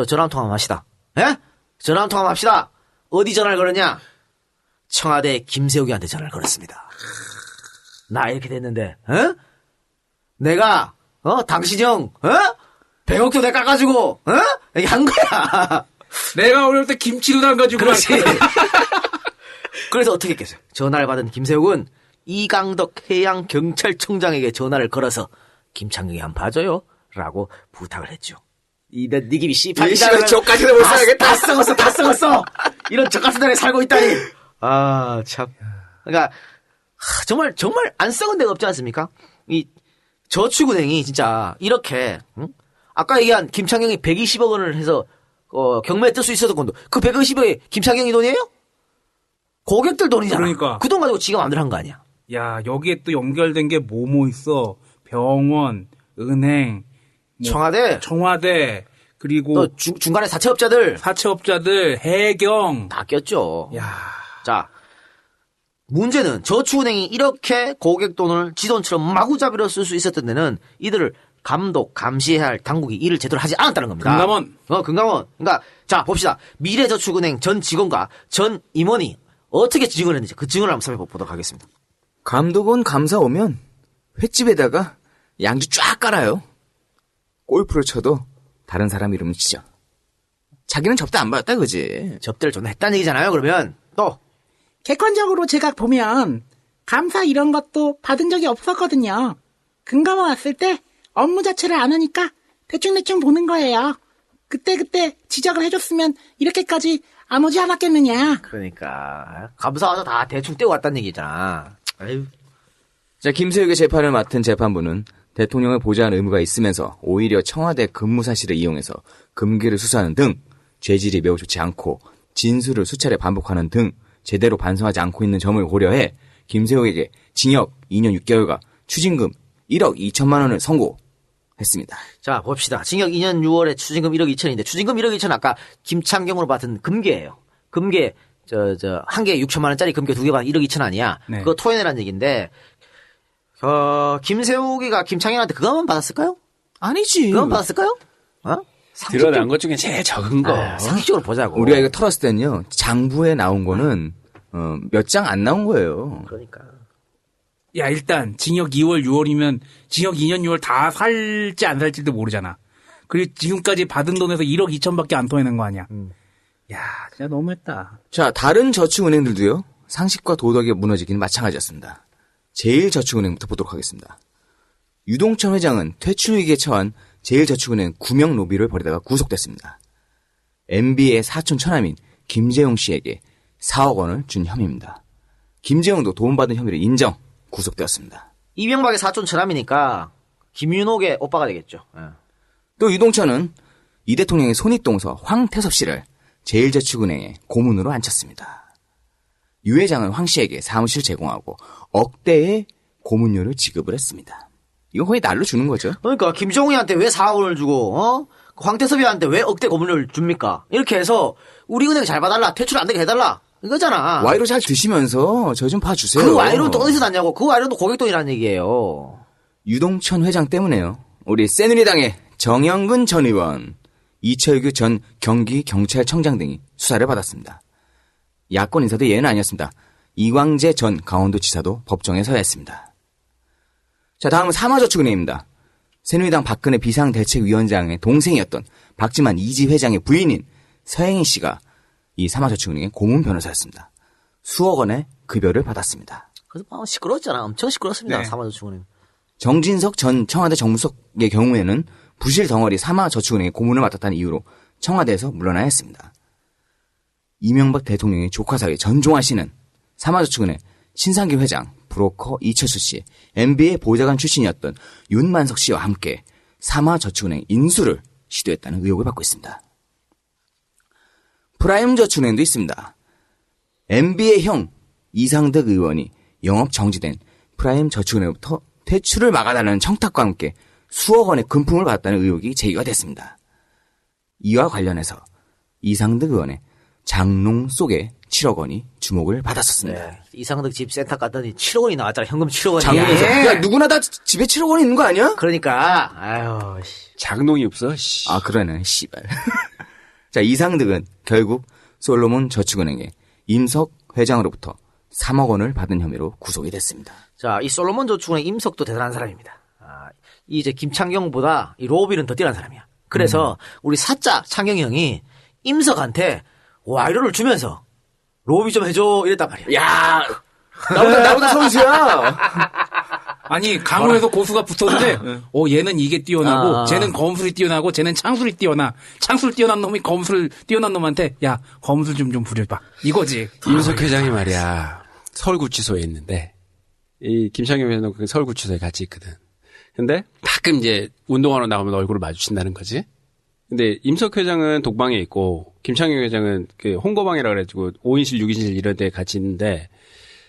전화 한 통화 합시다. 예? 전화 한 통화 합시다. 어디 전화를 걸었냐? 청와대 김세욱이한테 전화를 걸었습니다. 나 이렇게 됐는데, 내가, 당신 형, 100억도 내가 깎아주고, 이렇게 한 거야. 내가 어릴 때 김치도 담가주고. 그렇지. 그래서 어떻게 했겠어요? 전화를 받은 김세욱은 이강덕 해양경찰청장에게 전화를 걸어서 김창경이 한번 봐줘요. 라고 부탁을 했죠. 네 집이 씨팔이다. 저까지도 못 살겠다. 다 썩었어. 이런 저같은 데에 살고 있다니. 아, 참. 그러니까, 정말 안 썩은 데가 없지 않습니까? 이 저축은행이 진짜 이렇게, 아까 얘기한 김창경이 120억 원을 해서, 경매에 뜰 수 있었던 건도, 그 120억이 김창경이 돈이에요? 고객들 돈이잖아. 그러니까. 그 돈 가지고 지가 마음대로 한 거 아니야. 야, 여기에 또 연결된 게 뭐뭐 있어. 병원, 은행, 청와대, 그리고 또 중간에 사채업자들, 해경 다 꼈죠. 야, 자, 문제는 저축은행이 이렇게 고객 돈을 지돈처럼 마구잡이로 쓸 수 있었던 데는 이들을 감시해야 할 당국이 일을 제대로 하지 않았다는 겁니다. 금감원. 그러니까 자 봅시다. 미래저축은행 전 직원과 전 임원이 어떻게 증언을 했는지 그 증언을 한번 살펴보도록 하겠습니다. 감독원 감사 오면 횟집에다가 양주 쫙 깔아요. 골프를 쳐도 다른 사람 이름을 치죠. 자기는 접대 안 받았다 그지? 접대를 좀 했다는 얘기잖아요. 그러면 또 객관적으로 제가 보면 감사 이런 것도 받은 적이 없었거든요. 금감원 왔을 때 업무 자체를 안 하니까 대충 보는 거예요. 그때 지적을 해줬으면 이렇게까지 안 오지 않았겠느냐. 그러니까 감사 와서 다 대충 떼고 왔다는 얘기잖아. 아유. 자, 김세욱의 재판을 맡은 재판부는 대통령을 보좌할 의무가 있으면서 오히려 청와대 근무 사실을 이용해서 금괴를 수사하는 등 죄질이 매우 좋지 않고 진술을 수차례 반복하는 등 제대로 반성하지 않고 있는 점을 고려해 김세욱에게 징역 2년 6개월과 추징금 1억 2천만 원을 선고했습니다. 자, 봅시다. 징역 2년 6월에 추징금 1억 2천인데 추징금 1억 2천 아까 김창경으로 받은 금괴예요. 금괴 한 개에 6천만 원짜리 금괴 2개 받은 1억 2천 아니야. 네. 그거 토해내라는 얘기인데 김세욱이가 김창경한테 그거만 받았을까요? 아니지. 그거만 받았을까요? 드러난 것 중에 제일 적은 거. 상식적으로 보자고. 우리가 이거 털었을 때는요, 장부에 나온 거는, 몇 장 안 나온 거예요. 그러니까. 야, 일단, 징역 2월, 6월이면, 징역 2년, 6월 다 살지 안 살지도 모르잖아. 그리고 지금까지 받은 돈에서 1억 2천밖에 안 토해낸 거 아니야. 야, 진짜 너무했다. 자, 다른 저축은행들도요, 상식과 도덕이 무너지기는 마찬가지였습니다. 제일저축은행부터 보도록 하겠습니다. 유동천 회장은 퇴출 위기에 처한 제일저축은행 구명 로비를 벌이다가 구속됐습니다. MB의 사촌 처남인 김재용 씨에게 4억 원을 준 혐의입니다. 김재용도 도움받은 혐의를 인정, 구속되었습니다. 이명박의 사촌 처남이니까 김윤옥의 오빠가 되겠죠. 또 유동천은 이 대통령의 손윗동서 황태섭 씨를 제일저축은행에 고문으로 앉혔습니다. 유 회장은 황 씨에게 사무실 제공하고 억대의 고문료를 지급을 했습니다. 이건 거의 날로 주는 거죠. 그러니까 김정은이한테 왜 4억 원을 주고 황태섭이한테 왜 억대 고문료를 줍니까? 이렇게 해서 우리 은행 잘 봐달라, 퇴출 안 되게 해달라 이거잖아. 와이로 잘 드시면서 저 좀 봐주세요. 그 와이로는 또 어디서 났냐고. 그 와이로도 고객돈이라는 얘기예요. 유동천 회장 때문에요. 우리 새누리당의 정영근 전 의원, 이철규 전 경기경찰청장 등이 수사를 받았습니다. 야권 인사도 예외는 아니었습니다. 이광재 전 강원도지사도 법정에 서야 했습니다. 자, 다음은 삼화저축은행입니다. 새누리당 박근혜 비상대책위원장의 동생이었던 박지만 이지 회장의 부인인 서행희 씨가 이 삼화저축은행의 고문 변호사였습니다. 수억 원의 급여를 받았습니다. 그래서 시끄러웠잖아. 엄청 시끄러웠습니다. 네. 삼화저축은행. 정진석 전 청와대 정무수석의 경우에는 부실 덩어리 삼화저축은행의 고문을 맡았다는 이유로 청와대에서 물러나야 했습니다. 이명박 대통령의 조카 사위 전종환 씨는 삼화저축은행 신상길 회장, 브로커 이철수 씨, MB의 보좌관 출신이었던 윤만석 씨와 함께 삼화저축은행 인수를 시도했다는 의혹을 받고 있습니다. 프라임저축은행도 있습니다. MB의 형 이상득 의원이 영업 정지된 프라임저축은행부터 퇴출을 막아달라는 청탁과 함께 수억 원의 금품을 받았다는 의혹이 제기가 됐습니다. 이와 관련해서 이상득 의원의 장롱 속에 7억 원이 주목을 받았었습니다. 네. 이상득 집 센터 갔더니 7억 원이 나왔잖아. 현금 7억 원이. 장롱에서. 야, 누구나 다 집에 7억 원이 있는 거 아니야? 그러니까. 아유, 씨. 장롱이 없어. 씨. 아, 그러네. 씨발. 자, 이상득은 결국 솔로몬 저축은행의 임석 회장으로부터 3억 원을 받은 혐의로 구속이 됐습니다. 자, 이 솔로몬 저축은행 임석도 대단한 사람입니다. 이 이제 김창경보다 이 로비는 더 뛰어난 사람이야. 그래서 우리 사자 창경이 형이 임석한테 와이로를 주면서 로비 좀 해줘 이랬단 말이야. 야, 나보다 선수야. 아니, 강호에서 고수가 붙었는데, 얘는 이게 뛰어나고, 쟤는 검술이 뛰어나고, 쟤는 창술이 뛰어나. 창술 뛰어난 놈이 검술 뛰어난 놈한테, 야, 검술 좀 부려봐. 이거지. 임석 회장이 말이야, 서울구치소에 있는데, 이 김창경 회장도 그 서울구치소에 같이 있거든. 근데 가끔 이제 운동하러 나가면 얼굴을 마주친다는 거지. 근데 임석 회장은 독방에 있고, 김창경 회장은 그 홍거방이라 그래가지고 5인실, 6인실 이런 데 같이 있는데,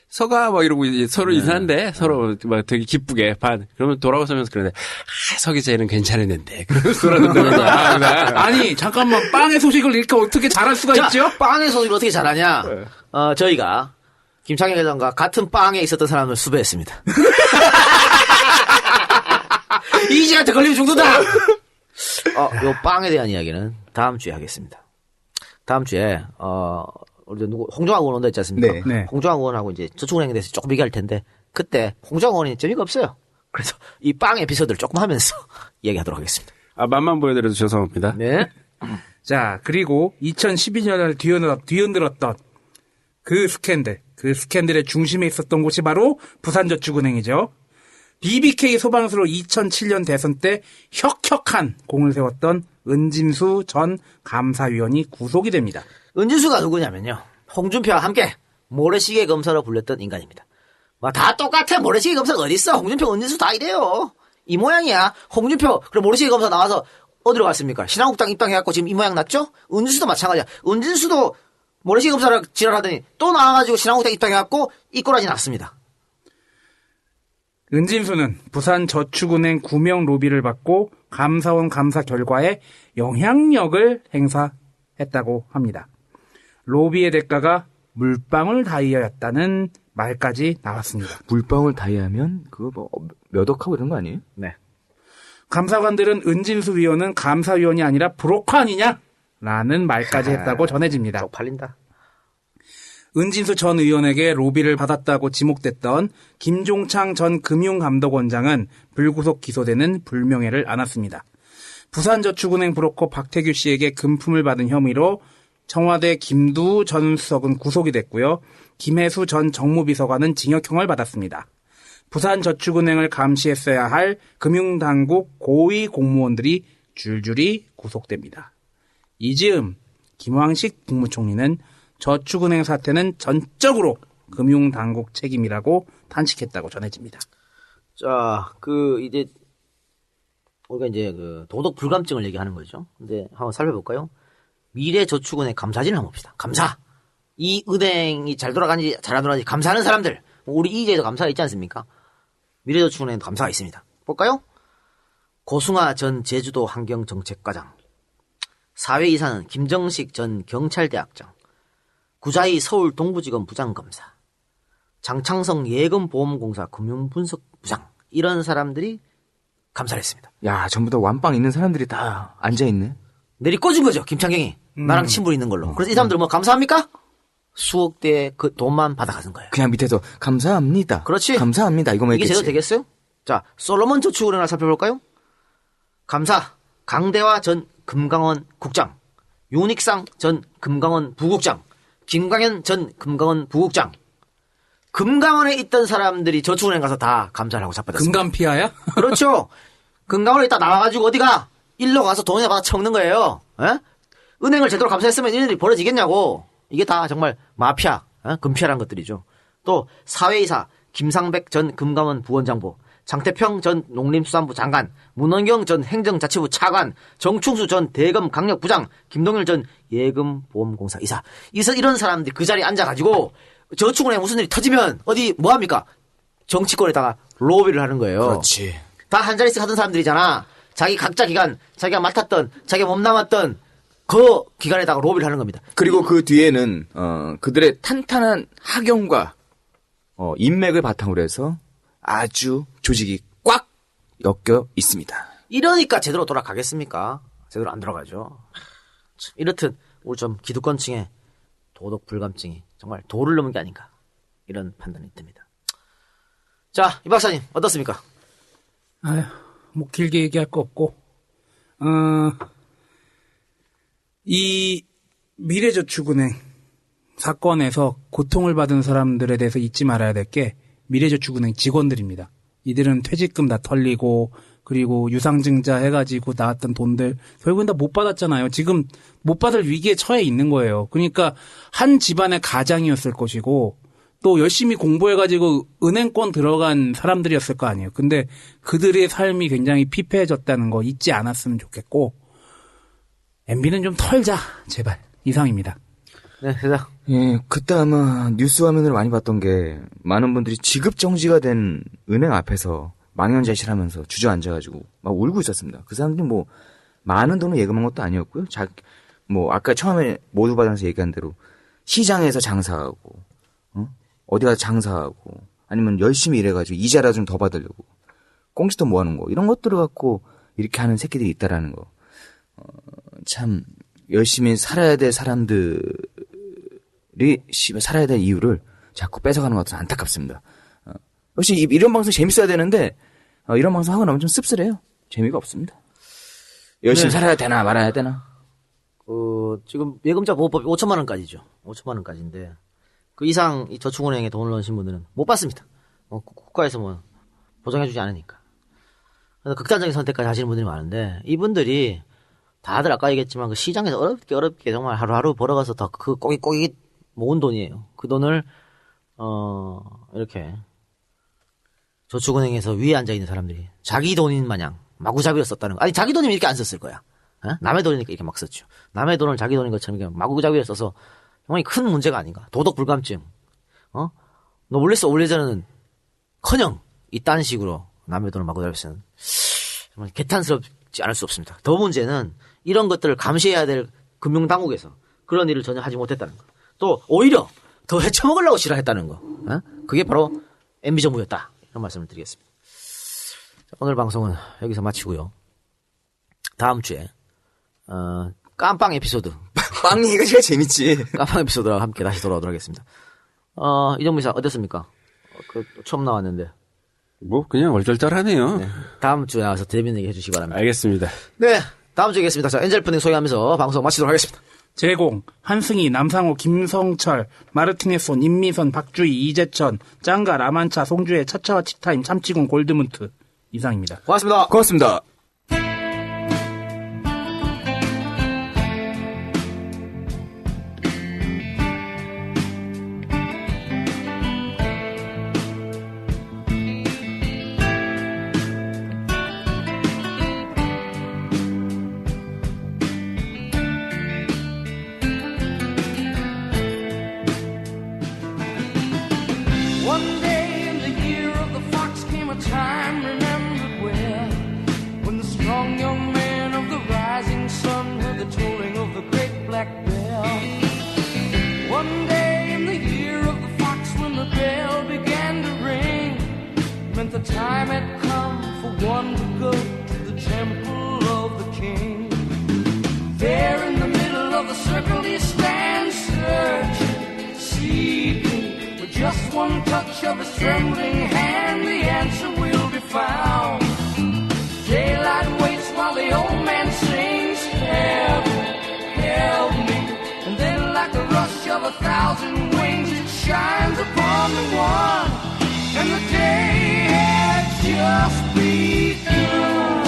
서가 막 이러고 이제 서로 인사한대. 서로 막 되게 기쁘게 그러면 돌아오면서 그러는데 서기 쟤는 괜찮았는데 그러면서 돌아간다는 아니 잠깐만 빵의 소식을 이렇게 어떻게 잘할 수가 있죠? 빵의 소식을 어떻게 잘하냐? 저희가 김창경 회장과 같은 빵에 있었던 사람을 수배했습니다. 이지한테 걸리면 죽는다. 요 빵에 대한 이야기는 다음 주에 하겠습니다. 다음 주에 우리 홍정학 의원 온다 했지 않습니까? 네. 홍정학 의원하고 이제 저축은행에 대해서 조금 얘기할 텐데 그때 홍정학 의원이 재미가 없어요. 그래서 이 빵 에피소드를 조금 하면서 얘기하도록 하겠습니다. 맛만 보여드려도 죄송합니다. 네. 자, 그리고 2012년을 뒤흔들었던 그 스캔들의 중심에 있었던 곳이 바로 부산저축은행이죠. BBK 소방수로 2007년 대선 때 혁혁한 공을 세웠던 은진수 전 감사위원이 구속이 됩니다. 은진수가 누구냐면요. 홍준표와 함께 모래시계 검사로 불렸던 인간입니다. 다 똑같아. 모래시계 검사가 어딨어. 홍준표, 은진수 다 이래요. 이 모양이야. 홍준표 그럼 모래시계 검사 나와서 어디로 갔습니까? 신한국당 입당해갖고 지금 이 모양 났죠? 은진수도 마찬가지야. 은진수도 모래시계 검사를 지랄하더니 또 나와가지고 신한국당 입당해갖고 이 꼬라지 났습니다. 은진수는 부산저축은행 구명 로비를 받고 감사원 감사 결과에 영향력을 행사했다고 합니다. 로비의 대가가 물방울 다이아였다는 말까지 나왔습니다. 물방울 다이아면 그거 뭐 몇 억하고 이런 거 아니에요? 네. 감사관들은 은진수 위원은 감사위원이 아니라 브로커 아니냐? 라는 말까지 했다고 전해집니다. 쪽팔린다. 은진수 전 의원에게 로비를 받았다고 지목됐던 김종창 전 금융감독원장은 불구속 기소되는 불명예를 안았습니다. 부산저축은행 브로커 박태규 씨에게 금품을 받은 혐의로 청와대 김두 전 수석은 구속이 됐고요. 김혜수 전 정무비서관은 징역형을 받았습니다. 부산저축은행을 감시했어야 할 금융당국 고위 공무원들이 줄줄이 구속됩니다. 이즈음 김황식 국무총리는 저축은행 사태는 전적으로 금융당국 책임이라고 탄식했다고 전해집니다. 자, 이제 우리가 이제 도덕 불감증을 얘기하는 거죠. 근데 한번 살펴볼까요? 미래저축은행 감사진을 한번 봅시다. 감사. 이 은행이 잘 돌아가는지 잘 안 돌아가는지 감사하는 사람들. 우리 이제도 감사가 있지 않습니까? 미래저축은행도 감사가 있습니다. 볼까요? 고승아 전 제주도 환경정책과장, 사회이사는 김정식 전 경찰대학장, 구자희 서울 동부지검 부장검사, 장창성 예금보험공사 금융분석부장, 이런 사람들이 감사를 했습니다. 야, 전부 다 완빵 있는 사람들이 다 앉아있네. 내리 꽂은 거죠, 김창경이. 나랑 친분 있는 걸로. 그래서 이 사람들 뭐 감사합니까? 수억 대의 그 돈만 받아가는 거예요. 그냥 밑에서 감사합니다. 그렇지. 감사합니다. 이거만 이게 했겠지. 제대로 되겠어요? 자, 솔로몬 저축은행을 살펴볼까요? 감사, 강대화 전 금강원 국장, 윤익상 전 금강원 부국장, 김광현 전 금강원 부국장. 금강원에 있던 사람들이 저축은행 가서 다 감사를 하고 잡아졌습니다. 금감피아야? 그렇죠. 금강원에 있다 나와가지고 어디가? 일로 가서 돈에 받아 처먹는 거예요. 에? 은행을 제대로 감사했으면 이런 일이 벌어지겠냐고. 이게 다 정말 마피아, 금피아라는 것들이죠. 또 사회이사 김상백 전 금감원 부원장보, 장태평 전 농림수산부 장관, 문원경 전 행정자치부 차관, 정충수 전 대검 강력부장, 김동일 전 예금보험공사 이사. 이런 사람들이 그 자리에 앉아가지고 저축은행에 무슨 일이 터지면 어디 뭐합니까? 정치권에다가 로비를 하는 거예요. 그렇지. 다 한 자리씩 하던 사람들이잖아. 자기 각자 기관, 자기가 맡았던, 자기가 몸담았던 그 기관에다가 로비를 하는 겁니다. 그리고 그 뒤에는 그들의 탄탄한 학연과 인맥을 바탕으로 해서 아주 조직이 꽉 엮여 있습니다. 이러니까 제대로 돌아가겠습니까? 제대로 안 돌아가죠. 참, 이렇듯 우리 좀 기득권층의 도덕 불감증이 정말 도를 넘은 게 아닌가, 이런 판단이 듭니다. 자, 이 박사님 어떻습니까? 아휴, 뭐 길게 얘기할 거 없고, 이 미래저축은행 사건에서 고통을 받은 사람들에 대해서 잊지 말아야 될 게 미래저축은행 직원들입니다. 이들은 퇴직금 다 털리고, 그리고 유상증자 해가지고 나왔던 돈들 결국은 다 못 받았잖아요. 지금 못 받을 위기에 처해 있는 거예요. 그러니까 한 집안의 가장이었을 것이고, 또 열심히 공부해가지고 은행권 들어간 사람들이었을 거 아니에요. 근데 그들의 삶이 굉장히 피폐해졌다는 거 잊지 않았으면 좋겠고, MB는 좀 털자, 제발. 이상입니다. 네, 세상. 예, 그때 아마 뉴스 화면을 많이 봤던 게 많은 분들이 지급 정지가 된 은행 앞에서 망연자실 하면서 주저앉아가지고 막 울고 있었습니다. 그 사람들이 뭐 많은 돈을 예금한 것도 아니었고요. 뭐 아까 처음에 모두 받아서 얘기한 대로 시장에서 장사하고, 어디 가서 장사하고, 아니면 열심히 일해가지고 이자라 좀 더 받으려고 꽁지돈 모아놓은 거, 이런 것들을 갖고 이렇게 하는 새끼들이 있다라는 거. 참 열심히 살아야 될 사람들이 살아야 될 이유를 자꾸 뺏어가는 것 같아서 안타깝습니다. 역시 이런 방송 재밌어야 되는데 이런 방송 하고 나면 좀 씁쓸해요. 재미가 없습니다. 열심히 살아야 되나 말아야 되나. 지금 예금자 보호법이 5천만 원까지죠. 5천만 원까지인데 그 이상 이 저축은행에 돈을 넣으신 분들은 못 받습니다. 국가에서 뭐 보장해주지 않으니까. 그래서 극단적인 선택까지 하시는 분들이 많은데, 이분들이 다들 아까 얘기했지만 그 시장에서 어렵게 정말 하루하루 벌어가서 다 그 꼬깃꼬깃 모은 돈이에요. 그 돈을 이렇게 저축은행에서 위에 앉아있는 사람들이 자기 돈인 마냥 마구잡이로 썼다는 거. 아니, 자기 돈이면 이렇게 안 썼을 거야. 남의 돈이니까 이렇게 막 썼죠. 남의 돈을 자기 돈인 것처럼 이렇게 마구잡이로 써서 정말 큰 문제가 아닌가. 도덕 불감증. 너 원래서 원래전에는 커녕 이딴 식으로 남의 돈을 마구잡이로 쓰는, 정말 개탄스럽지 않을 수 없습니다. 더 문제는 이런 것들을 감시해야 될 금융당국에서 그런 일을 전혀 하지 못했다는 거. 또 오히려 더 헤쳐먹으려고 싫어했다는 거. 그게 바로 MB정부였다. 이런 말씀을 드리겠습니다. 오늘 방송은 여기서 마치고요. 다음 주에 깜빵 에피소드. 빵 얘기가 제일 재밌지. 깜빵 에피소드와 함께 다시 돌아오도록 하겠습니다. 이정민 씨 어땠습니까? 처음 나왔는데. 뭐 그냥 얼떨떨하네요. 네, 다음 주에 나와서 재밌는 얘기 해주시기 바랍니다. 알겠습니다. 네, 다음 주에 뵙겠습니다. 자, 엔젤프닝 소개하면서 방송 마치도록 하겠습니다. 제공 한승희, 남상호, 김성철, 마르티네손, 임미선, 박주희, 이재천, 짱가, 라만차, 송주혜, 차차와 치타임, 참치군, 골드문트 이상입니다. 고맙습니다. 고맙습니다. One day in the year of the fox came a time remembered well, when the strong young man of the rising sun heard the tolling of the great black bell. One day in the year of the fox when the bell began to ring, meant the time had come for one to go to the temple of the king. There in the middle of the circle he stands searching, seeking. Just one touch of his trembling hand, the answer will be found. Daylight waits while the old man sings, help me, help me. And then like the rush of 1,000 wings, it shines upon the one. And the day had just begun.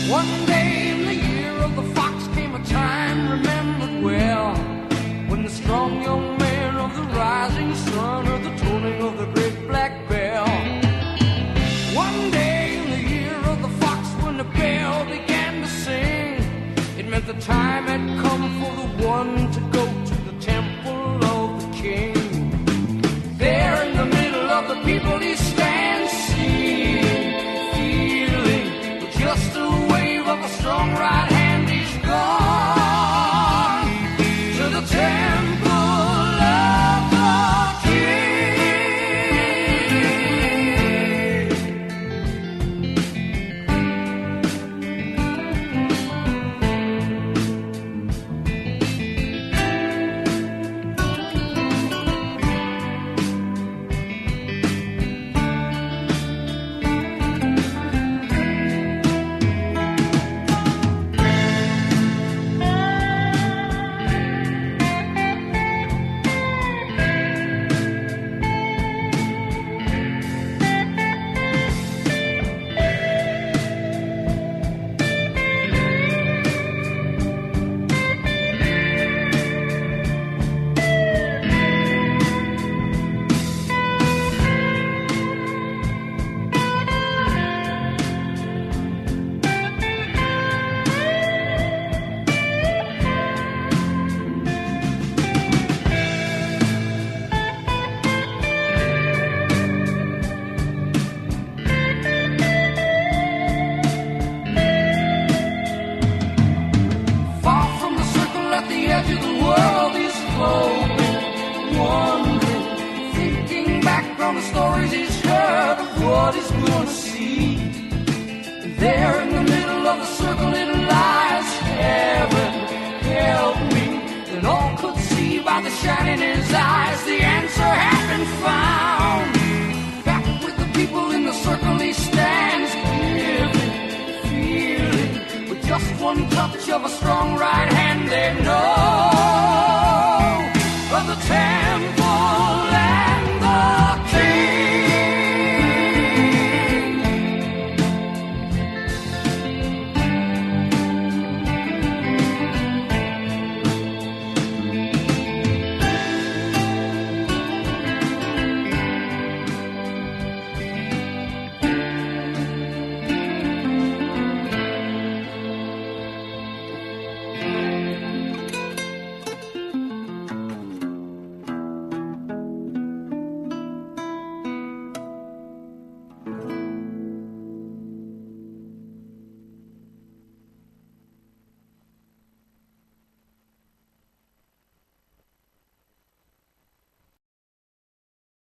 One day in the year of the fox came a time remembered well, when the strong young man of the rising sun heard the tolling of the great black bell. One day in the year of the fox when the bell began to sing, it meant the time had come for the one to go to the temple of the king. There in the middle of the people he stands, seeing, feeling, with just a wave of a strong right hand, he's gone to the temple of the what he's gonna see. There in the middle of the circle it lies, heaven, help me. Then all could see by the shine in his eyes, the answer had been found. Back with the people in the circle he stands, giving, feeling, with just one touch of a strong right hand they know